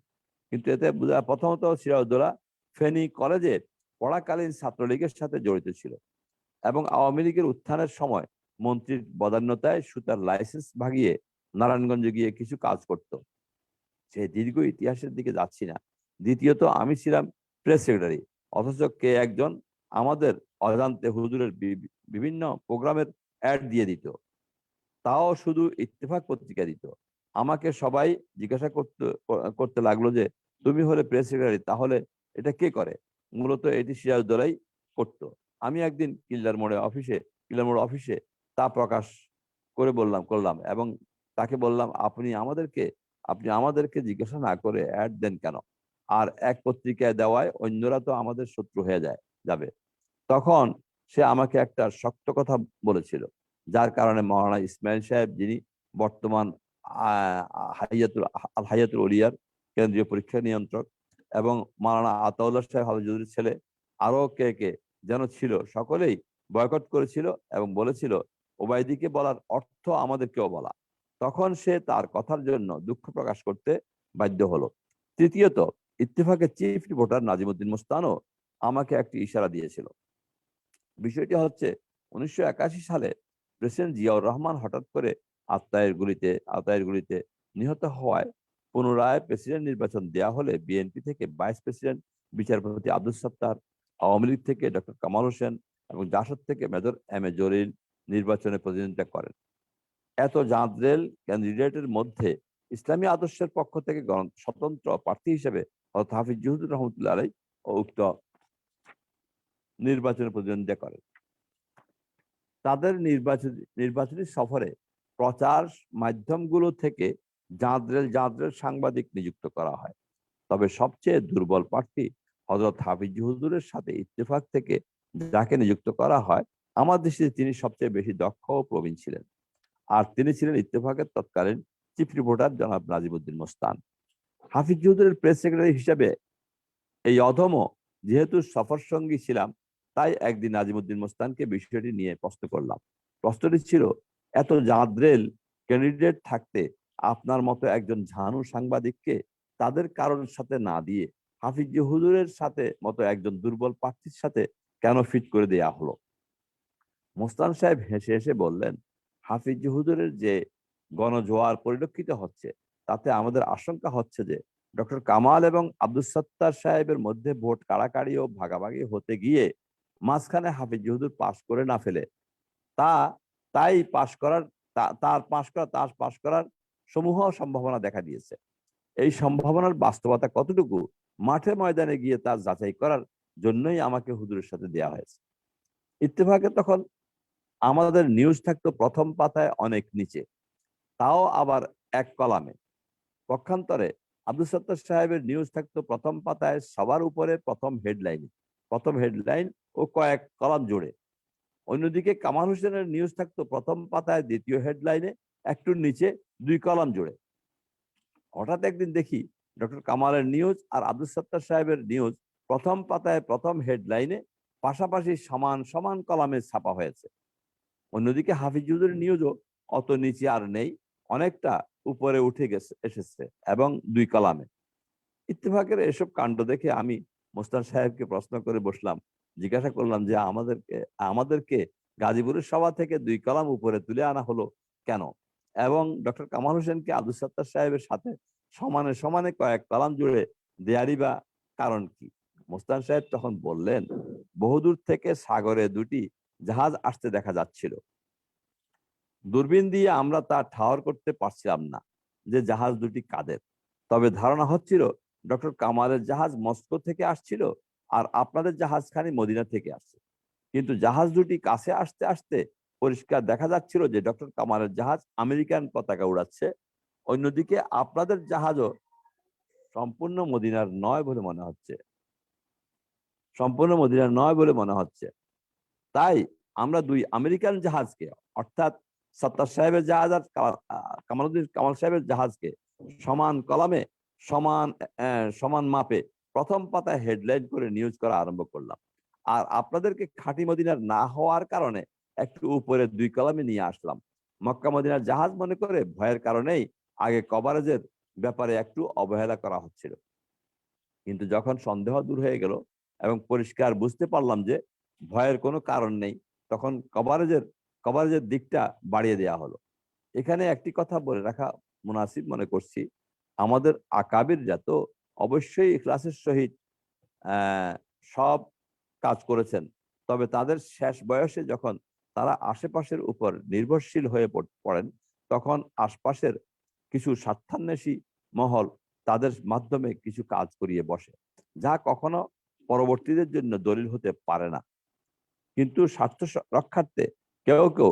কিন্তু এতে প্রথমত সিরাজউদ্দৌলা ফেনী কলেজে পড়াকালীন ছাত্রলীগের সাথে জড়িত ছিল এবং আওয়ামী লীগের উত্থানের সময় মন্ত্রীর বদান্যতায় সুতার লাইসেন্স ভাগিয়ে নারায়ণগঞ্জে গিয়ে কিছু কাজ করত। সে দীর্ঘ ইতিহাসের দিকে যাচ্ছি না। দ্বিতীয়ত, আমি ছিলাম প্রেস সেক্রেটারি, অথচ কে একজন আমাদের অজান্তে হুজুরের বিভিন্ন প্রোগ্রামের অ্যাড দিয়ে দিত, তাও শুধু ইত্তেফাক পত্রিকা দিত। আমাকে সবাই জিজ্ঞাসা করতে লাগলো যে তুমি হলে প্রেস সেক্রেটারি, তাহলে এটা কে করে? মূলত এটি সিরাজউদ্দৌলাই করতো। আমি একদিন কিল্লার মোড়ে অফিসে তা প্রকাশ করলাম এবং তাকে বললাম, আপনি আমাদেরকে জিজ্ঞাসা না করে অ্যাড দেন কেন? আর এক পত্রিকায় দেওয়ায় অন্যরা তো আমাদের শত্রু হয়ে যাবে। তখন সে আমাকে একটা শক্ত কথা বলেছিল, যার কারণে মাওলানা ইসমাইল সাহেব, যিনি বর্তমান আল হাইয়াতুল ওলিয়ার কেন্দ্রীয় পরীক্ষা নিয়ন্ত্রক, এবং মাওলানা আতাউল্লাহ সাহেব হাফিজুরের ছেলে, আরো কে কে যেন ছিল, সকলেই বয়কট করেছিল এবং বলেছিল ওবায়দীকে বলার অর্থ আমাদেরকেও বলা। তখন সে তার কথার জন্য দুঃখ প্রকাশ করতে বাধ্য হলো। তৃতীয়ত, ইত্তেফাকের চিফ রিপোর্টার নাজিমুদ্দিন মুস্তানও আমাকে একটি ইশারা দিয়েছিল। বিষয়টি হচ্ছে, 1981 সালে প্রেসিডেন্ট জিয়াউর রহমান হঠাৎ করে আতায়ের গুলিতে নিহত হওয়ায় পুনরায় প্রেসিডেন্ট নির্বাচন দেওয়া হলে বিএনপি থেকে ভাইস প্রেসিডেন্ট বিচারপতি আব্দুল সত্তার, আওয়ামী লীগ থেকে ডক্টর কামাল হোসেন এবং জাসদ থেকে মেজর এম এ জলিল নির্বাচনে প্রতিদ্বন্দ্বিতা করেন। এত জাঁদরেল ক্যান্ডিডেটের মধ্যে ইসলামী আদর্শের পক্ষ থেকে স্বতন্ত্র প্রার্থী হিসেবে হাফিজ হুজুর রহমতুল্লাহ আলাই উক্ত নির্বাচনে প্রতিদ্বন্দ্বিতা করেন। তাদের নির্বাচনী সফরে প্রচার মাধ্যমগুলো থেকে জাঁদরেল সাংবাদিক নিযুক্ত করা হয়। তবে সবচেয়ে দুর্বল প্রার্থী হযরত হাফিজ হুজুরের সাথে ইত্তেফাক থেকে যাকে নিযুক্ত করা হয়, আমার দৃষ্টিতে তিনি সবচেয়ে বেশি দক্ষ ও প্রবীণ ছিলেন। আর তিনি ছিলেন ইত্তেফাকের তৎকালীন চিফ রিপোর্টার জনাব নাজিমুদ্দিন মোস্তান। হাফিজ হুজুরের প্রেস সেক্রেটারি হিসেবে এই অধম যেহেতু সফর সঙ্গী ছিলাম, তাই একদিন নাজিমুদ্দিন মোস্তানকে বিষয়টি নিয়ে প্রশ্ন করলাম। প্রশ্নটি ছিল, এত জাঁদরেল ক্যান্ডিডেট থাকতে আপনার মতো একজন ঝানু সাংবাদিককে তাদের কারোর সাথে না দিয়ে হাফিজ হুজুরের সাথে মতো একজন দুর্বল প্রার্থীর সাথে কেন ফিট করে দেয়া হলো? মোস্তান সাহেব হেসে হেসে বললেন, হাফিজ হুজুরের যে গণজোয়ার পরিলক্ষিত হচ্ছে, তাতে আমাদের আশঙ্কা হচ্ছে যে ডক্টর কামাল এবং আব্দুল সত্তার সাহেবের মধ্যে ভোট কাড়াকাড়ি ও ভাগাভাগি হতে গিয়ে মাঝখানে হাফিজ হুজুর পাশ করে না ফেলে তা তাই তার পাশ করার সমূহ সম্ভাবনা দেখা দিয়েছে। এই সম্ভাবনার বাস্তবতা কতটুকু মাঠে ময়দানে গিয়ে তা যাচাই করার জন্যই আমাকে হুজুরের সাথে দেওয়া হয়েছে। ইত্তেফাকে তখন আমাদের নিউজ থাকতো প্রথম পাতায় অনেক নিচে, তাও আবার এক কলামে। পক্ষান্তরে আব্দুল সত্তার সাহেবের নিউজ থাকতো প্রথম পাতায় সবার উপরে প্রথম হেডলাইন ও কয়েক কলাম জুড়ে। অন্যদিকে কামাল হোসেনের নিউজ থাকতো প্রথম পাতায় দ্বিতীয় হেডলাইনে একটু নিচে 2 কলাম জুড়ে। হঠাৎ একদিন দেখি ডক্টর কামালের নিউজ আর আব্দুল সত্তার সাহেবের নিউজ প্রথম পাতায় প্রথম হেডলাইনে পাশাপাশি সমান সমান কলামে ছাপা হয়েছে। অন্যদিকে হাফিজ হুজুরের নিউজও অত নিচে আর নেই, অনেকটা উপরে উঠে এসেছে এবং 2 কলামে। ইত্তেফাকের এসব কাণ্ড দেখে আমি মোস্তান সাহেবকে প্রশ্ন করে বসলাম, জিজ্ঞাসা করলাম যে আমাদেরকে গাজীপুরের সভা থেকে 2 কলাম উপরে তুলে আনা হলো কেন, এবং ডক্টর কামাল হোসেনকে আব্দুল সত্তার সাহেবের সাথে সমানে সমানে কয়েক কলাম জুড়ে দেয়ারই বা কারণ কি? মোস্তান সাহেব তখন বললেন, বহুদূর থেকে সাগরে 2টি জাহাজ আসতে দেখা যাচ্ছিল। দূরবীন দিয়ে আমরা তা ঠাহর করতে পারছিলাম না যে জাহাজ 2টি কাদের, তবে ধারণা হচ্ছিল ডক্টর কামালের জাহাজ মস্কো থেকে আসছিল আর আপনাদের জাহাজখানি মদিনা থেকে আসছে। কিন্তু জাহাজ 2টি কাছে আসতে আসতে পরিষ্কার দেখা যাচ্ছিল যে ডক্টর কামালের জাহাজ আমেরিকান পতাকা উড়াচ্ছে, অন্যদিকে আপনাদের জাহাজও সম্পূর্ণ মদিনার নয় বলে মনে হচ্ছে। তাই আমরা 2 আমেরিকান জাহাজকে, অর্থাৎ সত্তার সাহেবের জাহাজ আর কামাল সাহেবের জাহাজকে সমান কলামে সমান মাপে প্রথম পাতায় হেডলাইন করে নিউজ করা আরম্ভ করলাম। আর আপনাদেরকে খাঁটি মদিনার না হওয়ার কারণে একটু উপরে 2 কলামে নিয়ে আসলাম। মক্কা মদিনার জাহাজ মনে করে ভয়ের কারণেই আগে কভারেজের ব্যাপারে একটু অবহেলা করা হচ্ছিল, কিন্তু যখন সন্দেহ দূর হয়ে গেল এবং পরিষ্কার বুঝতে পারলাম যে ভয়ের কোনো কারণ নেই, তখন কভারেজের দিকটা বাড়িয়ে দেওয়া হলো। এখানে একটি কথা বলে রাখা মুনাসিব মনে করছি, আমাদের আকাবিররা তো অবশ্যই ইখলাসের সহিত সব কাজ করেছেন, তবে তাদের শেষ বয়সে যখন তারা আশেপাশের উপর নির্ভরশীল হয়ে পড়েন, তখন আশপাশের কিছু স্বার্থান্বেষী মহল তাদের মাধ্যমে কিছু কাজ করিয়ে বসে, যা কখনো পরবর্তীদের জন্য দলিল হতে পারে না। কিন্তু স্বার্থ রক্ষার্থে কেউ কেউ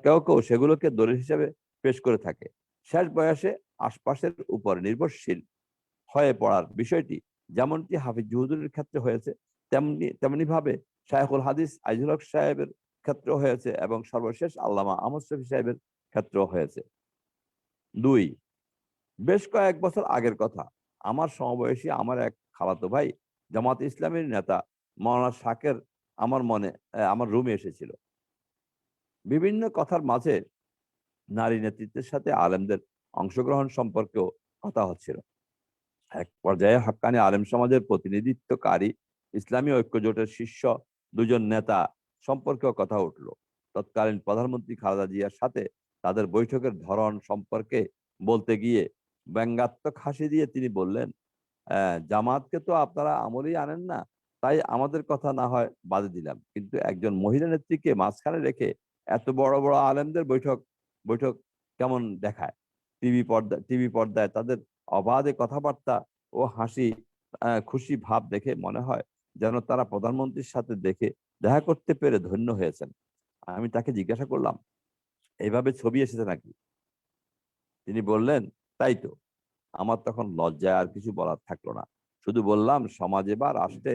কেউ কেউ সেগুলোকে দলিল হিসেবে পেশ করে থাকে। শেষ বয়সে আশপাশের উপর নির্ভরশীল হয়ে পড়ার বিষয়টি যেমনটি হাফিজ হুজুরের ক্ষেত্রে হয়েছে, তেমনি ভাবে শায়খুল হাদিস আইজুল হক সাহেবের ক্ষেত্র হয়েছে এবং সর্বশেষ আল্লামা আহমদ শফি সাহেবের ক্ষেত্রেও হয়েছে। 2, বেশ কয়েক বছর আগের কথা, আমার সমবয়সী আমার এক খালাতো ভাই জামাত ইসলামের নেতা মাওলানা শাকের আমার রুমে এসেছিল। বিভিন্ন কথার মাঝে নারী নেতৃত্বের সাথে আলেমদের অংশগ্রহণ সম্পর্কেও কথা হচ্ছিল। এক পর্যায়ে হাক্কানি আলেম সমাজের প্রতিনিধিত্বকারী ইসলামী ঐক্য জোটের শীর্ষ 2 জন নেতা সম্পর্কেও কথা উঠল। তৎকালীন প্রধানমন্ত্রী খালেদা জিয়ার সাথে তাদের বৈঠকের ধরন সম্পর্কে বলতে গিয়ে ব্যঙ্গাত্মক হাসি দিয়ে তিনি বললেন, জামাতকে তো আপনারা আমলেই আনেন না, তাই আমাদের কথা না হয় বাদে দিলাম, কিন্তু একজন মহিলা নেত্রীকে মাঝখানে রেখে এত বড় বড় আলেমদের বৈঠক কেমন দেখায়? টিভি পর্দায় তাদের অবাধে কথাবার্তা ও হাসি খুশি ভাব দেখে মনে হয় যেন তারা প্রধানমন্ত্রীর সাথে দেখা করতে পেরে ধন্য হয়েছেন। আমি তাকে জিজ্ঞাসা করলাম, এইভাবে ছবি এসেছে নাকি? তিনি বললেন, তাই তো। আমার তখন লজ্জায় আর কিছু বলার থাকলো না, শুধু বললাম, সমাজে বা রাষ্ট্রে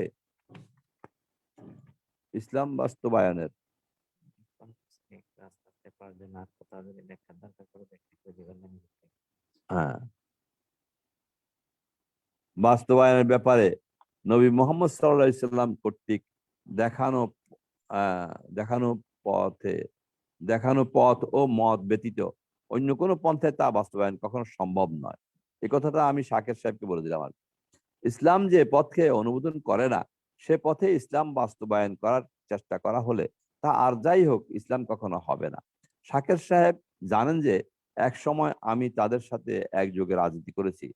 ইসলাম বাস্তবায়নের হ্যাঁ বাস্তবায়নের ব্যাপারে নবী মোহাম্মদ সাল্লাল্লাহু আলাইহি সাল্লাম কর্তৃক দেখানো দেখানো পথ ও মত ব্যতীত অন্য কোনো পন্থায় তা বাস্তবায়ন কখনো সম্ভব নয়। এই কথাটা আমি শাকের সাহেবকে বলে দিলাম। আর ইসলাম যে পথকে অনুমোদন করে না, সে পথে ইসলাম বাস্তবায়ন করার চেষ্টা করা হলে তা আর যাই হোক ইসলাম কখনো হবে না। শাকের সাহেব জানেন যে এক সময় আমি তাদের সাথে একযোগে রাজনীতি করেছি।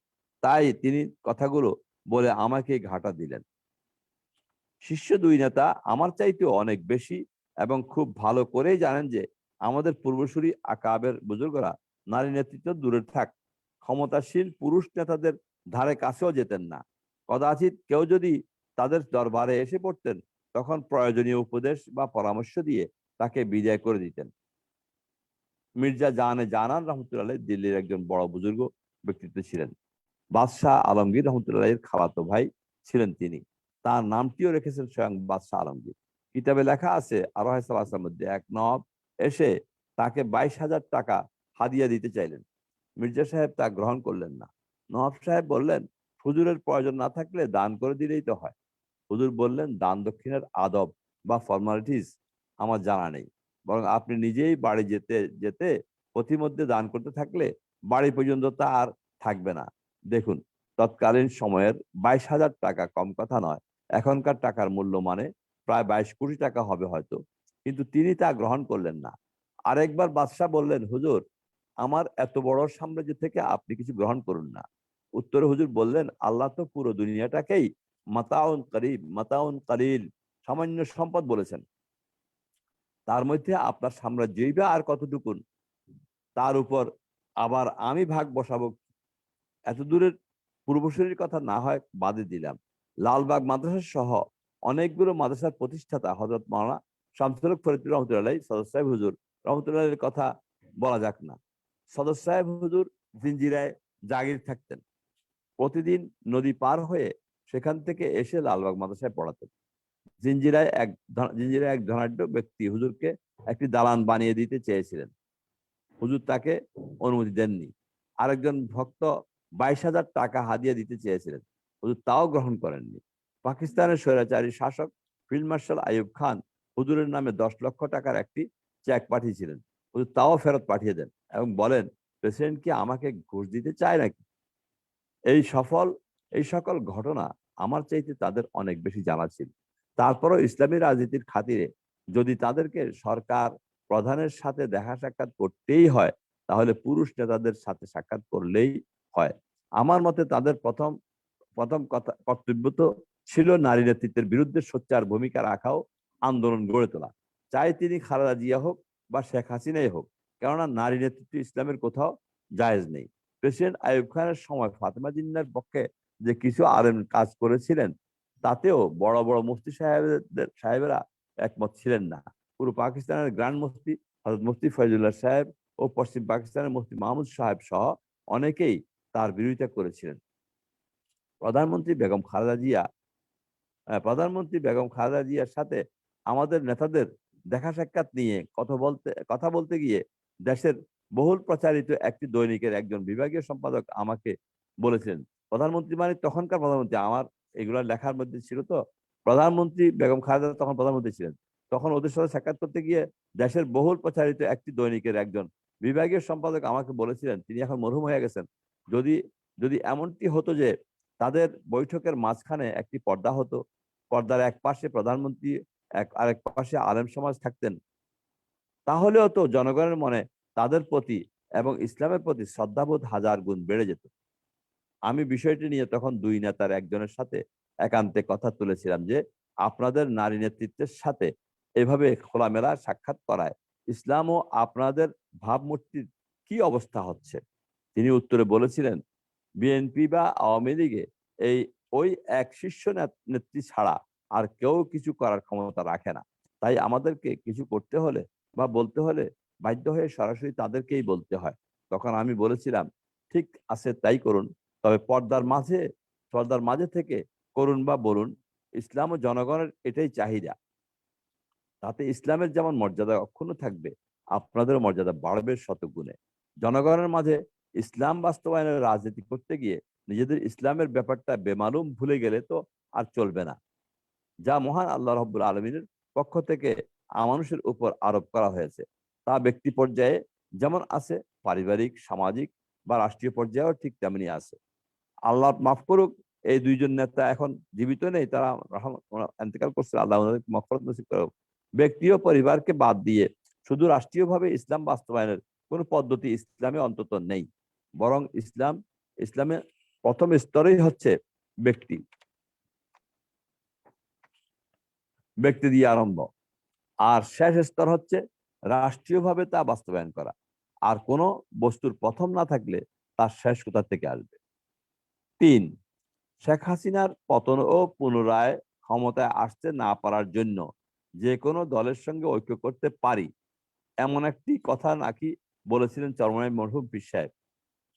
তাই তিনি কথাগুলো বলে আমাকে ঘাটা দিলেন। শীর্ষ দুই নেতা আমার চাইতেও অনেক বেশি এবং খুব ভালো করেই জানেন যে আমাদের পূর্বসূরি আকাবের বুজুর্গরা নারী নেতৃত্ব দূরে থাক, ক্ষমতাশীল পুরুষ নেতাদের ধারে কাছেও যেতেন না। কদাচিৎ কেউ যদি তাদের দরবারে এসে পড়তেন, তখন প্রয়োজনীয় উপদেশ বা পরামর্শ দিয়ে তাকে বিদায় করে দিতেন। মির্জা জানান রহমতুল্লাহ দিল্লির একজন বড় বুজুর্গ ব্যক্তিত্ব ছিলেন। বাদশাহ আলমগীর রহমতুল্লাহের খালাতো ভাই ছিলেন তিনি। তার নামটিও রেখেছেন স্বয়ং বাদশাহ আলমগীর। কিতাবে লেখা আছে, আরোহায় সালাসের মধ্যে এক নবাব এসে তাকে 22,000 টাকা হাদিয়া দিতে চাইলেন। মির্জা সাহেব তা গ্রহণ করলেন না। নবাব সাহেব বললেন, হুজুরের প্রয়োজন না থাকলে দান করে দিলেই তো হয়। হুজুর বললেন, দান দক্ষিণের আদব বা ফর্মালিটিস আমার জানা নেই, বরং আপনি নিজেই বাড়ি যেতে যেতে পথিমধ্যে দান করতে থাকলে বাড়ি পর্যন্ত তা আর থাকবে না। দেখুন, তৎকালীন সময়ের 22,000 টাকা কম কথা নয়। এখনকার টাকার মূল্য মানে প্রায় 22 কোটি টাকা হবে হয়তো। কিন্তু তিনি তা গ্রহণ করলেন না। আরেকবার বাদশাহ বললেন, হুজুর, আমার এত বড় সাম্রাজ্য থেকে আপনি কিছু গ্রহণ করুন না। উত্তরে হুজুর বললেন, আল্লাহ তো পুরো দুনিয়াটাকেই মাতাউন কালিল, সামান্য সম্পদ বলেছেন। তার মধ্যে আপনার সাম্রাজ্যই বা আর কতটুকুন? তার উপর আবার আমি ভাগ বসাবো? এত দূরের পূর্বসূরির কথা না হয় বাদে দিলাম, লালবাগ মাদ্রাসা সহ অনেকগুলো মাদ্রাসার প্রতিষ্ঠাতা হযরত মাওলানা শামসুল হক ফরিদপুর রহমতুল্লাহ, সদর সাহেব হুজুর রহমতুল্লাহের কথা বলা যাক না। সদর সাহেব হুজুর জিঞ্জিরায় জাগির থাকতেন। প্রতিদিন নদী পার হয়ে সেখান থেকে এসে লালবাগ মাদ্রাসায় পড়াতেন। জিঞ্জিরায় এক ধনাঢ্য ব্যক্তি হুজুরকে একটি দালান বানিয়ে দিতে চেয়েছিলেন। হুজুর তাকে অনুমতি দেননি। আরেকজন ভক্ত 22,000 টাকা হাদিয়া দিতে চেয়েছিলেন। হুজুর তাও গ্রহণ করেননি। পাকিস্তানের স্বৈরাচারী শাসক ফিল্ড মার্শাল আইয়ুব খান হুজুরের নামে 10 লক্ষ টাকার একটি চেক পাঠিয়েছিলেন। হুজুর তাও ফেরত পাঠিয়ে দেন এবং বলেন, প্রেসিডেন্ট কি আমাকে ঘুষ দিতে চায় নাকি? এই সফল এই সকল ঘটনা আমার চাইতে তাদের অনেক বেশি জানা ছিল। তারপরও ইসলামী রাজনীতির খাতিরে যদি তাদেরকে সরকার প্রধানের সাথে দেখা সাক্ষাৎ করতেই হয়, তাহলে পুরুষ নেতাদের সাথে সাক্ষাৎ করলেই হয়। আমার মতে তাদের প্রথম প্রথম কথা কর্তব্য তো ছিল নারী নেতৃত্বের বিরুদ্ধে সোচ্চার ভূমিকা রাখাও, আন্দোলন গড়ে তোলা। চাই তিনি খালেদা জিয়া হোক বা শেখ হাসিনাই হোক, কেননা নারী নেতৃত্ব ইসলামের কোথাও জায়েজ নেই। প্রেসিডেন্ট আইয়ুব খানের সময় ফাতেমা জিন্নার পক্ষে যে কিছু আলেম কাজ করেছিলেন, তাতেও বড় বড় মুফতি সাহেবেরা একমত ছিলেন না। পুরো পাকিস্তানের গ্র্যান্ড মুফতি হযরত মুফতি ফয়জুল্লাহ সাহেব ও পশ্চিম পাকিস্তানের মুফতি মাহমুদ সাহেব সহ অনেকেই তার বিরোধিতা করেছিলেন। প্রধানমন্ত্রী বেগম খালেদা জিয়া প্রধানমন্ত্রী বেগম খালেদা জিয়ার সাথে আমাদের নেতাদের দেখা সাক্ষাৎ নিয়ে কথা বলতে গিয়ে দেশের বহুল প্রচারিত একটি দৈনিকের একজন বিভাগীয় সম্পাদক আমাকে বলেছিলেন, প্রধানমন্ত্রী মানে তখনকার প্রধানমন্ত্রী, আমার এগুলো লেখার মধ্যে ছিল তো, প্রধানমন্ত্রী বেগম খালেদা তখন প্রধানমন্ত্রী ছিলেন, তখন ওদের সাথে সাক্ষাৎ করতে গিয়ে দেশের বহুল প্রচারিত একটি দৈনিকের একজন বিভাগীয় সম্পাদক আমাকে বলেছিলেন, তিনি এখন মরহুম হয়ে গেছেন, যদি যদি এমনটি হতো যে তাদের বৈঠকের মাঝখানে একটি পর্দা হতো, পর্দার এক পাশে প্রধানমন্ত্রী, আরেক পাশে আলেম সমাজ থাকতেন, তাহলেও তো জনগণের মনে তাদের প্রতি এবং ইসলামের প্রতি শ্রদ্ধাবোধ হাজার গুণ বেড়ে যেত। আমি বিষয়টি নিয়ে তখন দুই নেতার একজনের সাথে একান্তে কথা তুলেছিলাম যে, আপনাদের নারী নেতৃত্বের সাথে এভাবে খোলামেলা সাক্ষাৎ করায় ইসলাম ও আপনাদের ভাবমূর্তির কি অবস্থা হচ্ছে? তিনি উত্তরে বলেছিলেন, বিএনপি বা আওয়ামী লীগে এই ওই এক শীর্ষ নেত্রী ছাড়া আর কেউ কিছু করার ক্ষমতা রাখে না। তাই আমাদেরকে কিছু করতে হলে বা বলতে হলে বাধ্য হয়ে সরাসরি তাদেরকেই বলতে হয়। তখন আমি বলেছিলাম, ঠিক আছে, তাই করুন, তবে পর্দার মাঝে থেকে করুন বা বলুন, ইসলাম ও জনগণের এটাই চাহিদা। তাতে ইসলামের যেমন মর্যাদা অক্ষুণ্ণ থাকবে, আপনাদেরও মর্যাদা বাড়বে শতগুণে। জনগণের মাঝে ইসলাম বাস্তবায়নের রাজনীতি করতে গিয়ে নিজেদের ইসলামের ব্যাপারটা বেমালুম ভুলে গেলে তো আর চলবে না, যা মহান আল্লাহ রাব্বুল আলামিনের পক্ষ থেকে মানুষের উপর আরোপ করা হয়েছে। তা ব্যক্তি পর্যায়ে যেমন আছে, পারিবারিক, সামাজিক বা রাষ্ট্রীয় পর্যায়েও ঠিক তেমনি আছে। আল্লাহ মাফ করুক, এই দুইজন নেতা এখন জীবিত নেই, তারা ইন্তেকাল করছে, আল্লাহ ওনাদের মাগফিরাত নসিব করুক। ব্যক্তি ও পরিবারকে বাদ দিয়ে শুধু রাষ্ট্রীয়ভাবে ইসলাম বাস্তবায়নের কোনো পদ্ধতি ইসলামে অন্তত নেই, বরং ইসলামে প্রথম স্তরেই হচ্ছে ব্যক্তি, ব্যক্তি দিয়ে আরম্ভ, আর শেষ স্তর হচ্ছে রাষ্ট্রীয়ভাবে তা বাস্তবায়ন করা। আর কোনো বস্তুর প্রথম না থাকলে তার শেষ কোথা থেকে আসবে? 3, শেখ হাসিনার পতন ও পুনরায় ক্ষমতায় আসতে না পারার জন্য যে কোনো দলের সঙ্গে ঐক্য করতে পারি, এমন একটি কথা নাকি বলেছিলেন চরমনাই মরহুম পীর সাহেব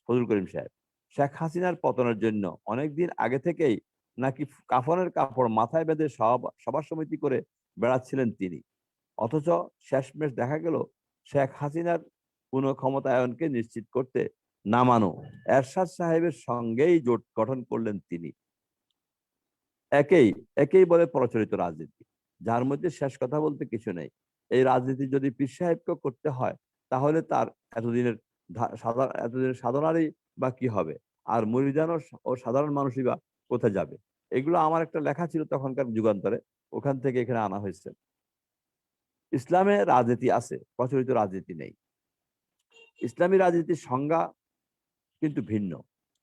ফজলুল করিম সাহেব। শেখ হাসিনার পতনের জন্য অনেকদিন আগে থেকেই নাকি কাফনের কাপড় মাথায় বেঁধে সভা সমিতি করে বেড়াচ্ছিলেন তিনি। অথচ শেষমেশ দেখা গেল শেখ হাসিনার পুনঃক্ষমতায়নকে নিশ্চিত করতে নামানো এরশাদ সাহেবের সঙ্গেই জোট গঠন করলেন তিনি। একেই বলে প্রচলিত রাজনীতি, যার মধ্যে শেষ কথা বলতে কিছু নেই। এই রাজনীতি যদি পীর সাহেবকে করতে হয়, তাহলে তার এতদিনের সাধনারই বা কি হবে, আর মুরিদান ও সাধারণ মানুষই বা কোথায় যাবে? এগুলো আমার একটা লেখা ছিল তখনকার যুগান্তরে, ওখান থেকে এখানে আনা হয়েছে। ইসলামে রাজনীতি আছে, প্রচলিত রাজনীতি নেই। ইসলামী রাজনীতির সংজ্ঞা কিন্তু ভিন্ন।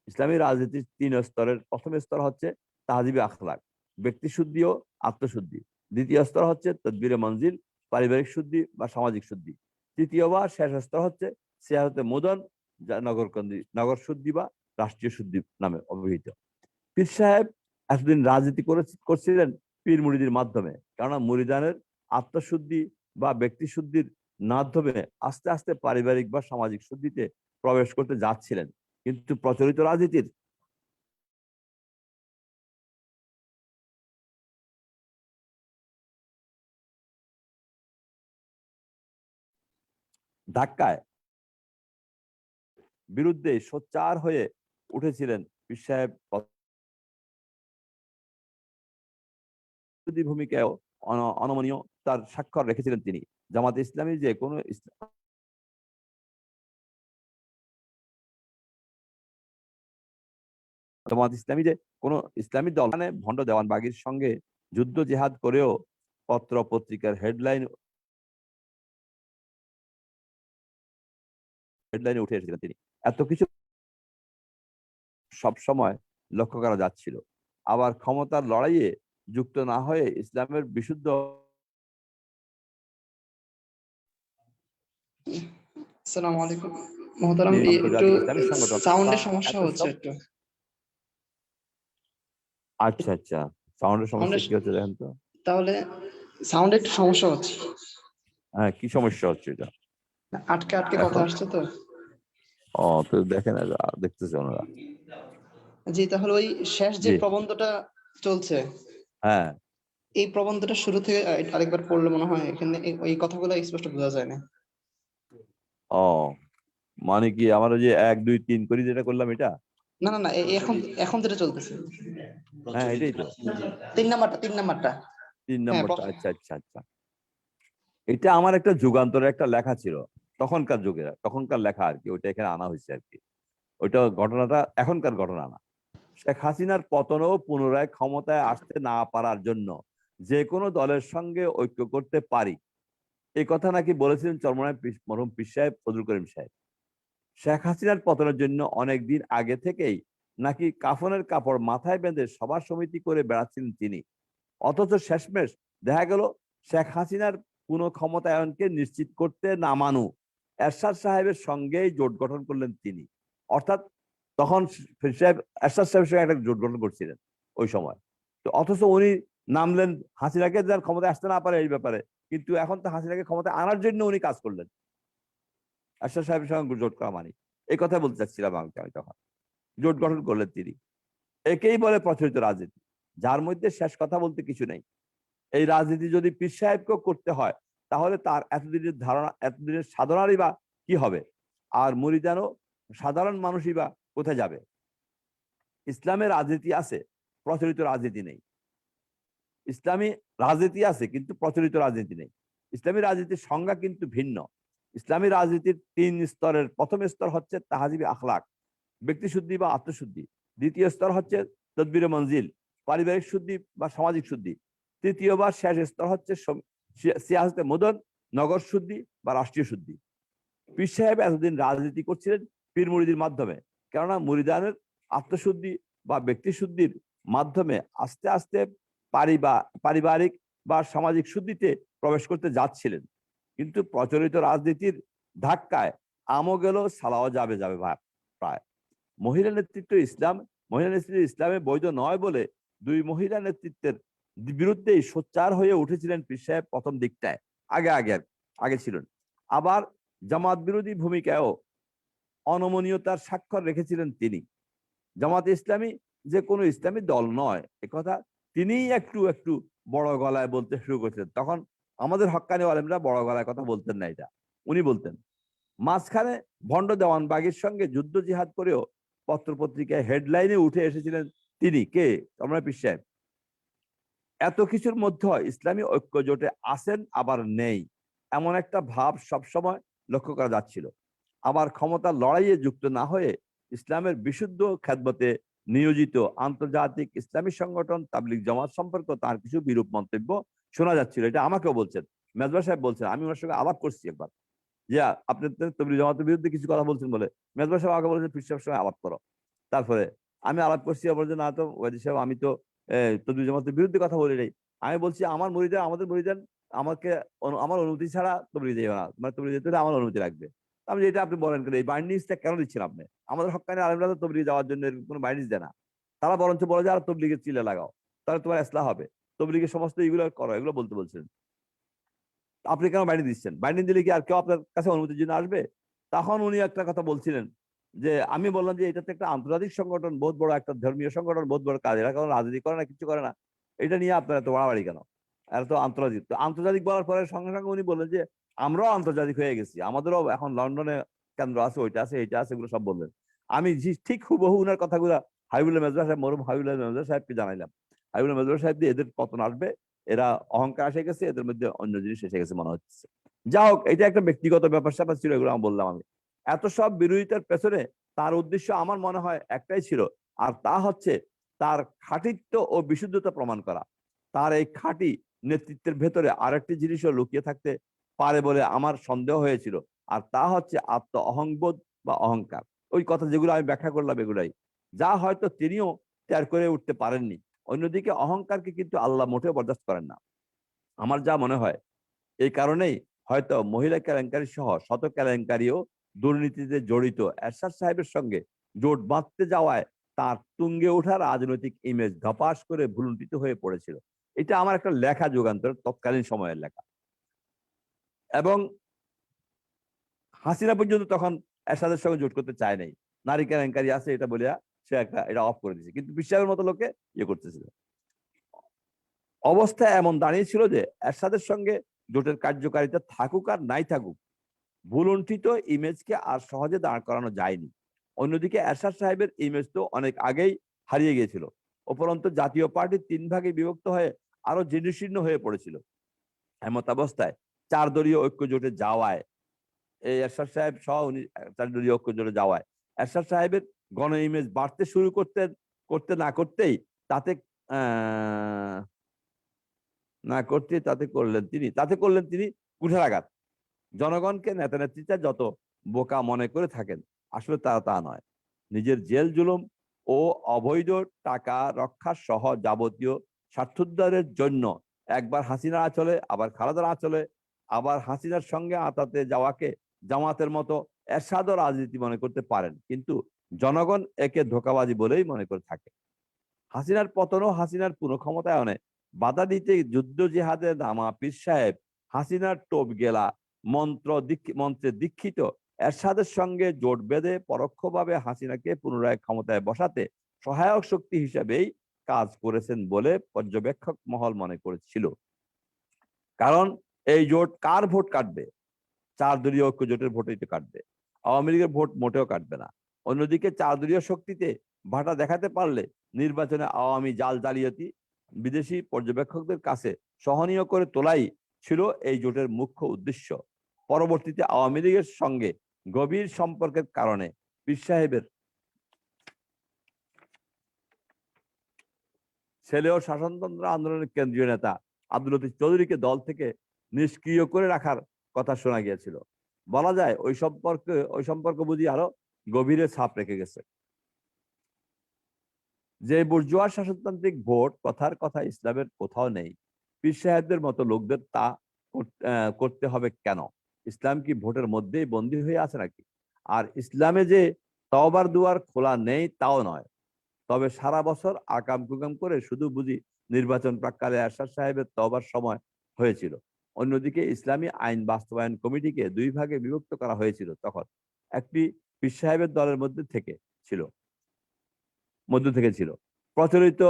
ইসলামী রাজনীতির 3 স্তরের। প্রথম স্তর হচ্ছে তাহজিবে আখলাক, ব্যক্তি শুদ্ধি ও আত্মশুদ্ধি। দ্বিতীয় স্তর হচ্ছে তদবিরে মঞ্জিল, পারিবারিক শুদ্ধি বা সামাজিক শুদ্ধি। তৃতীয় বা শেষ স্তর হচ্ছে সিয়াসতে মুদন, যা নগর শুদ্ধি বা রাষ্ট্রীয় শুদ্ধি নামে অভিহিত। পীর সাহেব এতদিন রাজনীতি করছিলেন পীর মুরিদির মাধ্যমে, কেননা মুরিদানের আত্মশুদ্ধি বা ব্যক্তি শুদ্ধির মাধ্যমে আস্তে আস্তে পারিবারিক বা সামাজিক শুদ্ধিতে প্রবেশ করতে যাচ্ছিলেন। কিন্তু প্রচলিত রাজনীতির ধাক্কায় বিরুদ্ধে সোচ্চার হয়ে উঠেছিলেন পীর সাহেব। ভূমিকায় অনমনীয় তার স্বাক্ষর রেখেছিলেন তিনি। জামাত ইসলামী যে কোনো ইসলামী দল মানে ভণ্ড দেওয়ানবাগীর সঙ্গে যুদ্ধ জেহাদ করেও পত্র পত্রিকার হেডলাইনে উঠে এসেছিলেন তিনি। এত কিছু সব সময় লক্ষ্য করা যাচ্ছিল। আবার ক্ষমতার লড়াইয়ে যুক্ত না হয়ে ইসলামের বিশুদ্ধ আসসালামু আলাইকুম মোহতারাম, যে একটু আন্তর্জাতিক ইসলামী সংগঠন তা সাউন্ডের সমস্যা এত হচ্ছে সব। একটু। আচ্ছা আচ্ছা, সাউন্ডের সমস্যা সাউন্ডের কি হচ্ছে দেখেন তো। তাহলে সাউন্ডে একটু সমস্যা হচ্ছে, হ্যাঁ, কি সমস্যা হচ্ছে এটা আটকে আটকে কথা এখন? আসছে তো। তো দেখেন, দেখতেছে ওনারা। জি, তাহলে ওই শেষ যে জি, প্রবন্ধটা চলছে, হ্যাঁ। এই প্রবন্ধটা শুরু থেকে আরেকবার পড়লে মনে হয় এখানে ওই কথাগুলো স্পষ্ট বোঝা যায় না। ও, মানে কি আমার ওই যে 1 2 3 করি যেটা করলাম এটা? না না না, এখন এখন যেটা চলতেছে হ্যাঁ, এটাই তো 3 নাম্বারটা। 3 হ্যাঁ, নম্বরটা। আচ্ছা আচ্ছা আচ্ছা, এটা আমার একটা যুগান্তরের একটা লেখা ছিল তখনকার যুগে, তখনকার লেখা আর কি, ওইটা এখানে আনা হয়েছে আর কি। ওইটা ঘটনাটা এখনকার ঘটনা না। শেখ হাসিনার পতন ও পুনরায় ক্ষমতায় আসতে না পারার জন্য যে কোনো দলের সঙ্গে ঐক্য করতে পারি, এই কথা নাকি বলেছিলেন চরমনাই মরহুম পীর সাহেব ফজলুল করিম সাহেব। শেখ হাসিনার পতনের জন্য অনেকদিন আগে থেকেই নাকি কাফনের কাপড় মাথায় বেঁধে সভা সমিতি করে বেড়াচ্ছিলেন তিনি। অথচ শেষমেশ দেখা গেল শেখ হাসিনার পুনঃক্ষমতায়নকে নিশ্চিত করতে নামানু এরশাদ সাহেবের সঙ্গেই জোট গঠন করলেন তিনি। অর্থাৎ তখন সাহেব এরশাদ সাহেবের সঙ্গে একটা জোট গঠন করছিলেন ওই সময়। তো অথচ উনি নামলেন হাসিনাকে যার ক্ষমতায় আসতে না পারে এই ব্যাপারে, কিন্তু এখন তো হাসিনাকে ক্ষমতায় আনার জন্য উনি কাজ করলেন এরশাদ সাহেবের সঙ্গে জোট করা মানে। এই কথা বলতে চাচ্ছিলাম আমি তখন। জোট গঠন করলেন তিনি। একেই বলে প্রচলিত রাজনীতি, যার মধ্যে শেষ কথা বলতে কিছু নেই। এই রাজনীতি যদি পীর সাহেবকেও করতে হয়, তাহলে তার এতদিনের ধারণা, এতদিনের সাধনারই বা কি হবে, আর মুরিদানও সাধারণ মানুষই বা কোথায় যাবে? ইসলামে রাজনীতি আছে, প্রচলিত রাজনীতি নেই। ইসলামী রাজনীতি আছে কিন্তু প্রচলিত রাজনীতি নেই। ইসলামী রাজনীতির সংজ্ঞা কিন্তু ভিন্ন। ইসলামী রাজনীতির 3 স্তরের। প্রথম স্তর হচ্ছে তাহজিবি আখলাক, ব্যক্তি শুদ্ধি বা আত্মশুদ্ধি। দ্বিতীয় স্তর হচ্ছে তদবিরে মঞ্জিল, পারিবারিক শুদ্ধি বা সামাজিক শুদ্ধি। তৃতীয় বা শেষ স্তর হচ্ছে সিয়াসতে মুদন, নগর শুদ্ধি বা রাষ্ট্রীয় শুদ্ধি। পীর সাহেব এতদিন রাজনীতি করছিলেন পীর মুরিদির মাধ্যমে, কেননা মুরিদানের আত্মশুদ্ধি বা ব্যক্তিশুদ্ধির মাধ্যমে আস্তে আস্তে পারিবারিক বা সামাজিক শুদ্ধিতে প্রবেশ করতে যাচ্ছিলেন। কিন্তু প্রচলিত রাজনীতির ধাক্কায় আমও গেল, সালাও যাবে যাবে প্রায়। মহিলা নেতৃত্ব ইসলামে বৈধ নয় বলে দুই মহিলা নেতৃত্বের বিরুদ্ধেই সোচ্চার হয়ে উঠেছিলেন পীর সাহেব প্রথম দিকটায়, আগে ছিলেন। আবার জামাত বিরোধী ভূমিকায়ও অনমনীয়তার স্বাক্ষর রেখেছিলেন তিনি। জামাত ইসলামী যে কোনো ইসলামী দল নয়, একথা তিনিই একটু একটু বড় গলায় বলতে শুরু করেছিলেন। তখন আমাদের হক্কানি আলেমরা বড় গলায় কথা বলতেন না, এটা উনি বলতেন। মাঝখানে ভণ্ড দেওয়ানবাগীর সঙ্গে যুদ্ধ জিহাদ করেও পত্রপত্রিকায় হেডলাইনে উঠে এসেছিলেন তিনি। কে? আমরা পীর সাহেব। এত কিছুর মধ্যে ইসলামী ঐক্য জোটে আছেন আবার নেই, এমন একটা ভাব সবসময় লক্ষ্য করা যাচ্ছিল। আবার ক্ষমতার লড়াইয়ে যুক্ত না হয়ে ইসলামের বিশুদ্ধ খেদমতে নিয়োজিত আন্তর্জাতিক ইসলামী সংগঠন তাবলিগ জামাত সম্পর্কে তার কিছু বিরূপ মন্তব্য শোনা যাচ্ছিল। এটা আমাকেও বলছেন, মেজবা সাহেব বলছেন। আমি ওনার সঙ্গে আলাপ করছি একবার, যে আপনি তাবলিগ জামাতের বিরুদ্ধে কিছু কথা বলছেন বলে। মেজবা সাহেব আগে বলেছেন পীর সাহেবের সঙ্গে আলাপ করো। তারপরে আমি আলাপ করছি, বলছেন না তো ওয়াইদি সাহেব, আমি তো তাবলিগ জামাতের বিরুদ্ধে কথা বলি নাই। আমি বলছি আমাদের মুরিদান আমাকে আমার অনুমতি ছাড়া তবলিগ যাবে না, মানে তবলিগ যেতে হলে আমার অনুমতি লাগবে। আমি যেটা আপনি বলেন কেন, এই বাইন্ডিংসটা কেন দিচ্ছেন আপনি? আমাদের হক্কানি আলেমরা তো তবলিগে যাওয়ার জন্য কোনো বাইন্ডিংস দেয় না। তারা বরঞ্চ বলে যে আর তবলিগের চিলে লাগাও, তাহলে তোমার ইসলাহ হবে, তবলিগের সমস্ত এগুলো করো, এগুলো বলতে বলছেন। আপনি কেন বাইন্ডিং দিচ্ছেন? বাইন্ডিং দিলে কি আর কেউ আপনার কাছে অনুমতির জন্য আসবে? তখন উনি একটা কথা বলছিলেন, যে আমি বললাম যে এটা তো একটা আন্তর্জাতিক সংগঠন, বহুত বড় একটা ধর্মীয় সংগঠন, বহুত বড় কাজ, এরা কোনো রাজনীতি করে না, কিছু করে না, এটা নিয়ে আপনার এত বাড়াবাড়ি কেন? এরা তো আন্তর্জাতিক। তো আন্তর্জাতিক বলার পরে সঙ্গে সঙ্গে উনি বললেন যে আমরাও আন্তর্জাতিক হয়ে গেছি, আমাদেরও এখন লন্ডনে কেন্দ্র আছে, ওইটা আছে, এইটা আছে, এগুলো সব বললেন। আমি ঠিক হুবহু উনার কথাগুলো হাবিবুল্লাহ মেজবা সাহেব, মরুম হাবিবুল্লাহ মেজবা সাহেবকে জানাইলাম। হাবিবুল্লাহ মেজবা সাহেব দিয়ে এদের পতন আসবে, এরা অহংকার এসে গেছে, এদের মধ্যে অন্য জিনিস এসে গেছে মনে হচ্ছে। যা হোক, এটা একটা ব্যক্তিগত ব্যাপার স্যাপার ছিল, এগুলো আমি বললাম। আমি এত সব বিরোধিতার পেছনে তার উদ্দেশ্য আমার মনে হয় একটাই ছিল, আর তা হচ্ছে তার খাঁটিত্ব ও বিশুদ্ধতা প্রমাণ করা। তার এই খাঁটি নেতৃত্বের ভেতরে আরেকটি জিনিসও লুকিয়ে থাকতে পারে বলে আমার সন্দেহ হয়েছিল, আর তা হচ্ছে আত্ম অহংবোধ বা অহংকার। ওই কথা যেগুলো আমি ব্যাখ্যা করলাম, এগুলাই যা হয়তো তিনিও ত্যাগ করে উঠতে পারেননি। অন্যদিকে অহংকারকে কিন্তু আল্লাহ মোটেও বরদাস্ত করেন না, আমার যা মনে হয়। এই কারণেই হয়তো মহিলা কেলেঙ্কারি সহ শত কেলেঙ্কারিও দুর্নীতিতে জড়িত এরশাদ সাহেবের সঙ্গে জোট বাঁধতে যাওয়ায় তার তুঙ্গে ওঠা রাজনৈতিক ইমেজ ধপাস করে ভুলুণ্ঠিত হয়ে পড়েছিল। এটা আমার একটা লেখা, যুগান্তর তৎকালীন সময়ের লেখা। এবং হাসিনা পর্যন্ত তখন এরশাদের সঙ্গে জোট করতে চায় নাই, নারী কেলেঙ্কারি আছে এটা বলিয়া সে এটা অফ করে দিয়েছে, কিন্তু বিশ্বাসের মতো লোকে ইয়ে করতেছিল। অবস্থা এমন দাঁড়িয়েছিল যে এরশাদের সঙ্গে জোটের কার্যকারিতা থাকুক আর নাই থাকুক, ভুলুণ্ঠিত ইমেজকে আর সহজে দাঁড় করানো যায়নি। অন্যদিকে এরশাদ সাহেবের ইমেজ তো অনেক আগেই হারিয়ে গিয়েছিল। উপরন্তু জাতীয় পার্টি 3 ভাগে বিভক্ত হয়ে আরো জীর্ণশীর্ণ হয়ে পড়েছিল। এমত অবস্থায় 4 দলীয় ঐক্য জোটে যাওয়ায়, এই এরশাদ সাহেব সহ উনি 4 দলীয় ঐক্য জোটে যাওয়ায় এরশাদ সাহেবের গণ ইমেজ বাড়তে শুরু করতে না করতেই তাতে আহ না করতে তাতে করলেন তিনি কুঠারাঘাত। জনগণকে নেতা নেত্রীরা যত বোকা মনে করে থাকেন, আসলে তা নয়। নিজের জেল জুলুম ও অবৈধ টাকা রক্ষা সহ যাবতীয় স্বার্থোদ্ধারের জন্য একবার হাসিনার আঁচলে, আবার খালেদার আঁচলে, আবার হাসিনার সঙ্গে আতাতে যাওয়াকে জামাতের মতো এরশাদও রাজনীতি মনে করতে পারেন, কিন্তু জনগণ একে ধোঁকাবাজি বলেই মনে করে থাকে। হাসিনার পতন ও হাসিনার পুনঃক্ষমতায়নে বাধা দিতে যুদ্ধ জিহাদে নামা পীর সাহেব হাসিনার টোপ গেলা মন্ত্রে দীক্ষিত এরশাদের সঙ্গে জোট বেঁধে পরোক্ষভাবে হাসিনাকে পুনরায় ক্ষমতায় বসাতে সহায়ক শক্তি হিসেবেই কাজ করেছেন বলে পর্যবেক্ষক মহল মনে করেছিল। কারণ এই জোট কার ভোট কাটবে? 4 দলীয় ঐক্য জোটের ভোটই তো কাটবে, আওয়ামী লীগের ভোট মোটেও কাটবে না। অন্যদিকে 4 দলীয় শক্তিতে ভাটা দেখাতে পারলে নির্বাচনে আওয়ামী জাল জালিয়াতি বিদেশি পর্যবেক্ষকদের কাছে সহনীয় করে তোলাই ছিল এই জোটের মুখ্য উদ্দেশ্য। পরবর্তীতে আওয়ামী লীগের সঙ্গে গভীর সম্পর্কের কারণে পীর সাহেবের ছেলে ও শাসনতন্ত্র আন্দোলনের কেন্দ্রীয় নেতা আব্দুল লতিফ চৌধুরীকে দল থেকে নিষ্ক্রিয় করে রাখার কথা শোনা গিয়েছিল। বলা যায় ওই সম্পর্ক বুঝি আরো গভীরে ছাপ রেখে গেছে। যে বুর্জোয়া শাসনতান্ত্রিক ভোট কথার কথা ইসলামের কোথাও নেই, পীর সাহেবদের মতো লোকদের তা করতে হবে কেন? ইসলাম কি ভোটের মধ্যেই বন্দী হয়ে আছে নাকি? আর ইসলামে যে তওবার দুয়ার খোলা নেই তাও নয়, তবে সারা বছর আকাম কুকাম করে শুধু বুঝি নির্বাচন প্রাক্কালে এরশাদ সাহেবের তওবার সময় হয়েছিল। অন্যদিকে ইসলামী আইন বাস্তবায়ন কমিটিকে দুই ভাগে বিভক্ত করা হয়েছিল, তখন একটি পীর সাহেবের দলের মধ্য থেকে ছিল। প্রচলিত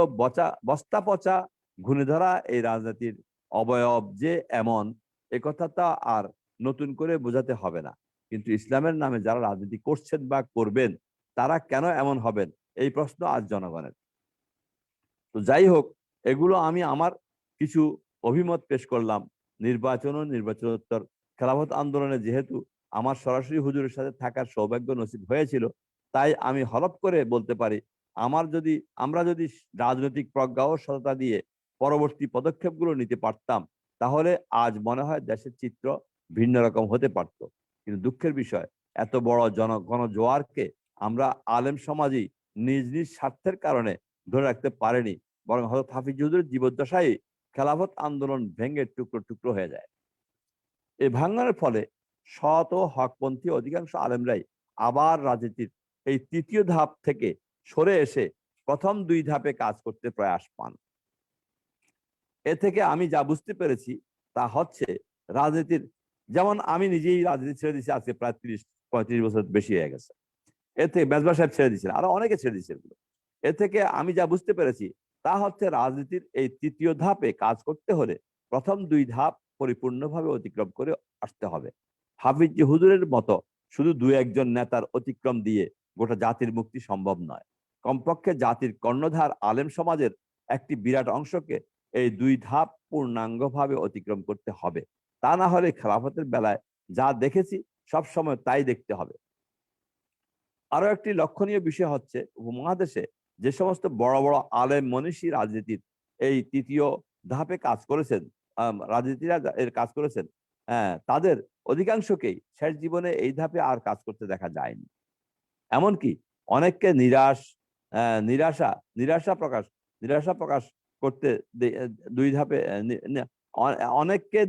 বস্তা পচা ঘুণে ধরা এই রাজনীতির অবয়ব যে এমন, একথা তা আর নতুন করে বোঝাতে হবে না। কিন্তু ইসলামের নামে যারা রাজনীতি করছেন বা করবেন, তারা কেন এমন হবেন, এই প্রশ্ন আজ জনগণের। তো যাই হোক, এগুলো আমি আমার কিছু অভিমত পেশ করলাম। নির্বাচন ও নির্বাচনোত্তর খেলাফত আন্দোলনে যেহেতু আমার সরাসরি হুজুরের সাথে থাকার সৌভাগ্য নসিব হয়েছিল, তাই আমি হলফ করে বলতে পারি, আমরা যদি রাজনৈতিক প্রজ্ঞা ও সততা দিয়ে পরবর্তী পদক্ষেপগুলো নিতে পারতাম, তাহলে আজ মনে হয় দেশের চিত্র ভিন্ন রকম হতে পারত। কিন্তু দুঃখের বিষয়, এত বড় গণজোয়ারকে আমরা আলেম সমাজই নিজ নিজ স্বার্থের কারণে ধরে রাখতে পারেনি, বরং হযরত হাফিজ হুজুরের জীবদ্দশায় খেলাফত আন্দোলন ভেঙে টুকরো টুকরো হয়ে যায়। এই ভাঙনের ফলে সৎ ও হকপন্থী অধিকাংশ আলেমরাই আবার রাজনীতির এই তৃতীয় ধাপ থেকে সরে এসে প্রথম দুই ধাপে কাজ করতে প্রয়াস পান। এ থেকে আমি যা বুঝতে পেরেছি তা হচ্ছে, রাজনীতির, যেমন আমি নিজেই রাজনীতি ছেড়ে দিয়েছি আজকে প্রায় 30-35 বছর বেশি হয়ে গেছে। এর থেকে মেজবা সাহেব ছেড়ে দিয়েছেন, আরো অনেকে ছেড়ে দিয়েছে এগুলো। এ থেকে আমি যা বুঝতে পেরেছি তা হচ্ছে, রাজনীতির এই তৃতীয় ধাপে কাজ করতে হলে প্রথম দুই ধাপ পরিপূর্ণভাবে অতিক্রম করে আসতে হবে। হাফিজ হুজুরের মতো শুধু দু একজন নেতার অতিক্রম দিয়ে গোটা জাতির মুক্তি সম্ভব নয়। কমপক্ষে জাতির কর্ণধার আলেম সমাজের একটি বিরাট অংশকে এই দুই ধাপ পূর্ণাঙ্গভাবে অতিক্রম করতে হবে। তা না হলে খেলাফতের বেলায় যা দেখেছি সব সময় তাই দেখতে হবে। আরো একটি লক্ষণীয় বিষয় হচ্ছে, উপমহাদেশে যে সমস্ত বড় বড় আলেম মনীষী রাজনীতির এই তৃতীয় ধাপে কাজ করেছেন, রাজনীতিরা এর কাজ করেছেন, তাদের অধিকাংশকেই শেষ জীবনে এই ধাপে আর কাজ করতে দেখা যায়নি। এমনকি অনেককে নিরাশা নিরাশা প্রকাশ নিরাশা প্রকাশ করতে দুই ধাপে অনেককে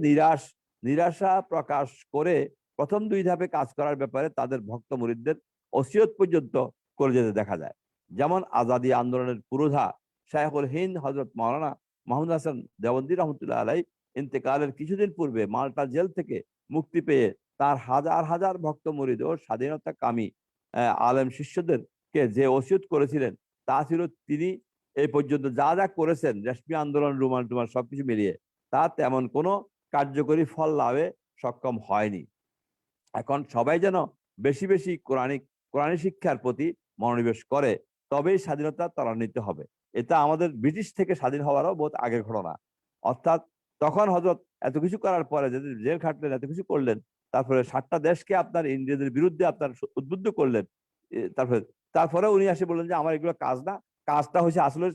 নিরাশা প্রকাশ করে প্রথম দুই ধাপে কাজ করার ব্যাপারে তাদের ভক্ত মুরিদদের ওসিয়ত পর্যন্ত করে যেতে দেখা যায়। যেমন আজাদি আন্দোলনের পুরোধা শায়খুল হিন্দ হযরত মাওলানা মাহমুদ হাসান দেওবন্দি রহমতুল্লাহ আলাই ইন্তেকালের কিছুদিন পূর্বে মাল্টা জেল থেকে মুক্তি পেয়ে তার হাজার হাজার ভক্ত মুরিদ ও স্বাধীনতা কামী আলেম শিষ্যদেরকে যে ওসিয়ত করেছিলেন, তা ছিল তিনি এই পর্যন্ত যা যা করেছেন, রেশমি আন্দোলন, রুমাল টুমাল সবকিছু মিলিয়ে, তা তেমন কোনো কার্যকরী ফল লাভে সক্ষম হয়নি। এখন সবাই যেন বেশি বেশি কোরআনী শিক্ষার প্রতি মনোনিবেশ করে, তবেই স্বাধীনতা ত্বরান্বিত হবে। এটা আমাদের ব্রিটিশ থেকে স্বাধীন হওয়ারও বহুত আগের ঘটনা। অর্থাৎ তখন হযরত এত কিছু করার পরে যদি জেল খাটলেন, এত কিছু করলেন, তারপরে 7টা দেশকে আপনার ইংরেজদের বিরুদ্ধে আপনার উদ্বুদ্ধ করলেন, তারপরে তারপরে উনি এসে বললেন যে আমার এগুলো কাজ না, কাজটা হচ্ছে আসলে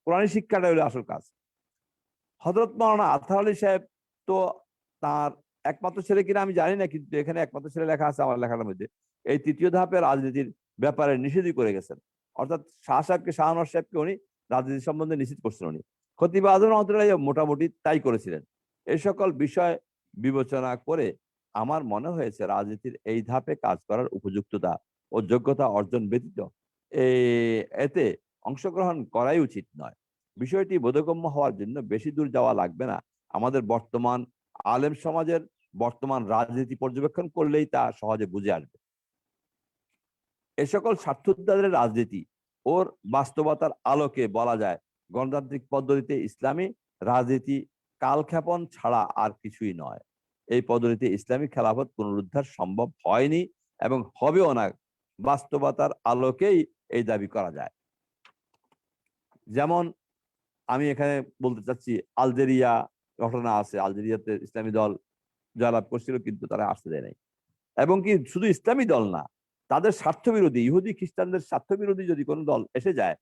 কোরআনী শিক্ষাটা হলো আসল কাজ। হযরত মাওলানা আতহার আলী সাহেব তো তার একমাত্র ছেলে কিনা আমি জানি না, কিন্তু এখানে একমাত্র ছেলে লেখা আছে আমার লেখার মধ্যে, এই তৃতীয় ধাপের রাজনীতির ব্যাপারে নিষেধই করে গেছেন। অর্থাৎ শাহ আনোয়ার সাহেবকে উনি রাজনীতি সম্বন্ধে নিষেধ করছেন। উনি খতিব আজম রহমতুল্লাহ মোটামুটি তাই করেছিলেন। এই সকল বিষয় বিবেচনা করে আমার মনে হয়েছে রাজনীতির এই ধাপে কাজ করার উপযুক্ততা ও যোগ্যতা অর্জন ব্যতীত এতে অংশগ্রহণ করাই উচিত নয়। বিষয়টি বোধগম্য হওয়ার জন্য বেশি দূর যাওয়া লাগবে না। আমাদের বর্তমান আলেম সমাজের বর্তমান রাজনীতি পর্যবেক্ষণ করলেই তা সহজে বুঝে আসবে। এ সকল স্বার্থোদ্ধারের রাজনীতি ওর বাস্তবতার আলোকে বলা যায়, গণতান্ত্রিক পদ্ধতিতে ইসলামী রাজনীতি কালক্ষেপণ ছাড়া আর কিছুই নয়। এই পদ্ধতিতে ইসলামী খেলাফত পুনরুদ্ধার সম্ভব হয়নি এবং হবেও না। বাস্তবতার আলোকেই এই দাবি করা যায়। যেমন আমি এখানে বলতে চাচ্ছি, আলজেরিয়া ঘটনা আছে। আলজেরিয়াতে ইসলামী দল জয়লাভ করছিল, কিন্তু তারা আসতে দেয় নাই। এবং কি শুধু ইসলামী দল না, তাদের স্বার্থ বিরোধী, ইহুদি খ্রিস্টানদের স্বার্থ বিরোধী যদি কোনো দল এসে যায়,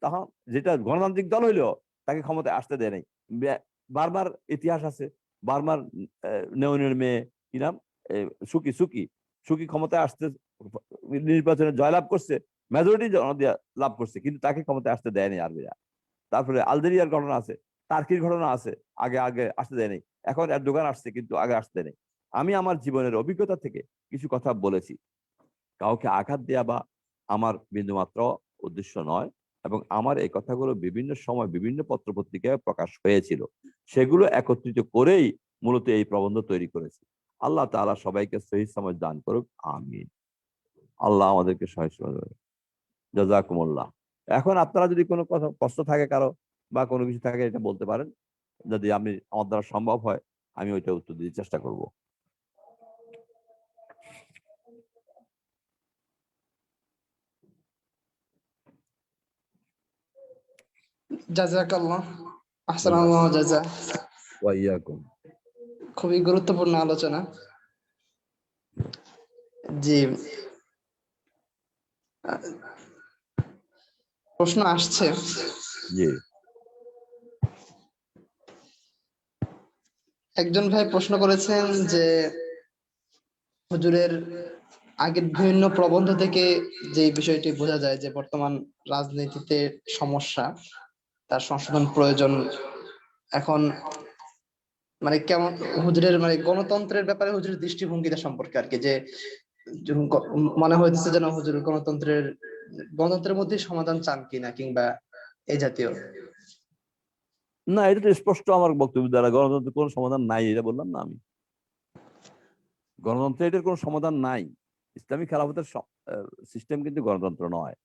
তখন যেটা গণতান্ত্রিক দল হইলেও তাকে ক্ষমতায় আসতে দেয় নাই। বারবার ইতিহাস আছে, বারবার নেওনের মেয়ে কি নাম, সুকি সুকি সুকি ক্ষমতায় আসতে নির্বাচনে জয়লাভ করছে, মেজরিটি জনদিয়া লাভ করছে, কিন্তু তাকে ক্ষমতায় আসতে দেয়নি আরবিরা। তারপরে আলজেরিয়ার ঘটনা আছে, টার্কির ঘটনা আছে, আগে আগে আসতে দেয়নি। এখন এরদোগান আসছে, কিন্তু আগে আসতে দেয়নি। আমি আমার জীবনের অভিজ্ঞতা থেকে কিছু কথা বলেছি, কাউকে আঘাত দেয়া বা আমার বিন্দুমাত্র উদ্দেশ্য নয়। এবং আমার এই কথাগুলো বিভিন্ন সময় বিভিন্ন পত্র পত্রিকায় প্রকাশ হয়েছিল, সেগুলো একত্রিত করেই মূলত এই প্রবন্ধ তৈরি করেছি। আল্লাহ তাআলা সবাইকে সহিহ সমঝ দান করুক, আমিন। আল্লাহ আমাদেরকে সহিহ সমঝ দান করুক। জাযাকুমুল্লাহ। এখন আপনারা যদি কোনো কথা প্রশ্ন থাকে কারো বা কোনো কিছু থাকে, এটা বলতে পারেন। যদি আমার দ্বারা সম্ভব হয়, আমি ওইটা উত্তর দিতে চেষ্টা করব। জাযাকাল্লাহ, আহসানাল্লাহ জাযা। ওয়া ইয়াকুম। খুবই গুরুত্বপূর্ণ আলোচনা। জি, প্রশ্ন আসছে। জি একজন ভাই প্রশ্ন করেছেন যে হুজুরের আগের বিভিন্ন প্রবন্ধ থেকে যে বিষয়টি বোঝা যায় যে বর্তমান রাজনীতিতে সমস্যা, তার সংশোধন প্রয়োজন। এখন মানে কেমন হুজুরের মানে গণতন্ত্রের ব্যাপারে হুজুরের দৃষ্টিভঙ্গিটা সম্পর্কে আর কি, যে মনে হইতেছে যেন হুজুর গণতন্ত্রের মধ্যে সমাধান চান কিনা, কিংবা এই জাতীয়। না, এটা তো স্পষ্ট আমার বক্তব্য দ্বারা, গণতন্ত্রের কোনো সমাধান নাই, এটা বললাম না আমি। গণতন্ত্রে এটার কোনো সমাধান নাই। ইসলামী খেলাফতের সিস্টেম কিন্তু গণতন্ত্র নয়।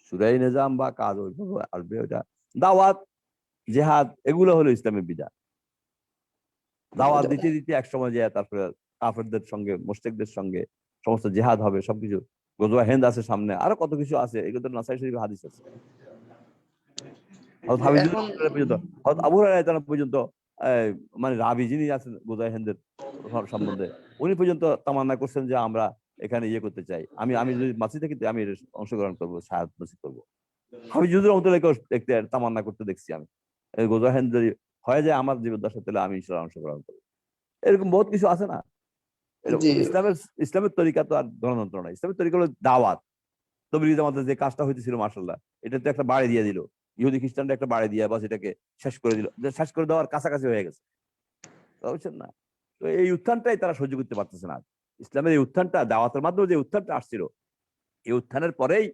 সুরাই নিজাম বা কাজ ওইভাবে আসবে, ওইটা দাওয়াত, জেহাদ, এগুলো হলো ইসলামের বিধান। দাওয়াত দিতে দিতে এক সময় যায়, তারপরে কাফেরদের সঙ্গে, মুশরিকদের সঙ্গে সমস্ত জেহাদ হবে, সবকিছু। গজওয়া হিন্দ আছে সামনে, আরো কত কিছু আছে, এগুলো তো নাসাই শরীফে হাদিস আছে। হযরত হাবিজুর এখন রহমাতুল্লাহ পর্যন্ত, হযরত আবু হুরায়রা রাদিয়াল্লাহু আনহু পর্যন্ত, মানে রাবি যিনি আছেন গজওয়া হিন্দের সম্বন্ধে, উনি পর্যন্ত তামান্না করছেন যে আমরা এখানে ইয়ে করতে চাই, আমি আমি যদি মাসি থাকি আমি এর অংশগ্রহণ করবো, শাহাদাত নসিব করবো। হাবিজুর রহমাতুল্লাহকে দেখতে তামান্না করতে দেখছি আমি, এই গজওয়া হিন্দ যদি হয়ে যায় আমার জীবদ্দশা, তাহলে আমি ইনশাআল্লাহ অংশগ্রহণ করবো। এরকম বহুত কিছু আছে না। জি, ইসলামের ইসলামের তরিকা তো আর গণতন্ত্র নয়, ইসলামের তরিকা হলো দাওয়াত। তবলিগি জামাতের যে কাজটা হইতেছিল, মাশাআল্লাহ, এটা তো একটা বাড়ি দিয়ে দিল। ইহুদি খ্রিস্টানরা একটা বাড়ি দিয়ে বাস এটাকে শেষ করে দিল, শেষ করে দেওয়ার কাছাকাছি হয়ে গেছে, বুঝছেন না? তো এই উত্থানটাই তারা সহ্য করতে পারতেছে না। ইসলামের এই উত্থানটা, দাওয়াতের মাধ্যমে যে উত্থানটা আসছিল, এই উত্থানের পরেই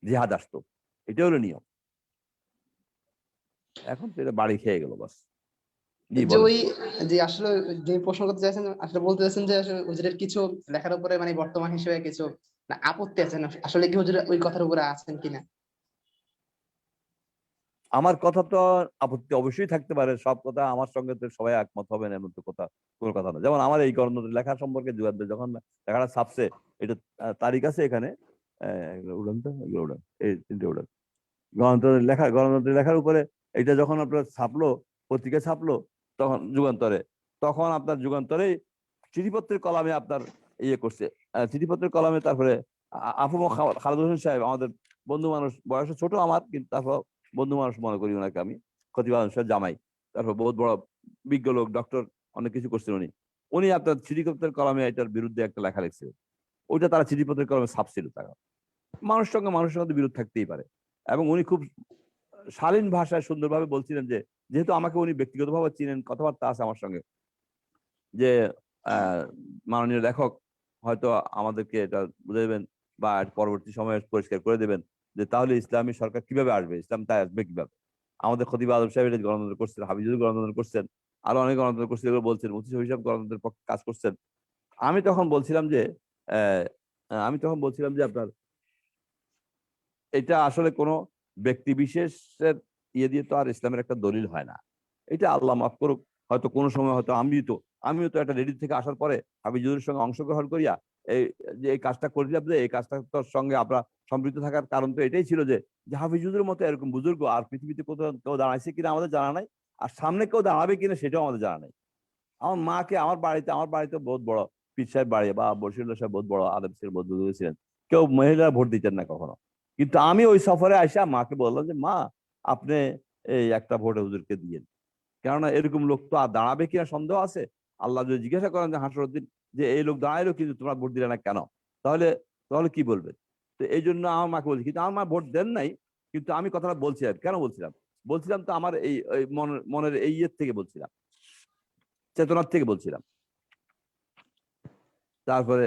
জিহাদ আসতো, এটা হলো নিয়ম। এখন তো এটা বাড়ি খেয়ে গেল বাস। জি যে বলেন। ওই যে আসলে যে প্রশ্ন করতে চাইছেন, আসলে বলতে চাইছেন যে আসলে হুজুরের কিছু লেখার উপরে মানে বর্তমান হিসেবে কিছু না আপত্তি আছে না, আসলে কি হুজুর ওই কথার উপরে আছেন কিনা? আমার কথা তো আপত্তি অবশ্যই থাকতে পারে, সব কথা আমার সঙ্গে তো সবাই একমত হবে না, এমন তো কথা, কোনো কথা না। যেমন আমার এই গণতন্ত্রের লেখা সম্পর্কে যখন লেখাটা ছাপছে, এটা তারিখ আছে এখানে, এগুলো উড়ান তো, এগুলো উড়ান, এই তিনটে উড়ান। গণতন্ত্রের লেখার উপরে এটা যখন আপনার ছাপলো, পত্রিকা ছাপলো, তখন যুগান্তরে, তখন আপনার যুগান্তরে চিঠিপত্রের কলামে আপনার ইয়ে করছে, চিঠিপত্রের কলামে, তারপরে আফু খালেদ হোসেন সাহেব, আমাদের বন্ধু মানুষ, বয়সে ছোট আমার, কিন্তু তারপর বন্ধু মানুষ মনে করি ওনাকে আমি, খতিব আজম সাহেব জামাই, তারপর বহুত বড় বিজ্ঞ লোক, ডক্টর, অনেক কিছু করছেন উনি। উনি আপনার চিঠিপত্রের কলামে এটার বিরুদ্ধে একটা লেখা লিখছিলেন, ওইটা তারা চিঠিপত্রের কলমে ছাপছিল। তারা মানুষের মধ্যে বিরোধ থাকতেই পারে। এবং উনি খুব শালীন ভাষায় সুন্দরভাবে বলছিলেন যে, যেহেতু আমাকে উনি ব্যক্তিগতভাবে চিনেন, কথাবার্তা আছে আমার সঙ্গে, যে মাননীয় লেখক হয়তো আমাদেরকে এটা বুঝে দেবেন, বা পরবর্তী সময়ে পরিষ্কার করে দেবেন যে তাহলে ইসলামী সরকার কিভাবে আসবে, ইসলাম তাই আসবে কিভাবে। আমাদের খতিব আজম সাহেব এটা গণতন্ত্র করছেন, হাবিজুর গণতন্ত্র করছেন, আরো অনেক গণতন্ত্র করছেন, এগুলো বলছেন, মুফতি শফি সাহেব গণতন্ত্রের পক্ষে কাজ করছেন। আমি তখন বলছিলাম যে আহ, আপনার এটা আসলে কোনো ব্যক্তি বিশেষের ইয়ে দিয়ে তো আর ইসলামের একটা দলিল হয় না। এটা আল্লাহ মাফ করুক, হয়তো কোনো সময় হয়তো আমিও তো একটা রেডি থেকে আসার পরে হাবিজুরের সঙ্গে অংশগ্রহণ করিয়া এই যে এই কাজটা করলাম, যে এই কাজটার সঙ্গে আমরা সম্পৃক্ত থাকার কারণ তো এটাই ছিল যে হাবিজুরের মতো এরকম বুজুর্গ আর পৃথিবীতে কোথাও কেউ দাঁড়াইছে কিনা আমাদের জানা নাই, আর সামনে কেউ দাঁড়াবে কিনা সেটাও আমাদের জানা নাই। আমার মাকে আমার বাড়িতে বহুত বড় পীর সাহেব বাড়ি বা বশিরুল্লাহ সাহেব বহুত বড় আলেম ছিলেন, বহুত বুজুর্গ ছিলেন, কেউ মহিলারা ভোট দিতেন না কখনো। কিন্তু আমি ওই সফরে আইসা মাকে বললাম যে মা, আপনি এই একটা ভোটে হুজুরকে দিয়েন, কেননা এরকম লোক তো আর দাঁড়াবে কিনা সন্দেহ আছে। আল্লাহ যদি জিজ্ঞাসা করেন যে হাসরের দিন, যে এই লোক দাঁড়াইলো কিন্তু তোমরা ভোট দিলে না কেন, তাহলে তাহলে কি বলবে? তো এই জন্য আমার মাকে বলছি, কিন্তু আমার মা ভোট দেন নাই, কিন্তু আমি কথাটা বলছি। আর কেন বলছিলাম তো আমার এই মনের এই ইয়ের থেকে বলছিলাম, চেতনার থেকে বলছিলাম। তারপরে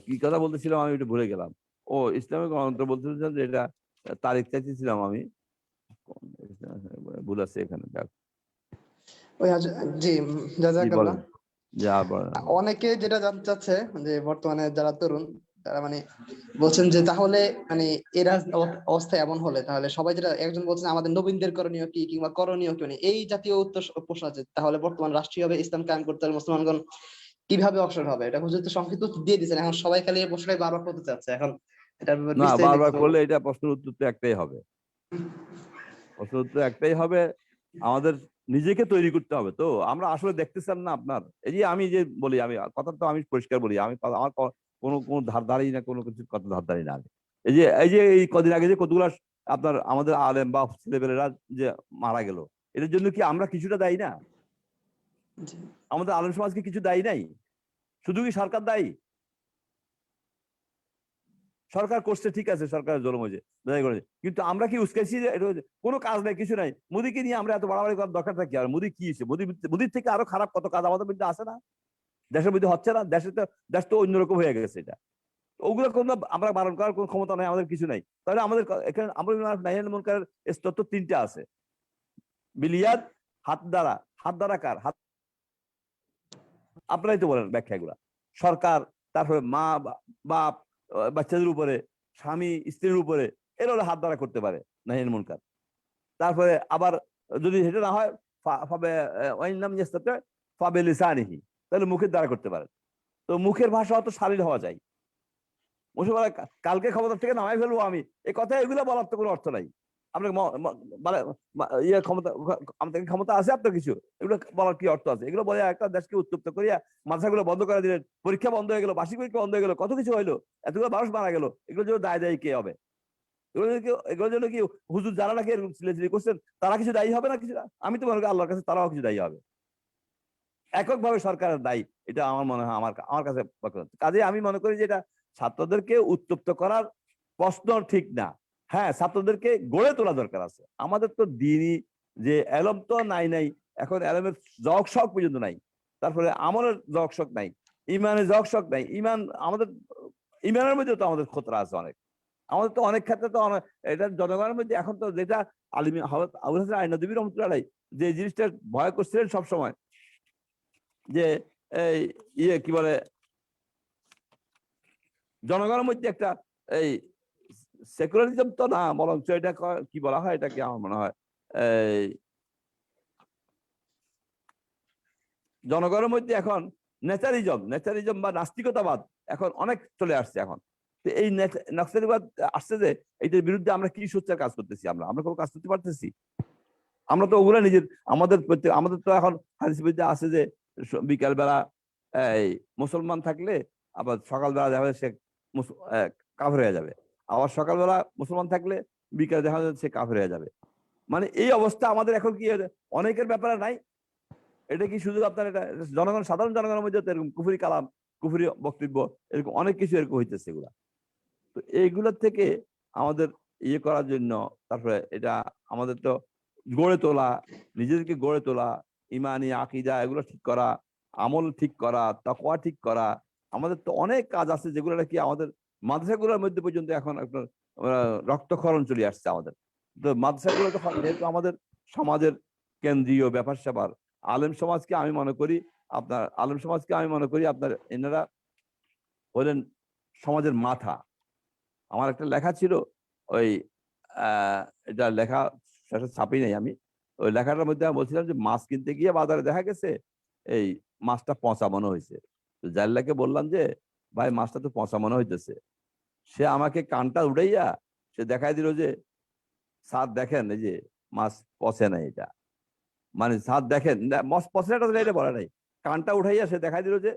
কি কথা বলতেছিলাম আমি একটু ভুলে গেলাম। ও ইসলামিক গ্রন্থ বলতেছিলাম যে এটা তারিখ চাইতেছিলাম আমি, ভুল আছে এখানে। ওই জি, জি জাযাকাল্লাহ। বলেন। যা বলেন। অনেকে যেটা জানতে চাচ্ছে যে বর্তমানে যারা তরুণ, তারা মানে বলছেন যে তাহলে মানে এরা অবস্থা এমন হলে তাহলে সবাই, যেটা একজন বলছেন আমাদের নবীনদের করণীয় কি কিংবা করণীয় কি, মানে এই জাতীয় উত্তর প্রশ্ন আছে, তাহলে বর্তমান রাষ্ট্রীয়ভাবে ইসলাম কায়েম করতে হলে মুসলমানগণ কিভাবে অগ্রসর হবে? এটা হুজুর তো সংক্ষিপ্ত উত্তর দিয়ে দিয়েছেন, এখন সবাই খালি এই প্রশ্নটাই বারবার করতে চাচ্ছে। এখন এটার ব্যাপারে না, বিস্তারিত বারবার কিছু। করলে এটা প্রশ্নের উত্তর তো একটাই হবে। প্রশ্নের উত্তর একটাই হবে, আমাদের নিজেকে তৈরি করতে হবে। তো আমরা আসলে দেখতেছেন না আপনার, এই যে আমি যে বলি, আমি কথা তো আমি পরিষ্কার বলি, আমি আমার কোনো কোনো ধার ধারি না, কোনো কিছু কথা ধার ধারি না আমি। এই কদিন আগে যে কতগুলা আপনার আমাদের আলেম বা ছেলেপেলেরা যে মারা গেল, এটার জন্য কি আমরা কিছুটা দায়ী না? জি। আমাদের আলেম সমাজকে কিছু দায়ী নাই? শুধু কি সরকার দায়ী? সরকার করছে, ঠিক আছে, সরকারের জলম হয়েছে, কিন্তু আমরা কি উস্কাইছি যে এটা কোনো কাজ নাই, কিছু নাই? মোদীকে নিয়ে আমরা এত বাড়াবাড়ি করার দরকার থাকে? আর মোদী কি হয়েছে? মোদীর থেকে আরো খারাপ কত কাজ আমাদের মধ্যে আছে না? দেশের মধ্যে হচ্ছে না? দেশ তো অন্যরকম হয়ে গেছে। এটা ওগুলো কোনো আমরা বারণ করার কোনো ক্ষমতা নাই, আমাদের কিছু নাই। তাহলে আমাদের এখানে নাহিয়ান মুনকারের স্তর তো 3টা আছে। বিলিয়াদ, হাত দ্বারা। হাত দ্বারা কার হাত? আপনারাই তো বলেন ব্যাখ্যাগুলা। সরকার, তারপরে মা, বাপ, বাচ্চাদের উপরে, স্বামী স্ত্রীর উপরে, এরা হলো হাত দ্বারা করতে পারে নাহিয়ান মুনকার। তারপরে আবার যদি সেটা না হয়, তাহলে মুখের দ্বারা করতে পারে। তো মুখের ভাষা অত শালীন হওয়া যায়। মুসলমান কালকে ক্ষমতা থেকে নামাই ফেলবো আমি, এই কথা এগুলো বলার তো কোনো অর্থ নাই। আপনার মানে ইয়ে ক্ষমতা, আমাদের ক্ষমতা আছে আপনার কিছু, এগুলো বলার কি অর্থ আছে? এগুলো বলে একটা দেশকে উত্তপ্ত করিয়া মাদ্রাসাগুলো বন্ধ করে দিলেন, পরীক্ষা বন্ধ হয়ে গেল, বার্ষিক পরীক্ষা বন্ধ হয়ে গেল, কত কিছু হইলো, এতগুলো মানুষ মারা গেল, এগুলোর জন্য দায় কে হবে? এগুলোর জন্য কি হুজুর যারা নাকি এরকম ছিলেছিলি করছেন তারা কিছু দায়ী হবে না? কিছু? আমি তো মনে করি আল্লাহর কাছে তারাও কিছু দায়ী হবে। এককভাবে সরকারের দায়ী, এটা আমার মনে হয়, আমার কাছে। কাজে আমি মনে করি যে এটা ছাত্রদেরকে উত্তপ্ত করার প্রশ্ন ঠিক না। হ্যাঁ, ছাত্রদেরকে গড়ে তোলা দরকার আছে। আমাদের তো দিনই যে এলম তো নাই, এখন এলমের জগ শখ পর্যন্ত নাই। তারপরে আমলের জগ শখ নাই, ইমানের জগ শখ নাই। আমাদের ইমানের মধ্যে তো আমাদের খতরা আছে অনেক। আমাদের তো অনেক ক্ষেত্রে তো এটা জনগণের মধ্যে এখন তো যেটা আলিম হযরত আবুল হাসান আলী নদভী রাহমাতুল্লাহ আলাইহি যে জিনিসটা ভয় করছিলেন সবসময়, যে এই কি বলে, জনগণের মধ্যে একটা এই সেকুলারিজম তো না, বরঞ্চ এটা কি বলা হয়, এটাকে আমার মনে হয় এই জনগণের মধ্যে এখন নেচারিজম বা নাস্তিকতাবাদ এখন অনেক চলে আসছে এখন। তো এই নাস্তিকতাবাদ আসছে যে এইটার বিরুদ্ধে আমরা কি সোচ্চার কাজ করতেছি? আমরা কোনো কাজ করতে পারতেছি? আমরা তো ওগুলা নিজের, আমাদের তো এখন হাদিস বিদ্যা আছে যে বিকাল বেলা এই মুসলমান থাকলে আবার সকালবেলা দেখা যাবে সে কাফের হয়ে যাবে, আবার সকালবেলা মুসলমান থাকলে বিকালে দেখা যাচ্ছে সে কাফের হয়ে যাবে। মানে এই অবস্থা আমাদের এখন কি অনেকের ব্যাপারে নাই? এটা কি শুধু আপনার এটা সাধারণ জনগণের মধ্যে তো এরকম কুফরি কালাম, কুফরি বক্তব্য, এরকম অনেক কিছু এরকম হইতেছে এগুলা। তো এইগুলোর থেকে আমাদের করার জন্য, তারপরে এটা আমাদের তো গড়ে তোলা, নিজেদেরকে গড়ে তোলা, ইমানি আকীদা এগুলো ঠিক করা, আমল ঠিক করা, তাকওয়া ঠিক করা। আমাদের তো অনেক কাজ আছে যেগুলো নাকি আমাদের মাদ্রাসাগুলোর মধ্যে পর্যন্ত এখন আপনার রক্তক্ষরণ চলে আসছে আমাদের। তো মাদ্রাসাগুলো তো যেহেতু আমাদের সমাজের কেন্দ্রীয় ব্যাপার স্যাপার, আলেম সমাজকে আমি মনে করি আপনার এনারা হলেন সমাজের মাথা। আমার একটা লেখা ছিল, ওই এটা লেখা শেষে ছাপি নাই আমি। ওই লেখাটার মধ্যে আমি বলছিলাম যে মাছ কিনতে গিয়ে বাজারে দেখা গেছে এই মাছটা পচা মনে হয়েছে। তো জাল্লাকে বললাম যে ভাই মাছটা তো পচা মনে হইতেছে। সে আমাকে কানটা উঠাইয়া সে দেখাই দিল যে স্যার দেখেন, এই যে মাছ পচে নাই। এটা মানে স্যার দেখেন, মাছ পচে না এটা বলে নাই, কানটা উঠাইয়া সে দেখাই দিল যে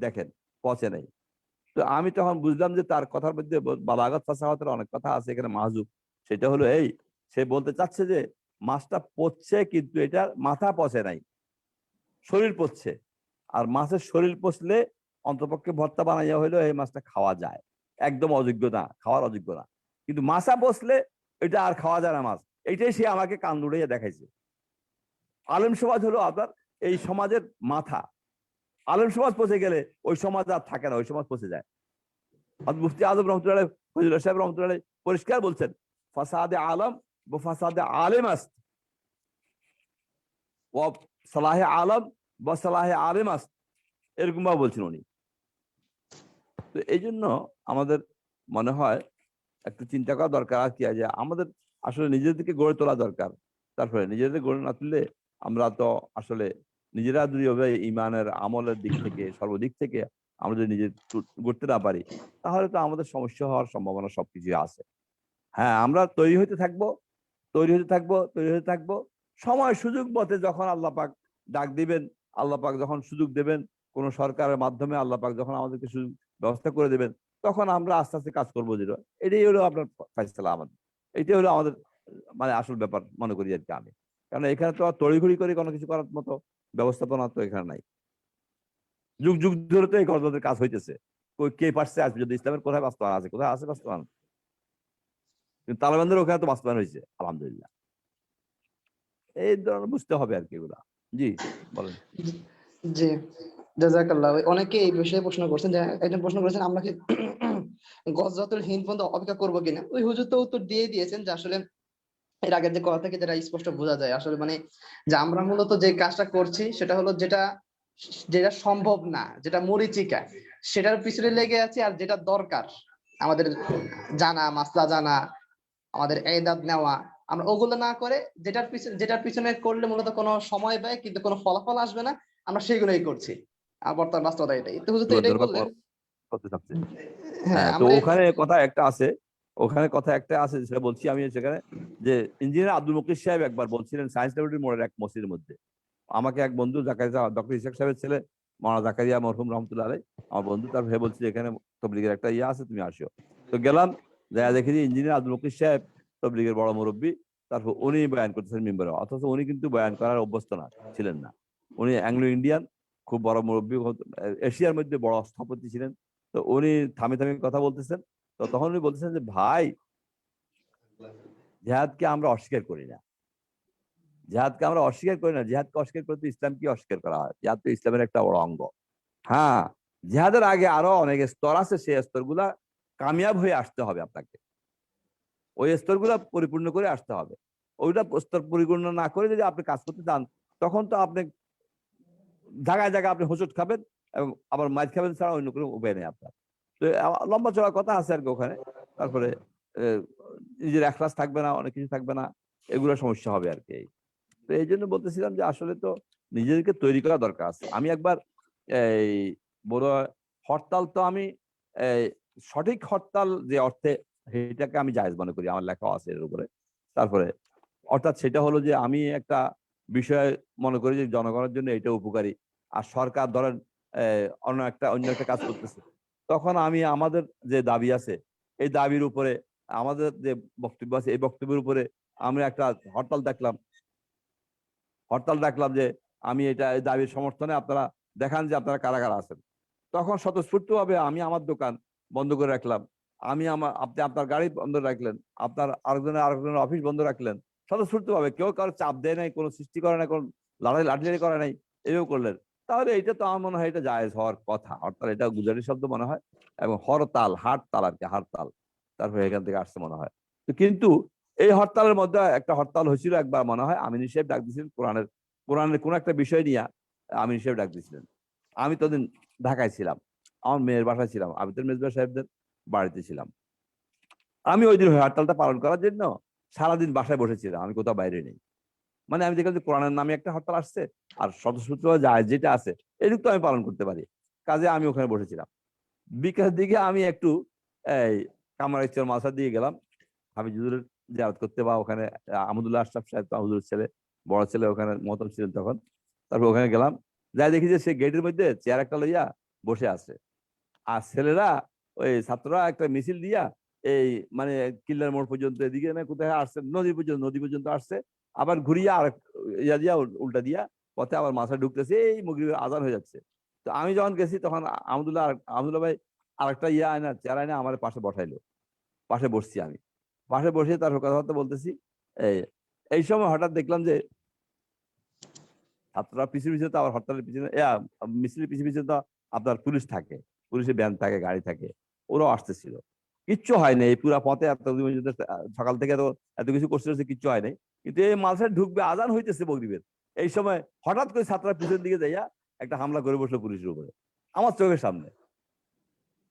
দেখেন পচে নাই। তো আমি তখন বুঝলাম যে তার কথার মধ্যে বালাগাত ফাসাহাতের অনেক কথা আছে এখানে মাহজুব। সেটা হলো সে বলতে চাচ্ছে যে মাছটা পচছে কিন্তু এটার মাথা পচে নাই, শরীর পচছে। আর মাছের শরীর পচলে অন্তপক্ষে ভর্তা বানাইয়া হইলেও এই মাছটা খাওয়া যায়, একদম অযোগ্য না, খাওয়ার অযোগ্য না। কিন্তু মাছা বসলে এটা আর খাওয়া যায় না মাছ। এইটাই সে আমাকে কান দুড়াইয়া দেখাইছে। আলেম সমাজ হলো আপনার এই সমাজের মাথা। আলেম সমাজ পচে গেলে ওই সমাজ আর থাকে না, ওই সমাজ পচে যায়। মুফতি আজম রহমতুল্লাহ, ফজলুল্লাহ সাহেব রহমতুল্লাহ পরিষ্কার বলছেন, ফাসাদে আলম ও ফাসাদে আলেম আস্ত, ও সালাহে আলম বা সালাহে আলেম আস্ত, এরকম ভাবে বলছেন উনি। তো এই জন্য আমাদের মনে হয় একটু চিন্তা করা দরকার আর কি, যে আমাদের আসলে নিজেদেরকে গড়ে তোলা দরকার। তারপরে নিজেদের গড়ে না তুললে আমরা তো আসলে নিজেরা যদি ইমানের আমলের দিক থেকে সর্বদিক থেকে আমরা যদি নিজে গড়তে না পারি, তাহলে তো আমাদের সমস্যা হওয়ার সম্ভাবনা সবকিছু আছে। হ্যাঁ, আমরা তৈরি হতে থাকবো, তৈরি হতে থাকবো, তৈরি হতে থাকবো। সময় সুযোগ মতে যখন আল্লাহ পাক ডাক দিবেন, আল্লাহ পাক যখন সুযোগ দেবেন, কোন সরকারের মাধ্যমে আল্লাহ পাক যখন আমাদেরকে সুযোগ ব্যবস্থা করে দেবেন, তখন আমরা আস্তে আস্তে কাজ করবো। যেটা এটাই হলো আপনার ফাইসলা আমাদের, এটাই হলো আমাদের মানে আসল ব্যাপার মনে করি আর কি আমি। কারণ এখানে তো আর তড়িঘড়ি করে কোনো কিছু করার মতো ব্যবস্থাপনা তো এখানে নাই। যুগ যুগ ধরে তো এই গণতন্ত্রের কাজ হইতেছে। কে পারছে আসবে যদি ইসলামের কোথায় বাস্তবায়ন আছে, কোথায় আছে বাস্তবায়ন? কিন্তু তালেবানদের ওখানে তো বাস্তবায়ন হয়েছে আলহামদুলিল্লাহ। এই ধরনের বুঝতে হবে আর কি এগুলা। জি বলেন। জি, জাযাকাল্লাহ। অনেকে এই বিষয়ে প্রশ্ন করছেন, যে একজন প্রশ্ন করেছেন আমরা কি গজরাতুল হিন্দ পর্যন্ত অপেক্ষা করবো কিনা। ওই হুজুর তো উত্তর দিয়ে দিয়েছেন যে আসলে এর আগের যে কথা থেকে যেটা স্পষ্ট বোঝা যায় আসলে মানে যে আমরা মূলত যে কাজটা করছি সেটা হলো যেটা যেটা সম্ভব না, যেটা মরীচিকা, সেটার পিছনে লেগে আছি। আর যেটা দরকার আমাদের জানা, মাসলা জানা, আমাদের এদাদ নেওয়া, আমরা ওগুলো না করে যেটার পিছনে করলে মূলত কোনো সময় ব্যয় কিন্তু কোনো ফলাফল আসবে না, আমরা সেগুলোই করছি। আর বর্তমান বাস্তবতা এটাই। তো হুজুর তো এটাই বললেন। করতে চাচ্ছে। হ্যাঁ, হ্যাঁ, তো আমরা ওখানে কথা একটা আছে, ওখানে কথা একটা আছে সেটা বলছি আমি সেখানে, যে ইঞ্জিনিয়ার আব্দুল মুকিত সাহেব একবার বলছিলেন সায়েন্স ল্যাবরেটরি মোড়ের এক মসজিদের মধ্যে। আমাকে এক বন্ধু জাকারিয়া, ডক্টর ইসাক সাহেবের ছেলে মাওলানা জাকারিয়া মরহুম রহমতুল্লাহ আলাই, আমার বন্ধু, তার ভাই বলছে এখানে তবলিগের একটা ইয়ে আছে, তুমি আসো। তো গেলাম, যা দেখি যে ইঞ্জিনিয়ার আব্দুল মুকিত সাহেব তবলিগের বড় মুরব্বী, তারপর উনি বয়ান করতেছেন মিম্বরে, অথচ উনি কিন্তু বয়ান করার অভ্যস্ত না ছিলেন না। উনি অ্যাংলো ইন্ডিয়ান, খুব বড় মুরব্বী, এশিয়ার মধ্যে বড় স্থপতি ছিলেন। তো উনি থামে থামে কথা বলতেছেন। তো তখন উনি বলতেছেন যে ভাই, জিহাদকে আমরা অস্বীকার করি না, জিহাদকে আমরা অস্বীকার করি না, জিহাদকে অস্বীকার করতে ইসলামকে অস্বীকার করা হয়, জিহাদ তো ইসলামের একটা বড় অঙ্গ। হ্যাঁ, জিহাদের আগে আরো অনেক স্তর আছে, সেই স্তরগুলা কামিয়াব হয়ে আসতে হবে আপনাকে, ওই স্তরগুলা পরিপূর্ণ করে আসতে হবে। ওইটা স্তর পরিপূর্ণ না করে যদি আপনি কাজ করতে চান, তখন তো আপনি জায়গায় জায়গায় আপনি হোঁচট খাবেন এবং আবার মাইর খাবেন ছাড়া অন্য কোনো উপায় নেই আপনার। তো লম্বা চড়া কথা আছে আর কি ওখানে। তারপরে নিজের এখলাস থাকবে না, অনেক কিছু থাকবে না, এগুলো সমস্যা হবে আর কি। তো এই জন্য বলতেছিলাম যে আসলে তো নিজেদেরকে তৈরি করা দরকার আছে। আমি একবার এই বড় হরতাল তো আমি এই সঠিক হরতাল যে অর্থে, সেটাকে আমি জায়েজ মনে করি, আমার লেখাও আছে এর উপরে। তারপরে অর্থাৎ সেটা হলো যে আমি একটা বিষয় মনে করি যে জনগণের জন্য এটা উপকারী, আর সরকার ধরেন অন্য একটা কাজ করতেছে, তখন আমি আমাদের যে দাবি আছে এই দাবির উপরে, আমাদের যে বক্তব্য আছে এই বক্তব্যের উপরে আমরা একটা হরতাল ডাকলাম যে আমি এটা এই দাবির সমর্থনে আপনারা দেখান যে আপনারা কারা কারা আছেন। তখন স্বতঃস্ফূর্ত ভাবে আমি আমার দোকান বন্ধ করে রাখলাম, আপনি আপনার গাড়ি বন্ধ রাখলেন, আপনার আরেকজনের অফিস বন্ধ রাখলেন, স্বতঃস্ফূর্ত ভাবে, কেউ কারো চাপ দেয় নাই, কোনো সৃষ্টি করে নাই, কোনো লাঠিলাঠি করে নাই, এভাবে করলেন। তাহলে এটা তো আমার মনে হয় এটা জায়েজ হওয়ার কথা। হরতাল এটা গুজরাটি শব্দ মনে হয়, এবং হরতাল হাটতাল আর কি, হারতাল তারপরে এখান থেকে আসছে মনে হয়। তো কিন্তু এই হরতালের মধ্যে একটা হরতাল হয়েছিল একবার মনে হয়, আমিন সাহেব ডাক দিয়েছিলেন কোরআনের কোন একটা বিষয় নিয়ে, আমিন সাহেব ডাক দিয়েছিলেন। আমি তখন ঢাকায় ছিলাম, আমার মেয়ের বাসায় ছিলাম, আবিদুল মেজবা সাহেবদের বাড়িতে ছিলাম। আমি ওই দিন হরতালটা পালন করার জন্য সারাদিন বাসায় বসেছিলাম, আমি কোথাও বাইরে নেই। মানে আমি দেখলাম যে কোরআনের নামে একটা হরতাল আসছে, আর স্বতঃস্ফূর্ত যায় যেটা আছে এদিক তো আমি পালন করতে পারি, কাজে আমি ওখানে বসেছিলাম। বিকালের দিকে আমি একটু এই কামারচর মাথা দিয়ে গেলাম হাবিজুরের জিয়ারত করতে, বা ওখানে আহমদুল্লাহ আশরাফ সাহেব হুজুরের ছেলে, বড় ছেলে ওখানে মহতম ছিলেন তখন। তারপর ওখানে গেলাম, যাই দেখি যে সে গেটের মধ্যে চেয়ার একটা লইয়া বসে আছে, আর ছেলেরা ওই ছাত্ররা একটা মিছিল দিয়া এই মানে কিল্লার মোড় পর্যন্ত, এদিকে না কোথায় আসছে, নদী পর্যন্ত আসছে, আবার ঘুরিয়া আর ইয়া দিয়া উল্টা দিয়া পথে আবার মাথায় ঢুকতেছে, এই মাগরিবের আজান হয়ে যাচ্ছে। তো আমি যখন গেছি তখন আহমদুল্লাহ ভাই আরেকটা ইয়ে আয়না চেয়ার আয়না আমার পাশে বসাইলো, পাশে বসছি আমি, পাশে বসে তার কথাবার্তা বলতেছি। এই এই সময় হঠাৎ দেখলাম যে ছাত্ররা পিছিয়ে পিছিয়ে তো আবার হরতালের পিছনে মিছিলের পিছিয়ে পিছিয়ে তো আপনার পুলিশ থাকে, পুলিশের ভ্যান থাকে, গাড়ি থাকে, ওরাও আসতেছিল। কিচ্ছু হয়নি এই পুরা পথে, সকাল থেকে এত কিছু করছে, কিচ্ছু হয় নাই। কিন্তু এই মালসায় ঢুকবে, আজান হইতেছে বগরিবের, এই সময় হঠাৎ করে ছাত্ররা পিছনের দিকে যাইয়া একটা হামলা করে বসলো পুলিশের উপরে, আমার চোখের সামনে।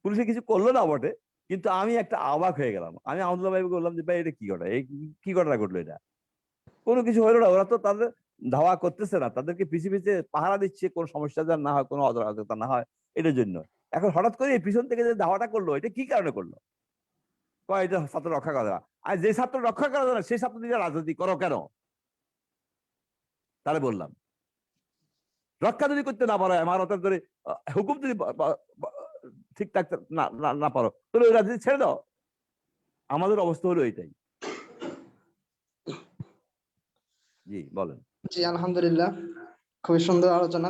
পুলিশে কিছু করলো না বটে, কিন্তু আমি একটা অবাক হয়ে গেলাম। আমি আহমদুল্লাহ ভাইকে বললাম যে ভাই এটা কি ঘটনা, এই কি ঘটনা ঘটলো এটা? কোনো কিছু হলো না, ওরা তো তাদের ধাওয়া করতেছে না, তাদেরকে পিছিয়ে পিছিয়ে পাহারা দিচ্ছে, কোনো সমস্যা যেন না হয়, কোনো অরাজকতা না হয়, এটার জন্য। এখন হঠাৎ করে এই পিছন থেকে যে ধাওয়াটা করলো, এটা কি কারণে করলো? কয় এটা ছাত্র রক্ষা করা। আর যে ছাত্র রক্ষা করা যায় না সেই ছাত্র দিয়ে রাজনীতি করো কেন? তাহলে বললাম রক্ষা যদি করতে না পারো, আমার অর্থাৎ ধরে হুকুম যদি ঠিক থাকতে না পারো, তাহলে ওই রাজনীতি ছেড়ে দাও। আমাদের অবস্থা হলো এইটাই। জি বলেন। জি আলহামদুলিল্লাহ, খুবই সুন্দর আলোচনা।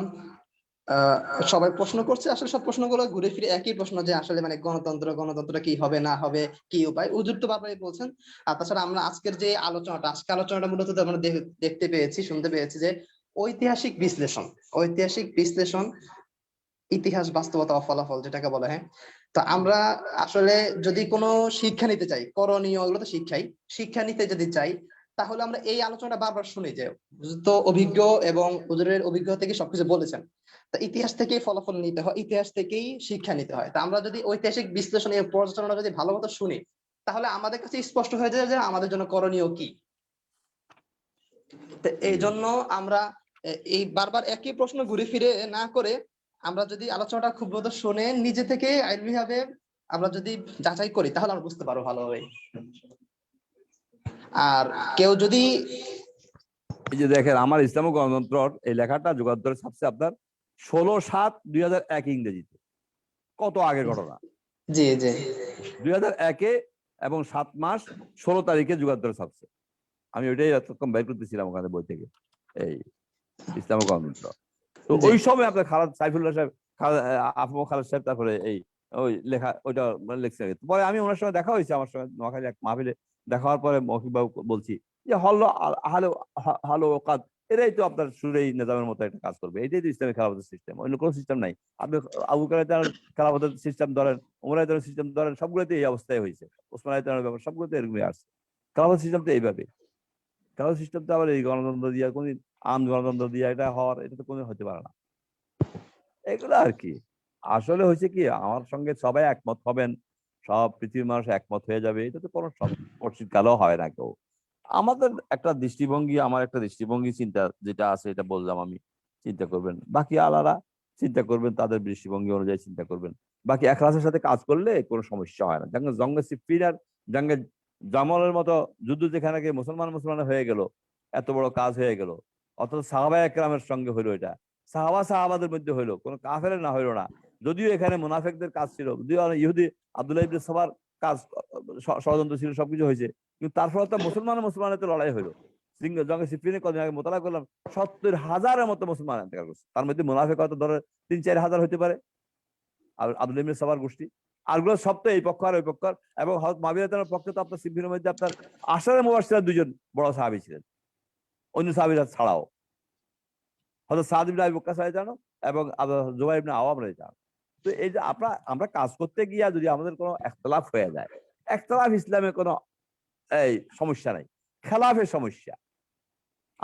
সবাই প্রশ্ন করছে, আসলে সব প্রশ্নগুলো ঘুরে ফিরে একই প্রশ্ন, যে আসলে মানে গণতন্ত্র কি হবে না হবে, কি উপায়। হুজুর তো বারবারই বলছেন। আর তাছাড়া আমরা আজকের যে আলোচনাটা মূলত আমরা দেখতে পেয়েছি, শুনতে পেয়েছি যে ঐতিহাসিক বিশ্লেষণ, ইতিহাস, বাস্তবতা ও ফলাফল যেটাকে বলে। হ্যাঁ, তো আমরা আসলে যদি কোনো শিক্ষা নিতে চাই, করণীয়, এগুলো তো শিক্ষা নিতে যদি চাই, তাহলে আমরা এই আলোচনাটা বারবার শুনি যে হুজুর তো অভিজ্ঞ, এবং হুজুরের অভিজ্ঞতা থেকে সবকিছু বলেছেন। তা ইতিহাস থেকেই ফলাফল নিতে হয়, ইতিহাস থেকেই শিক্ষা নিতে হয়। তা আমরা যদি ঐতিহাসিক বিশ্লেষণ এবং পর্যালোচনা যদি ভালো মতো শুনি, তাহলে আমাদের কাছে স্পষ্ট হয়ে যায় যে আমাদের জন্য করণীয় কি। তো এই জন্য আমরা এই বারবার একই প্রশ্ন ঘুরে ফিরে না করে, আমরা যদি আলোচনাটা খুব মতো শুনে নিজে থেকে আইনি ভাবে আমরা যদি যাচাই করি, তাহলে আমরা বুঝতে পারবো ভালোভাবে। আর কেউ যদি এই যে দেখেন, আমার ইসলাম ও গণতন্ত্র এই লেখাটা যুগান্তরে ছাপছে আপনার 16/7/2001 ইংরেজিতে। কত আগের ঘটনা! জি জি 2001-এ এবং 7 মাস 16 তারিখে যুগান্তরে ছাপছে। আমি ওইটাই এতক্ষণ বের করতেছিলাম ওখানে বই থেকে, এই ইসলাম ও গণতন্ত্র। তো জি ওই সময় আপনার খালাদ সাইফুল্লাহ সাহেব, আফম খালেদ সাহেব, তারপরে এই ওই লেখা ওইটা লিখছে। পরে আমি ওনার সঙ্গে দেখা হয়েছে, আমার সঙ্গে নোয়াখালী এক মাহফিলে দেখা হওয়ার পরে মৌখিক বাবু বলছি যে হালো হালো কাজ, এরাই তো আপনার সুরেই নিজামের মতো একটা কাজ করবে, এটাই তো ইসলামী খেলাফতের সিস্টেম, অন্য কোনো সিস্টেম নাই। আপনি আবু বকর খেলাফতের সিস্টেম ধরেন, ওমর আলী সিস্টেম ধরেন, সবগুলোতে এই অবস্থায় হয়েছে। ওসমান আলী ব্যাপার সবগুলোতে এরকমই আসছে। খেলাফত সিস্টেম তো এইভাবে, খেলাফত সিস্টেম তো আবার এই গণতন্ত্র দিয়ে কোনদিন আম গণতন্ত্র দিয়ে এটা হওয়ার, এটা তো কোনো হতে পারে না। এগুলো আর কি। আসলে হয়েছে কি, আমার সঙ্গে সবাই একমত হবেন, সব পৃথিবীর মানুষ একমত হয়ে যাবে, এটা তো কোনো শীতকালেও হয় না কেউ। আমাদের একটা দৃষ্টিভঙ্গি, আমার একটা দৃষ্টিভঙ্গি, চিন্তা যেটা আছে এটা বললাম আমি, চিন্তা করবেন, বাকি আলাদা চিন্তা করবেন, তাদের দৃষ্টিভঙ্গি অনুযায়ী চিন্তা করবেন। বাকি এখলাসের সাথে কাজ করলে কোনো সমস্যা হয় না। যেমন জঙ্গে সিফিন আর জঙ্গে জামলের মতো যুদ্ধ, যেখানে গিয়ে মুসলমান হয়ে গেল, এত বড় কাজ হয়ে গেল, অথচ সাহাবা একরামের সঙ্গে হইলো এটা, সাহাবাদের মধ্যে হইলো, কোনো কাফের না হইলো না। যদিও এখানে মুনাফিকদের কাজ ছিল, যদিও ইহুদি আব্দুল্লাহ ইবনে সাবার কাজ, ষড়যন্ত্র ছিল, সবকিছু হয়েছে, কিন্তু তারপরে তো মুসলমানের তো লড়াই হলো। জঙ্গে সিফিনে কদিন আগে মোতালা করলাম, 70,000-এর মতো মুসলমান ইন্তেকাল করছে, তার মধ্যে মুনাফিক হয়তো ধরো 3-4 হাজার হতে পারে, আর আব্দুল্লাহ ইবনে সাবার গোষ্ঠী। আরগুলো সব তো এই পক্ষ আর ওই পক্ষ। এবং হযরত মুআবিয়া রাদিয়াল্লাহু পক্ষে তো আপনার সিফিনের মধ্যে আপনার আশারে মুবাশশিরা দুজন বড় সাহাবী ছিলেন, অন্য সাহাবীরা ছাড়াও, হযরত সাদ ইবনে আবি ওয়াক্কাস রাদিয়াল্লাহু এবং জুবাইর ইবনে আওয়াম রাদিয়াল্লাহু। তো এই যে আমরা কাজ করতে গিয়া যদি আমাদের কোনো ইখতিলাফ হয়ে যায়, ইখতিলাফ ইসলামে কোনো এই সমস্যা নাই, খেলাফের সমস্যা।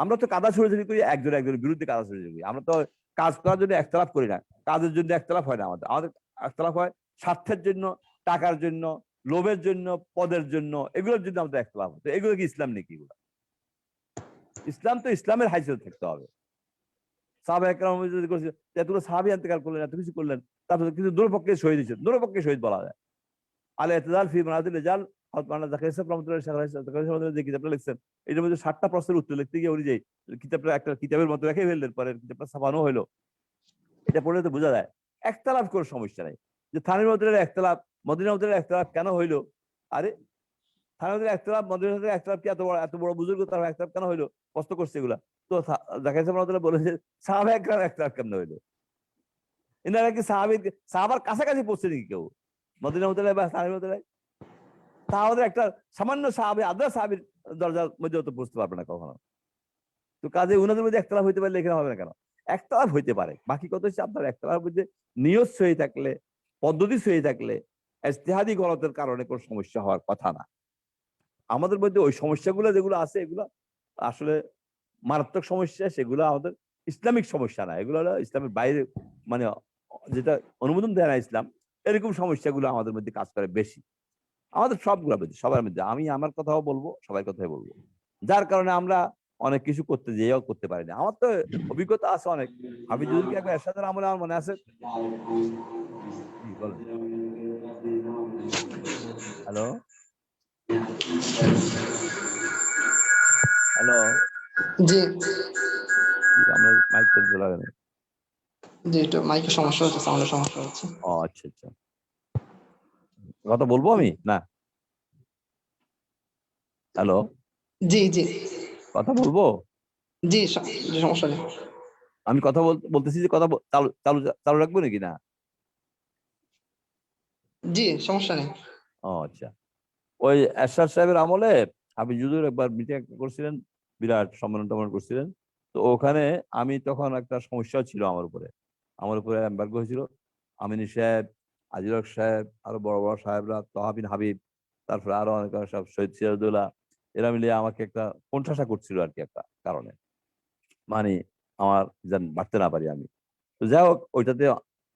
আমরা তো কাদা ছুড়াছুড়ি করি, একজনের বিরুদ্ধে কাদা ছুড়াছুড়ি করি। আমরা তো কাজ করার জন্য ইখতিলাফ করি না, কাজের জন্য ইখতিলাফ হয় না। আমাদের ইখতিলাফ হয় স্বার্থের জন্য, টাকার জন্য, লোভের জন্য, পদের জন্য, এগুলোর জন্য আমাদের ইখতিলাফ হচ্ছে। এগুলো কি ইসলাম নাকি? এগুলো ইসলাম তো ইসলামের হাইসিয়ত থাকতে হবে। সাহাবা একরাম যদি করছে, এতগুলো সাহাবী ইন্তেকাল করলেন, এত কিছু করলেন, তারপরে কিন্তু দুরপক্ষে শহীদ হয়েছে, দুরপক্ষে শহীদ বলা যায়। আল ইতিদাল ফি মানাজিল রিজাল, মাওলানা জাকির সাহেব রহমাতুল্লাহি যে কিতাবটা লিখছেন, এটার মধ্যে 7টা প্রশ্নের উত্তর লিখতে গিয়ে উনি যে কিতাবটা একটা কিতাবের মতো রেখে ফেললেন, পরে কিতাবটা ছাপানো হলো। এটা পড়লে তো বোঝা যায় একতলাফ কোনো সমস্যা নাই। যে থানির মধ্যে একতলাফ, মদিনার মধ্যে একতলাফ কেন হইলো? আরে থানির মধ্যে একতলাফ, মদিনার মধ্যে একতলাফ কি এত বড় বুজুর্গ, তার একতলাফ কেন হইলো? কষ্ট করছে এগুলা। তো জাকির সাহেব রহমাতুল্লাহ বলেছে সাহাবা একরাম একতলাফ কেন হইলো? এনারা কি সাহাবার কাছাকাছি পৌঁছে নাকি কেউ মদিনা মুতালায় বা সাহাবী মুতালায়? তা আমাদের একটা সামান্য সাহাবী আদা সাহাবীর দরজার মধ্যে তো পৌঁছতে পারবে না কখনো। তো কাজে উনাদের মধ্যে একতলাফ হইতে পারলে এখানে হবে না কেন? একতলাফ হইতে পারে, বাকি কথা হচ্ছে আপনার একতলাফের মধ্যে নিয়ত সহি থাকলে, পদ্ধতি সহি থাকলে, ইজতিহাদি গলতের কারণে কোনো সমস্যা হওয়ার কথা না। আমাদের মধ্যে ওই সমস্যাগুলো যেগুলো আছে এগুলো আসলে মারাত্মক সমস্যা, সেগুলো আমাদের ইসলামিক সমস্যা না, এগুলো হলো ইসলামের বাইরে, মানে যেটা অনুমোদন দেয় না ইসলাম, এরকম সমস্যাগুলো আমাদের মধ্যে কাজ করে বেশি। আমাদের সবগুলোর মধ্যে, সবার মধ্যে, আমি আমার কথাও বলবো, সবার কথাই বলবো, যার কারণে আমরা অনেক কিছু করতে যেয়েও করতে পারি না। আমার তো অভিজ্ঞতা আছে অনেক। হাফিজুরকে একবার এরশাদের আমলে আমার মনে আছে। জি বলেন। হ্যালো হ্যালো, জি আমরা মাইক তো ঝোলা গেল। জি, একটু মাইকের সমস্যা হচ্ছে, সাউন্ডের সমস্যা হচ্ছে। ও আচ্ছা আচ্ছা, কথা বলবো আমি না? হ্যালো, জি জি কথা বলবো? জি, জি, সমস্যা নেই। আমি কথা বলতেছি যে কথা চালু চালু চালু রাখবো নাকি না? জি, সমস্যা নেই। ও আচ্ছা, ওই এরশাদ সাহেবের আমলে হাফিজুর একবার মিটিং করছিলেন, বিরাট সম্মেলন টম্মেলন করছিলেন। তো ওখানে আমি তখন একটা সমস্যা ছিল আমার উপরে এম্বার্গো হয়েছিল। আমিনী সাহেব, আজিজ হক সাহেব, আরো বড় বড় সাহেবরা, তহাবিন হাবিব, তারপরে আরো অনেক সব শহীদ সিরাজউদ্দৌলা, এরা মিলিয়ে আমাকে একটা কোণঠাসা করছিল আর কি, একটা কারণে, মানে আমার যেন বাড়তে না পারি আমি। তো যাই হোক, ওইটাতে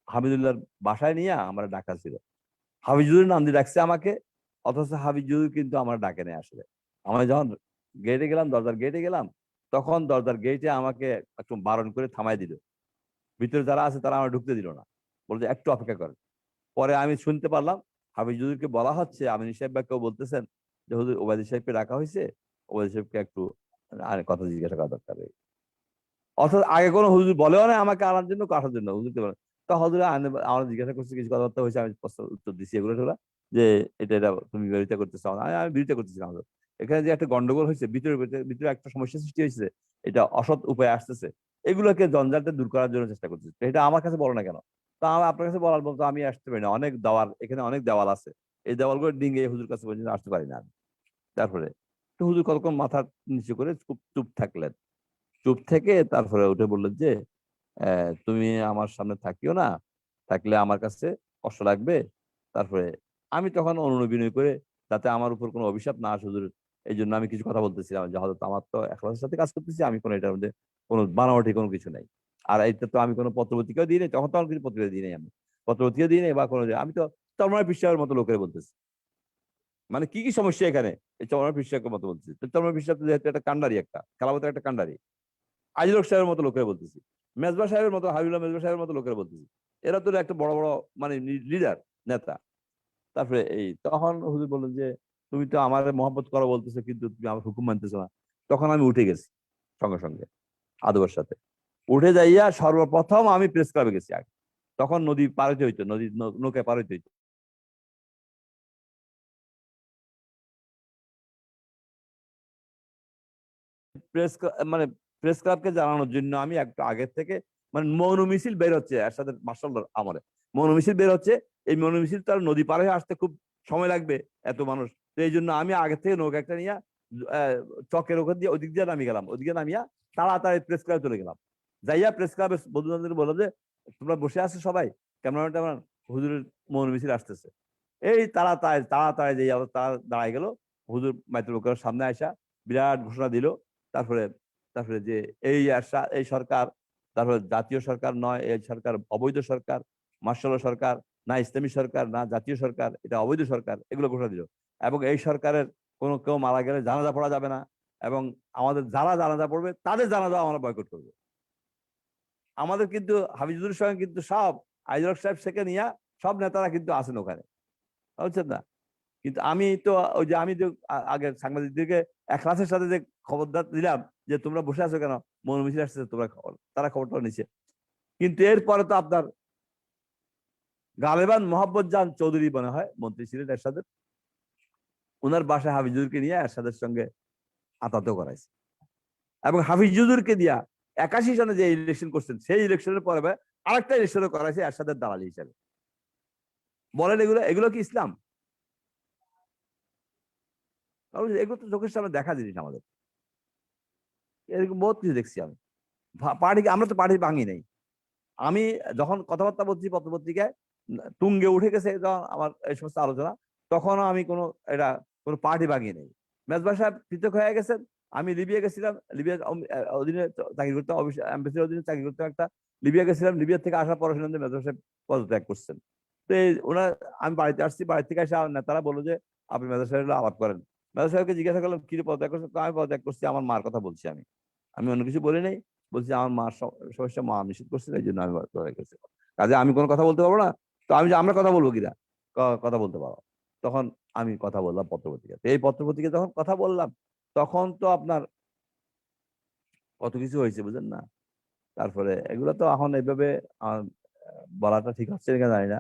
হামিদুল্লাহর বাসায় নিয়ে আমার ডাকা ছিল। হাফিজুরের নাম দিয়ে ডাকছে আমাকে, অথচ হাফিজুর কিন্তু আমার ডাকে নেই আসলে। আমি যখন গেটে গেলাম, দরজার গেটে গেলাম, তখন দরজার গেটে আমাকে একটু বারণ করে থামাই দিল। ভিতরে যারা আছে তারা আমার ঢুকতে দিল না, বলছে একটু অপেক্ষা করেন। পরে আমি শুনতে পারলাম হাফিজুরকে বলা হচ্ছে, আমিনী সাহেব বা কেউ বলতেছেন যে হুজুর ওবায়দী সাহেবকে ডাকা হয়েছে, ওবায়দী সাহেবকে একটু আর কথা জিজ্ঞাসা করা দরকার। অর্থাৎ আগে কোনো হুজুর বলেও না আমাকে আনার জন্য, আসার জন্য হুজুরকে বলে। তো হুজুর আমার জিজ্ঞাসা করছে, কিছু কথাবার্তা হয়েছে, আমি প্রশ্ন উত্তর দিচ্ছি এগুলো টোলা, যে এটা তুমি বিরোধিতা করতেছো। আমি বিরোধিতা করতেছিলাম না। এখানে যে একটা গন্ডগোল হয়েছে, ভিতরে ভিতরে ভিতরে একটা সমস্যা সৃষ্টি হয়েছে, এটা অসৎ উপায়ে আসতেছে, এগুলোকে জঞ্জালটা দূর করার জন্য চেষ্টা করতেছি। তো এটা আমার কাছে বলো না কেন? তো আমি আপনার কাছে বলার বলতো আমি আসতে পারি না, অনেক দেওয়াল, এখানে অনেক দেওয়াল আছে, এই দেওয়ালগুলো ডিঙে হুজুর কাছে পর্যন্ত আসতে পারি না আমি। তারপরে তো হুজুর কতক্ষণ মাথা নিচু করে চুপ চুপ থাকলেন। চুপ থেকে তারপরে উঠে বললেন যে তুমি আমার সামনে থাকিও না, থাকলে আমার কাছে কষ্ট লাগবে। তারপরে আমি তখন অনুনয় করে, যাতে আমার উপর কোনো অভিশাপ না আসে হুজুর, এই জন্য আমি কিছু কথা বলতেছিলাম যে হয়তো আমার তো এখলাসের সাথে কাজ করতেছি, আমি কোনো এটার মধ্যে কোনো বানাওয়াটি কোনো কিছু নাই। আর এটা তো আমি কোনো পত্রপত্রিকাও দিই নাই, তখন তো আমার কিছু পত্রিকা দিই নাই, আমি পত্রপত্রিকা দিই নাই বা কোনো, আমি তো চরমায় বিশ্বাসের মতো লোকের বলতেছি। মানে কি কি সমস্যা এখানে, এই চরমায় বিশ্বাসের মতো বলতেছি। চরমায় বিশ্বাস যেহেতু একটা কান্ডারি, একটা খেলাপথের একটা কান্ডারি, আজিজ হক সাহেবের মতো লোকেরা বলতেছি, মেজবা সাহেবের মতো, হাবিবুল্লাহ মেজবা সাহেবের মতো লোকেরা বলতেছি, এরা তো একটা বড় বড় মানে লিডার, নেতা। তারপরে এই তখন হুজুর বললেন যে তুমি তো আমার মহব্বত করো বলতেছো, কিন্তু তুমি আমার হুকুম মানতেছো না। তখন আমি উঠে গেছি সঙ্গে সঙ্গে আদবের সাথে। উঠে যাইয়া সর্বপ্রথম আমি প্রেস ক্লাবে গেছি আগে। তখন নদী পার হইতে হইতো, নদী নৌকায় পার হইতে হইতো। মানে প্রেস ক্লাবকে জানানোর জন্য আমি একটু আগের থেকে, মানে মৌন মিছিল বের হচ্ছে এর সাথে মার্শাল আমলে, মৌন মিছিল বের হচ্ছে। এই মৌন মিছিল তার নদী পার হয়ে আসতে খুব সময় লাগবে, এত মানুষ। তো এই জন্য আমি আগের থেকে নৌকা একটা নিয়ে চকের ওখান দিয়ে ওদিক দিয়ে নামিয়ে গেলাম, ওদিকে নামিয়া তাড়াতাড়ি প্রেস ক্লাবে চলে গেলাম। যাইয়া প্রেস ক্লাবের বন্ধুবান্ধব বললাম যে তোমরা বসে আছো সবাই, ক্যামেরাম্যান ট্যামেরান, হুজুরের মৌন মিছিল আসতেছে। এই তাড়াতাড়ি তাড়াতাড়ি যে তারা দাঁড়ায় গেল, হুজুর মাইতুল বকরের সামনে আসা বিরাট ঘোষণা দিল। তারপরে তারপরে যে এই সরকার, তারপরে জাতীয় সরকার নয়, এই সরকার অবৈধ সরকার, মার্শাল সরকার, না ইসলামী সরকার, না জাতীয় সরকার, এটা অবৈধ সরকার, এগুলো ঘোষণা দিল। এবং এই সরকারের কেউ মারা গেলে জানাজা পড়া যাবে না, এবং আমাদের যারা জানাজা পড়বে তাদের জানাজা আমরা বয়কট করবো। আমাদের কিন্তু হাফিজুরের সঙ্গে কিন্তু সব আইজুল হক সাহেব থেকে নিয়ে সব নেতারা কিন্তু আছেন ওখানে, বুঝছেন না? কিন্তু আমি তো ওই যে আমি যে আগে সাংবাদিকদেরকে এখলাসের সাথে যে খবরদার দিলাম যে তোমরা বসে আছো কেন, মৌন মিছিল আসছে, তোমরা খবর, তারা খবরটা নিচ্ছে। কিন্তু এরপরে তো আপনার গালেবান মোহাম্মদ জান চৌধুরী মনে হয় মন্ত্রী ছিলেন এরশাদের, ওনার বাসায় হাফিজুরকে নিয়ে এরশাদের সঙ্গে আতাত করাইছে। এবং হাফিজুরকে দিয়া 81 সনে যে ইলেকশন করছেন, সেই ইলেকশনের পরে আরেকটা শুরু করাইছে এরশাদের দালালি হিসেবে। বলেন এগুলো এগুলো কি ইসলাম? এগুলো তো চোখের সামনে দেখা জিনিস আমাদের। এরকম বহুত কিছু দেখছি আমি। পার্টি আমরা তো পার্টি ভাঙি নাই। আমি যখন কথাবার্তা বলছি পত্রপত্রিকায় তুঙ্গে উঠে গেছে আমার এই সমস্ত আলোচনা, তখনও আমি কোনো পার্টি ভাঙি নেই। মেজবা সাহেব পৃথক হয়ে গেছেন, আমি লিবিয়া গেছিলাম, লিবিয়ার অধীনে চাকরি করতাম, অ্যাম্বাসির অধীনে চাকরি করতাম একটা। লিবিয়া গেছিলাম, লিবিয়া থেকে আসার পরে শুনলাম যে মেজবা সাহেব পদত্যাগ করছেন। তো এই ওনার আমি বাড়িতে আসছি, বাড়ি থেকে এসে নেতারা বললো যে আপনি মেজবা সাহেব আলাপ করেন। মেজবা সাহেবকে জিজ্ঞাসা করলাম কি পদত্যাগ করছেন? আমি পদত্যাগ করছি, আমার মার কথা বলছি, আমি অন্য কিছু বলি নাই। বলছি আমার মার সমস্যা, মা নিষেধ করছিল, এই জন্য আমি লড়াই করছি। কাজে আমি কোনো কথা বলতে পারবো না, তো আমি যে আমরা কথা বলবো কিনা, কথা বলতে পারো। তখন আমি কথা বললাম পত্রপত্রিকাতে। এই পত্রপত্রিকা যখন কথা বললাম, তখন তো আপনার কত কিছু হয়েছে বুঝেন না। তারপরে এগুলো তো এখন এইভাবে আহ, বলাটা ঠিক হচ্ছে কিনা জানি না।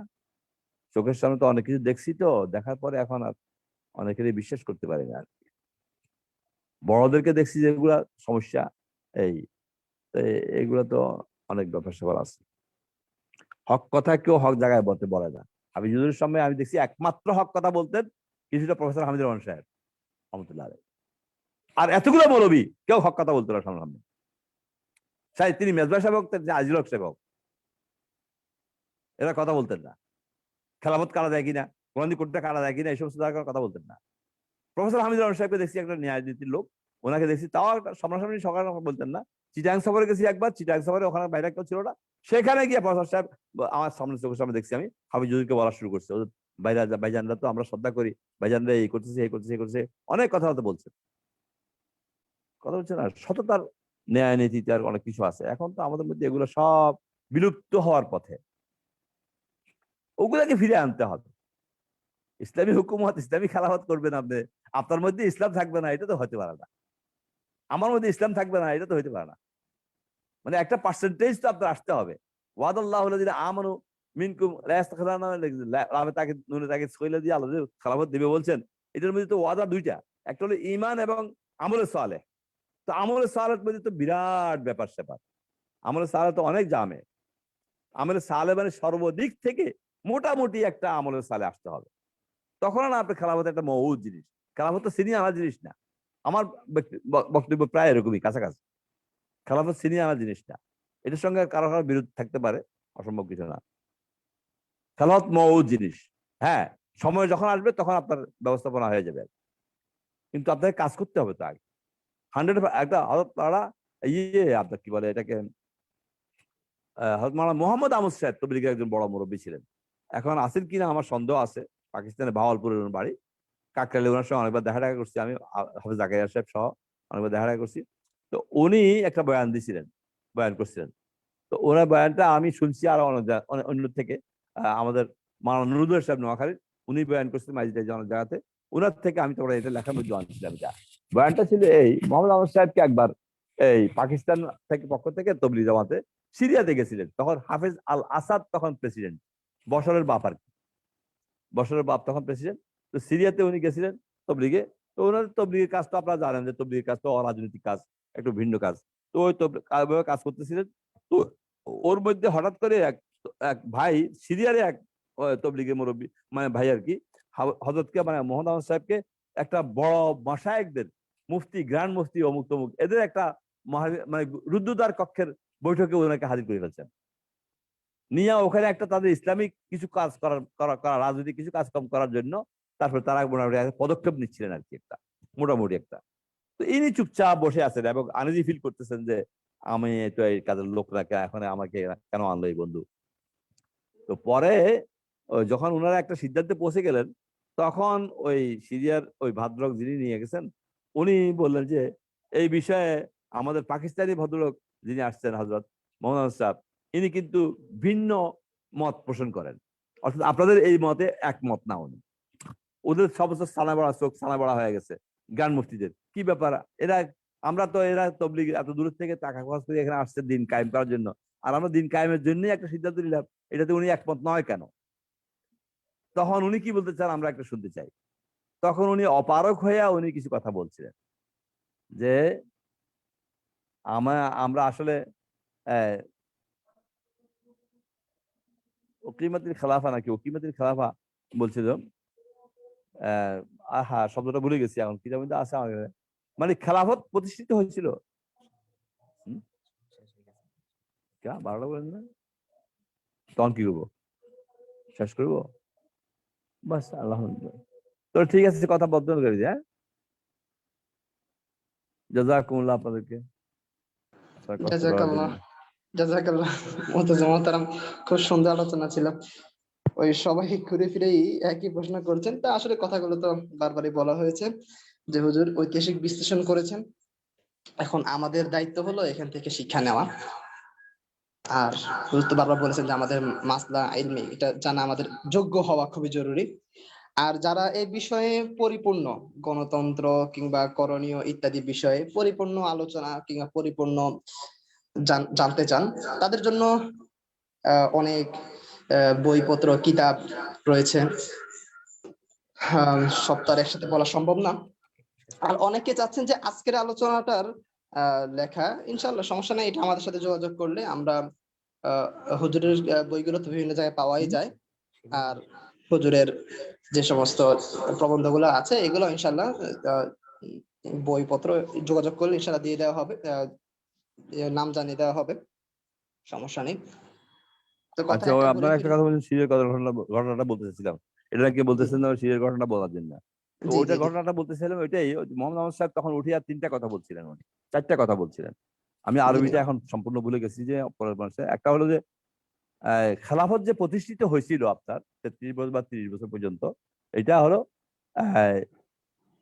চোখের সামনে তো অনেক কিছু দেখছি, তো দেখার পরে এখন আর অনেকেরই বিশ্বাস করতে পারি না আর কি। বড়দেরকে দেখছি যেগুলা সমস্যা, এই তো এগুলো তো অনেক ব্যাপার স্যাপার আছে। হক কথা কেউ হক জায়গায় বলতে বলে না। আমি যুদ্ধের সময় আমি দেখছি একমাত্র হক কথা বলতেন কিছুটা প্রফেসর হামিদুর রহমান সাহেব রহমতুল্লাহ আলাইহি। আর এতগুলো মৌলবী কেউ হক কথা বলতো না সামনে। সাহেব তিনি মেজবা সাহেব হোক, আজিল হক সাহেব হোক, এরা কথা বলতেন না। খেলাফত কারা দেয় কিনা, কোরআন করতে কারা দেয় কিনা, এই সমস্ত জায়গায় কথা বলতেন না। প্রফেসর হামিদুর রহমান সাহেবকে দেখছি একটা ন্যায় নীতির লোক, ওনাকে দেখছি তাও একটা সামনাসামনি সকাল বলতেন না। চিটাং সফরে গেছি একবার, চিটাং সফরে ওখানে বাইরে কেউ ছিল না, সেখানে গিয়ে প্রফেসর সাহেব আমার সামনে চোখের সামনে দেখছি আমি হাফিজুরকে বলা শুরু করছে, বাইরে ভাইজানরা তো আমরা শ্রদ্ধা করি, ভাইজানরা এই করতেছে এই করতেছে এই করতেছে, অনেক কথাবার্তা বলছে। কথা বলছে না, সততার ন্যায় নীতিতে আর অনেক কিছু আছে। এখন তো আমাদের মধ্যে এগুলো সব বিলুপ্ত হওয়ার পথে, ওগুলাকে ফিরে আনতে হবে। ইসলামী হুকুমত, ইসলামী খেলাফত করবেন আপনি, আপনার মধ্যে ইসলাম থাকবে না, এটা তো হতে পারে না। আমার মধ্যে ইসলাম থাকবে না, এটা তো হইতে পারে না। মানে একটা পার্সেন্টেজ তো আপনার আসতে হবে। ওয়াদাল্লাহু আল্লাযিনা আমানু মিনকুম লা ইস্তাখলানা আমি তাকে নুনে তাকে ছইলা দিয়ে আল্লাহ যে খেলাফত দিবে বলছেন, এটার মধ্যে তো ওয়াদা দুইটা, একটা হলো ঈমান এবং আমলে সালেহ। তো আমলে সালেহের মধ্যে তো বিরাট ব্যাপার স্যাপার। আমলে সালেহ তো অনেক জামে। আমলে সালেহ মানে সর্বদিক থেকে মোটামুটি একটা আমলে সালেহ আসতে হবে, তখন না আপনার খেলাফত একটা মহৎ জিনিস। খেলাফত তো সিনিয়ে আনা জিনিস না। আমার বক্তব্য প্রায় এরকমই কাছাকাছি। খেলাফত ছিনিয়ে আনা জিনিস না, এটার সঙ্গে কারো কারো বিরোধ থাকতে পারে, অসম্ভব কিছু না। খেলাফত মহৎ জিনিস। হ্যাঁ, সময় যখন আসবে তখন আপনার ব্যবস্থাপনা হয়ে যাবে, কিন্তু আপনাকে কাজ করতে হবে তো আগে। 100 একটা তারা আপনার কি বলে এটাকে, হযরত মাওলানা মোহাম্মদ আহমদ সাহেব তবলিগের একজন বড় মুরব্বী ছিলেন। এখন আছেন কিনা আমার সন্দেহ আছে। পাকিস্তানের বাহাওয়ালপুরের ওনার বাড়ি। কাকরাইলে ওনার সঙ্গে অনেকবার দেখা করছি আমি, হাফেজ জাকারিয়া সাহেব সহ অনেকবার দেখা করছি। তো উনি একটা বয়ান দিছিলেন, বয়ান করছিলেন। তো ওনার বয়ানটা আমি শুনছি আর অন্য থেকে, আমাদের মাওলানা নুরুল সাহেব নোয়াখালীর, উনি বয়ান করছেন মাঝে অনেক জায়গাতে। ওনার থেকে আমি তো এটা লেখার মধ্যে আনছিলাম। এটা বয়ানটা ছিল এই, মোহাম্মদ আহমদ সাহেবকে একবার এই পাকিস্তান থেকে পক্ষ থেকে তবলিগ জামাতে সিরিয়াতে গেছিলেন, তখন হাফেজ আল আসাদ তখন প্রেসিডেন্ট, বশরের বাপ আর কি, বশরের বাপ তখন প্রেসিডেন্ট। তো সিরিয়াতে উনি গেছিলেন তবলিগে। তো ওনার তবলিগের কাজ তো আপনারা জানেন যে তবলিগের কাজ তো অরাজনৈতিক কাজ, একটু ভিন্ন কাজ। তো ওই কাজ করতেছিলেন। তো ওর মধ্যে হঠাৎ করে এক এক ভাই সিরিয়ারে এক তবলিগের মুরব্বী মানে ভাই আর কি, হযরতকে মানে মোহাম্মদ আহমদ সাহেবকে একটা বড় মাশায়েখদের মুফতি, গ্র্যান্ড মুফতি, অমুক তমুক এদের একটা মানে রুদ্ধদ্বার কক্ষের বৈঠকে ওনাকে হাজির করে ফেলছেন, নিয়ে ওখানে একটা তাদের ইসলামিক কিছু কাজ করা রাজনৈতিক কিছু কাজকাম করার জন্য তারপরে তারা মোটামুটি একটা পদক্ষেপ নিচ্ছিলেন আর কি, একটা মোটামুটি একটা। তো ইনি চুপচাপ বসে আছেন এবং আনইজি ফিল করতেছেন যে আমি তো এই কাজের লোকরা এখন আমাকে কেন আনলো এই বন্ধু। তো পরে যখন ওনারা একটা সিদ্ধান্তে পৌঁছে গেলেন, তখন ওই সিরিয়ার ওই ভদ্রলোক যিনি নিয়ে গেছেন, উনি বললেন যে এই বিষয়ে আমাদের পাকিস্তানি ভদ্রলোক যিনি আসছেন হযরত মোহাম্মদ সাহেব, ইনি কিন্তু ভিন্ন মত পোষণ করেন, অর্থাৎ আপনাদের এই মতে একমত না উনি। ওদের সমস্ত সানা বড়া চোখ সানা বড়া হয়ে গেছে জ্ঞান মুফতিদের, কি ব্যাপার এরা, এরা তবলিগ এত দূর থেকে টাকা খরচ করে এখানে আসছে দিন কায়েম করার জন্য, আর আমরা দিন কায়েমের জন্যই একটা সিদ্ধান্ত নিলাম, এটাতে উনি একমত নয় কেন? তখন উনি কি বলতে চান আমরা একটা শুনতে চাই। তখন উনি অপারক হইয়া উনি কিছু কথা বলছিলেন যে আমরা আসলে ওকিমাতিল খেলাফা নাকি ওকিমাতিল খেলাফা বলছিল। আহা শব্দটা ভুলে গেছি এখন, কিতাবের মধ্যে আছে আমার কাছে। মানে খেলাফত প্রতিষ্ঠিত হয়েছিল। বারোটা বলেন না, তখন কি করবো, শেষ করবো বাস? আলহামদুলিল্লাহ। তো ঠিক আছে, কথা বদল করে দিই। হ্যাঁ, জাযাকুমুল্লাহ আপনাদেরকে কষ্ট করার জাযাকাল্লাহ, জন্য। জাযাকাল্লাহ মুতাযা মুহতারাম, খুব সুন্দর আলোচনা ছিল। ওই সবাই ঘুরে ফিরেই একই প্রশ্ন করছেন, তা আসলে কথাগুলো তো বারবারই বলা হয়েছে যে হুজুর ঐতিহাসিক বিশ্লেষণ করেছেন, এখন আমাদের দায়িত্ব হলো এখান থেকে শিক্ষা নেওয়া। আর হুজুর তো বারবার বলেছেন যে আমাদের মাসলা ইলমি এটা জানা, আমাদের যোগ্য হওয়া খুবই জরুরি। আর যারা এই বিষয়ে পরিপূর্ণ, গণতন্ত্র কিংবা করণীয় ইত্যাদি বিষয়ে পরিপূর্ণ আলোচনা কিংবা পরিপূর্ণ জানতে চান, তাদের জন্য অনেক বইপত্র কিতাব রয়েছে, সপ্তাহে একসাথে বলা সম্ভব না। আর অনেকে চাচ্ছেন যে আজকের আলোচনাটার লেখা, ইনশাআল্লাহ সমস্যা নেই, এটা আমাদের সাথে যোগাযোগ করলে আমরা হুজুরের বইগুলো তো বিভিন্ন জায়গায় পাওয়াই যায়। আর হুজুরের যে সমস্ত প্রবন্ধগুলো আছে এগুলো ইনশাআল্লাহ বইপত্র যোগাযোগ করলে ইনশাআল্লাহ দিয়ে দেওয়া হবে, নাম জানিয়ে দেওয়া হবে, সমস্যা নেই। তো কথা আচ্ছা, একটা ঘুরে আপনারা একটা ফিরে, কথা বলছেন, সিরের ঘটনাটা বলতেছিলাম, এটা কি জি বলতেছেন না সিরের ঘটনা বলার জন্য? তো জি জি ওইটা জি ঘটনাটা বলতেছিলাম, ওইটাই মোহাম্মদ আহমদ সাহেব তখন উঠিয়া 3টা কথা বলছিলেন, উনি 4টা কথা বলছিলেন। আমি জি আরবিটা এখন সম্পূর্ণ ভুলে গেছি যে পরের মাসে। একটা হলো যে খেলাফত যে প্রতিষ্ঠিত হয়েছিল আপনার 33 বছর বা 30 বছর পর্যন্ত, এটা হলো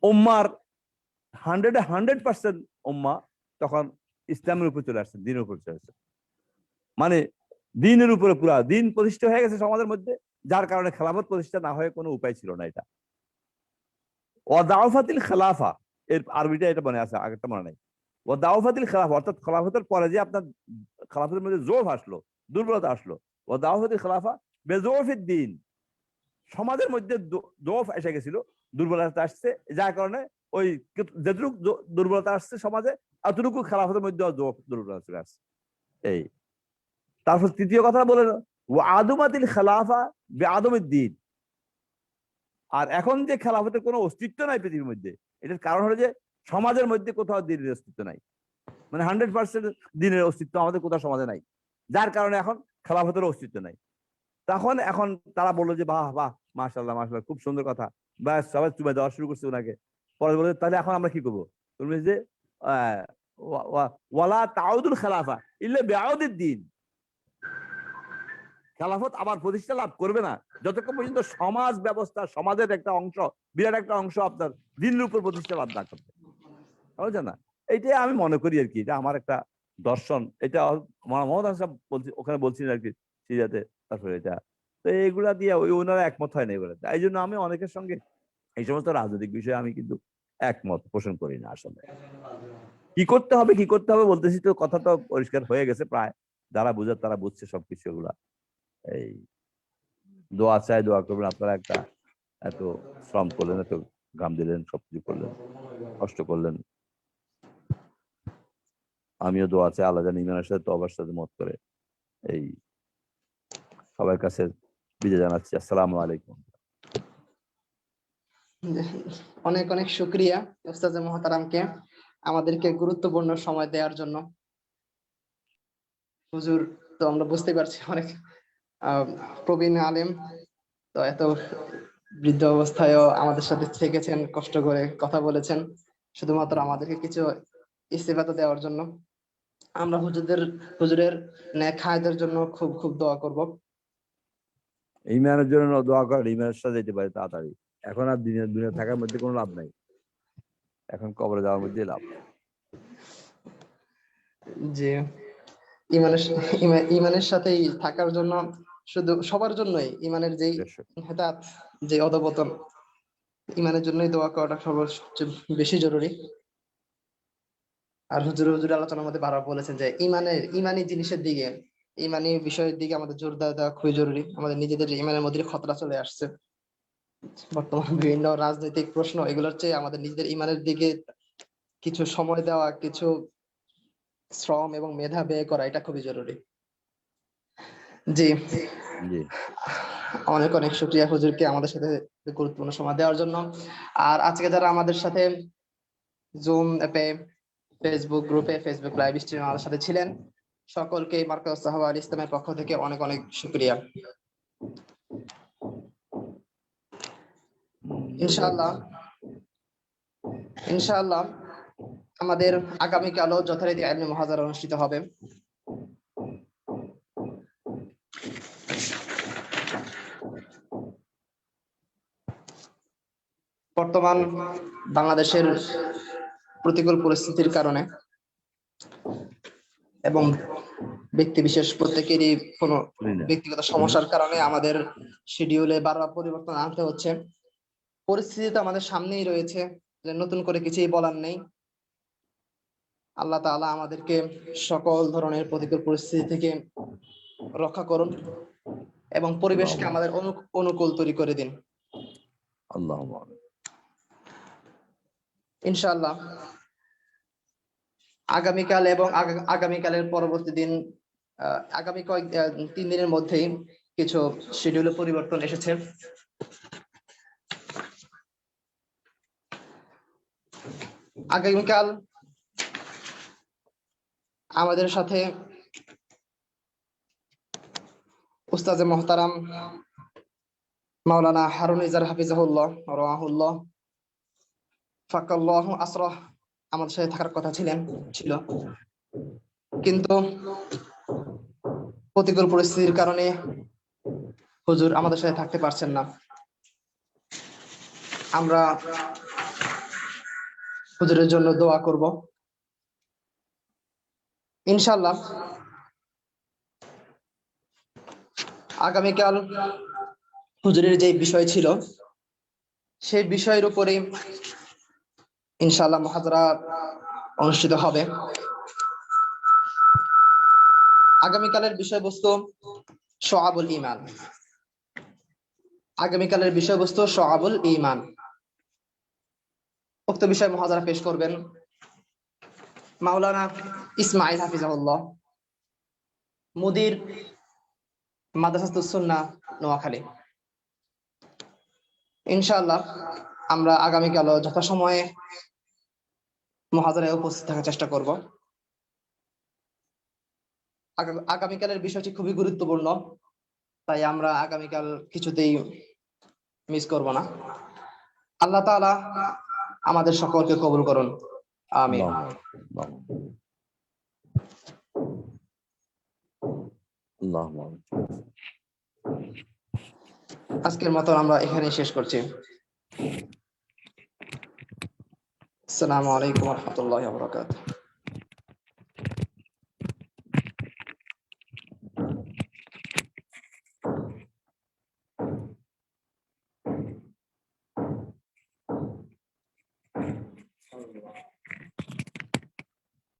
উম্মার 100% উম্মা তখন ইসলামের উপর চলে আসছে, দিনের উপর চলে আসছে। মানে দিনের উপরে পুরা দিন প্রতিষ্ঠা হয়ে গেছে সমাজের মধ্যে, যার কারণে খেলাফত প্রতিষ্ঠা না হয়ে কোনো উপায় ছিল না। এটা ওয়াদাউফাতিল খেলাফা, এর আরবিটা এটা মনে আছে, আগেরটা মনে নাই। ওয়াদাউফাতিল খেলাফা অর্থাৎ খেলাফতের পরে যে আপনার খেলাফতের মধ্যে জোফ আসলো, দুর্বলতা আসলো। ওয়াদাউফাতিল খেলাফা বেজোফিদ দিন, সমাজের মধ্যে জোফ এসে গেছিল, দুর্বলতা আসছে, যার কারণে ওই যেটুকু দুর্বলতা আসছে সমাজে, এতটুকু খেলাফতের মধ্যে দুর্বলতা চলে আসছে। এই তারপর তৃতীয় কথা বলে আদমাতিল খেলাফা বে আদমের দিন। আর এখন যে খেলাফতের কোনো অস্তিত্ব নাই পৃথিবীর মধ্যে, এটার কারণ হলো যে সমাজের মধ্যে কোথাও দিনের অস্তিত্ব নাই। মানে 100% দিনের অস্তিত্ব আমাদের কোথাও সমাজে নাই, যার কারণে এখন খেলাফতের অস্তিত্ব নাই। তখন এখন তারা বললো যে বাহ বাহ, মাশাআল্লাহ মাশাআল্লাহ, খুব সুন্দর কথা, ব্যাস সবাই চুমে দেওয়া শুরু করছে ওনাকে। পরে বলে তাহলে এখন আমরা কি করবো? তুমি যে ওয়ালা তাউদুল খেলাফা ইল্লা বিআউদিদ দিন, খেলাফত আবার প্রতিষ্ঠা লাভ করবে না যতক্ষণ পর্যন্ত সমাজ ব্যবস্থা, সমাজের একটা অংশ, বিরাট একটা অংশ আপনার দিনের উপর প্রতিষ্ঠা লাভ না করবে। বুঝছেন না? এইটাই আমি মনে করি আর কি, এটা আমার একটা দর্শন। এটা মোহাম্মদ হাসান বলছি, ওখানে বলছিলেন আর কি সিরিয়াতে। তারপরে এটা তো এইগুলা দিয়ে ওই ওনারা একমত হয় না এগুলো। এই জন্য আমি অনেকের সঙ্গে এই সমস্ত রাজনৈতিক বিষয়ে আমি কিন্তু একমত পোষণ করি না। আসলে কি করতে হবে কি করতে হবে বলতেছি তো, কথা তো পরিষ্কার হয়ে গেছে প্রায়, যারা বুঝার তারা বুঝছে সবকিছু এগুলা। এই দোয়া চাই, দোয়া করবেন। আপনারা একটা এত শ্রম করলেন, এত ঘাম দিলেন, সবকিছু করলেন, কষ্ট করলেন। আমিও দোয়া চাই, আল্লাহ জানি ইমানের সাথে তওবার সাথে মত করে। এই সবার কাছে বিদায় জানাচ্ছি। আসসালামু আলাইকুম। অনেক অনেক শুক্রিয়া উস্তাদ মুহতারামকে আমাদেরকে গুরুত্বপূর্ণ সময় দেওয়ার জন্য। হুজুর তো আমরা বুঝতে পারছি অনেক প্রবীণ আলেম, তো এত বৃদ্ধ অবস্থায়ও আমাদের সাথে থেকেছেন, কষ্ট করে কথা বলেছেন শুধুমাত্র আমাদেরকে কিছু ইস্তেফাতা দেওয়ার জন্য। আমরা হুজুরের ন্যাক হায়াতের জন্য খুব খুব দোয়া করব। ইমানের জন্য দোয়া করেন, ইমানের সাথে যেতে পারে তাড়াতাড়ি। এখন আর দুনিয়া থাকার মধ্যে কোনো লাভ নাই, এখন কবরে যাওয়ার মধ্যে লাভ। যে ইমানের ইমানের সাথেই থাকার জন্য, শুধু সবার জন্যই ইমানের যেই হেদাত, যে অধপতন, ইমানের জন্যই দোয়া করাটা সবচেয়ে বেশি জরুরি। আর হুজুর আলোচনার মধ্যে বারবার বলেছেন যে ইমানি জিনিসের দিকে, ইমানি বিষয়ের দিকে আমাদের জোর দেওয়া খুবই জরুরি। আমাদের নিজেদের ইমানের মধ্যে খতরা চলে আসছে বর্তমান বিভিন্ন রাজনৈতিক প্রশ্ন, এগুলোর চেয়ে আমাদের নিজেদের ইমানের দিকে কিছু সময় দেওয়া, কিছু শ্রম এবং মেধা ব্যয় করা, এটা খুবই জরুরি। জি, জি। অনেক অনেক শুকরিয়া হুজুরকে আমাদের সাথে গুরুত্বপূর্ণ সময় দেওয়ার জন্য। আর আজকে যারা আমাদের সাথে জুম অ্যাপে, ফেসবুক গ্রুপে, ফেসবুক লাইভ স্ট্রিমে আমাদের সাথে ছিলেন, সকলকে মার্কাজ সাহাবা আল ইসলামের পক্ষ থেকে অনেক অনেক শুকরিয়া। ইনশাআল্লাহ ইনশাআল্লাহ আমাদের আগামীকালও যথারীতি ইলমি মুহাদারা অনুষ্ঠিত হবে। বর্তমান বাংলাদেশের প্রতিকূল পরিস্থিতির কারণে এবং ব্যক্তি বিশেষ প্রত্যেকেরই কোনো ব্যক্তিগত সমস্যার কারণে আমাদের শিডিউলে বারবার পরিবর্তন আনতে হচ্ছে। পরিস্থিতি তো আমাদের সামনেই রয়েছে, যে নতুন করে কিছুই বলার নেই। আল্লাহ তাআলা আমাদেরকে সকল ধরনের প্রতিকূল পরিস্থিতি থেকে রক্ষা করুন এবং পরিবেশকে আমাদের অনুকূল তৈরি করে দিন। আল্লাহুম্মা ইনশাআল্লাহ আগামীকাল এবং আগামীকালের পরবর্তী দিন, আগামী 3 দিনের মধ্যেই কিছু শিডিউলে পরিবর্তন এসেছে। আগামীকাল আমাদের সাথে উস্তাজে মুহতারাম মাওলানা হারুন ইজার হাফিজাহুল্লাহ রাহুল্লাহ ফাকাল্লাহু আসরাহ আমাদের সাথে থাকার কথা ছিল, কিন্তু প্রতিকূল পরিস্থিতির কারণে হুজুর আমাদের সাথে থাকতে পারছেন না। আমরা হুজুরের জন্য দোয়া করব। ইনশাআল্লাহ আগামীকাল হুজুরের যে বিষয় ছিল সেই বিষয়ের উপরে ইনশাআল্লাহ মুহাদারা অনুষ্ঠিত হবে। আগামীকালের বিষয়বস্তু শুআবুল ঈমান। আগামীকালের বিষয়বস্তু শুআবুল ঈমান। উক্ত বিষয় মুহাদারা পেশ করবেন মাওলানা ইসমাইল হাফিজাহুল্লাহ, মুদির মাদ্রাসাতুস সুন্নাহ নোয়াখালী। ইনশাআল্লাহ আমরা আগামীকালও যথাসময়ে মুহাদারায় উপস্থিত থাকার চেষ্টা করব। আগামীকালের বিষয়টি খুবই গুরুত্বপূর্ণ, তাই আমরা আগামীকাল কিছুতেই মিস করব না। আল্লাহ তাআলা আমাদের সকলকে কবুল করুন, আমিন। আজকের মতো আমরা এখানেই শেষ করছি। আসসালামু আলাইকুম ওয়া রাহমাতুল্লাহি ওয়া বারাকাতুহু।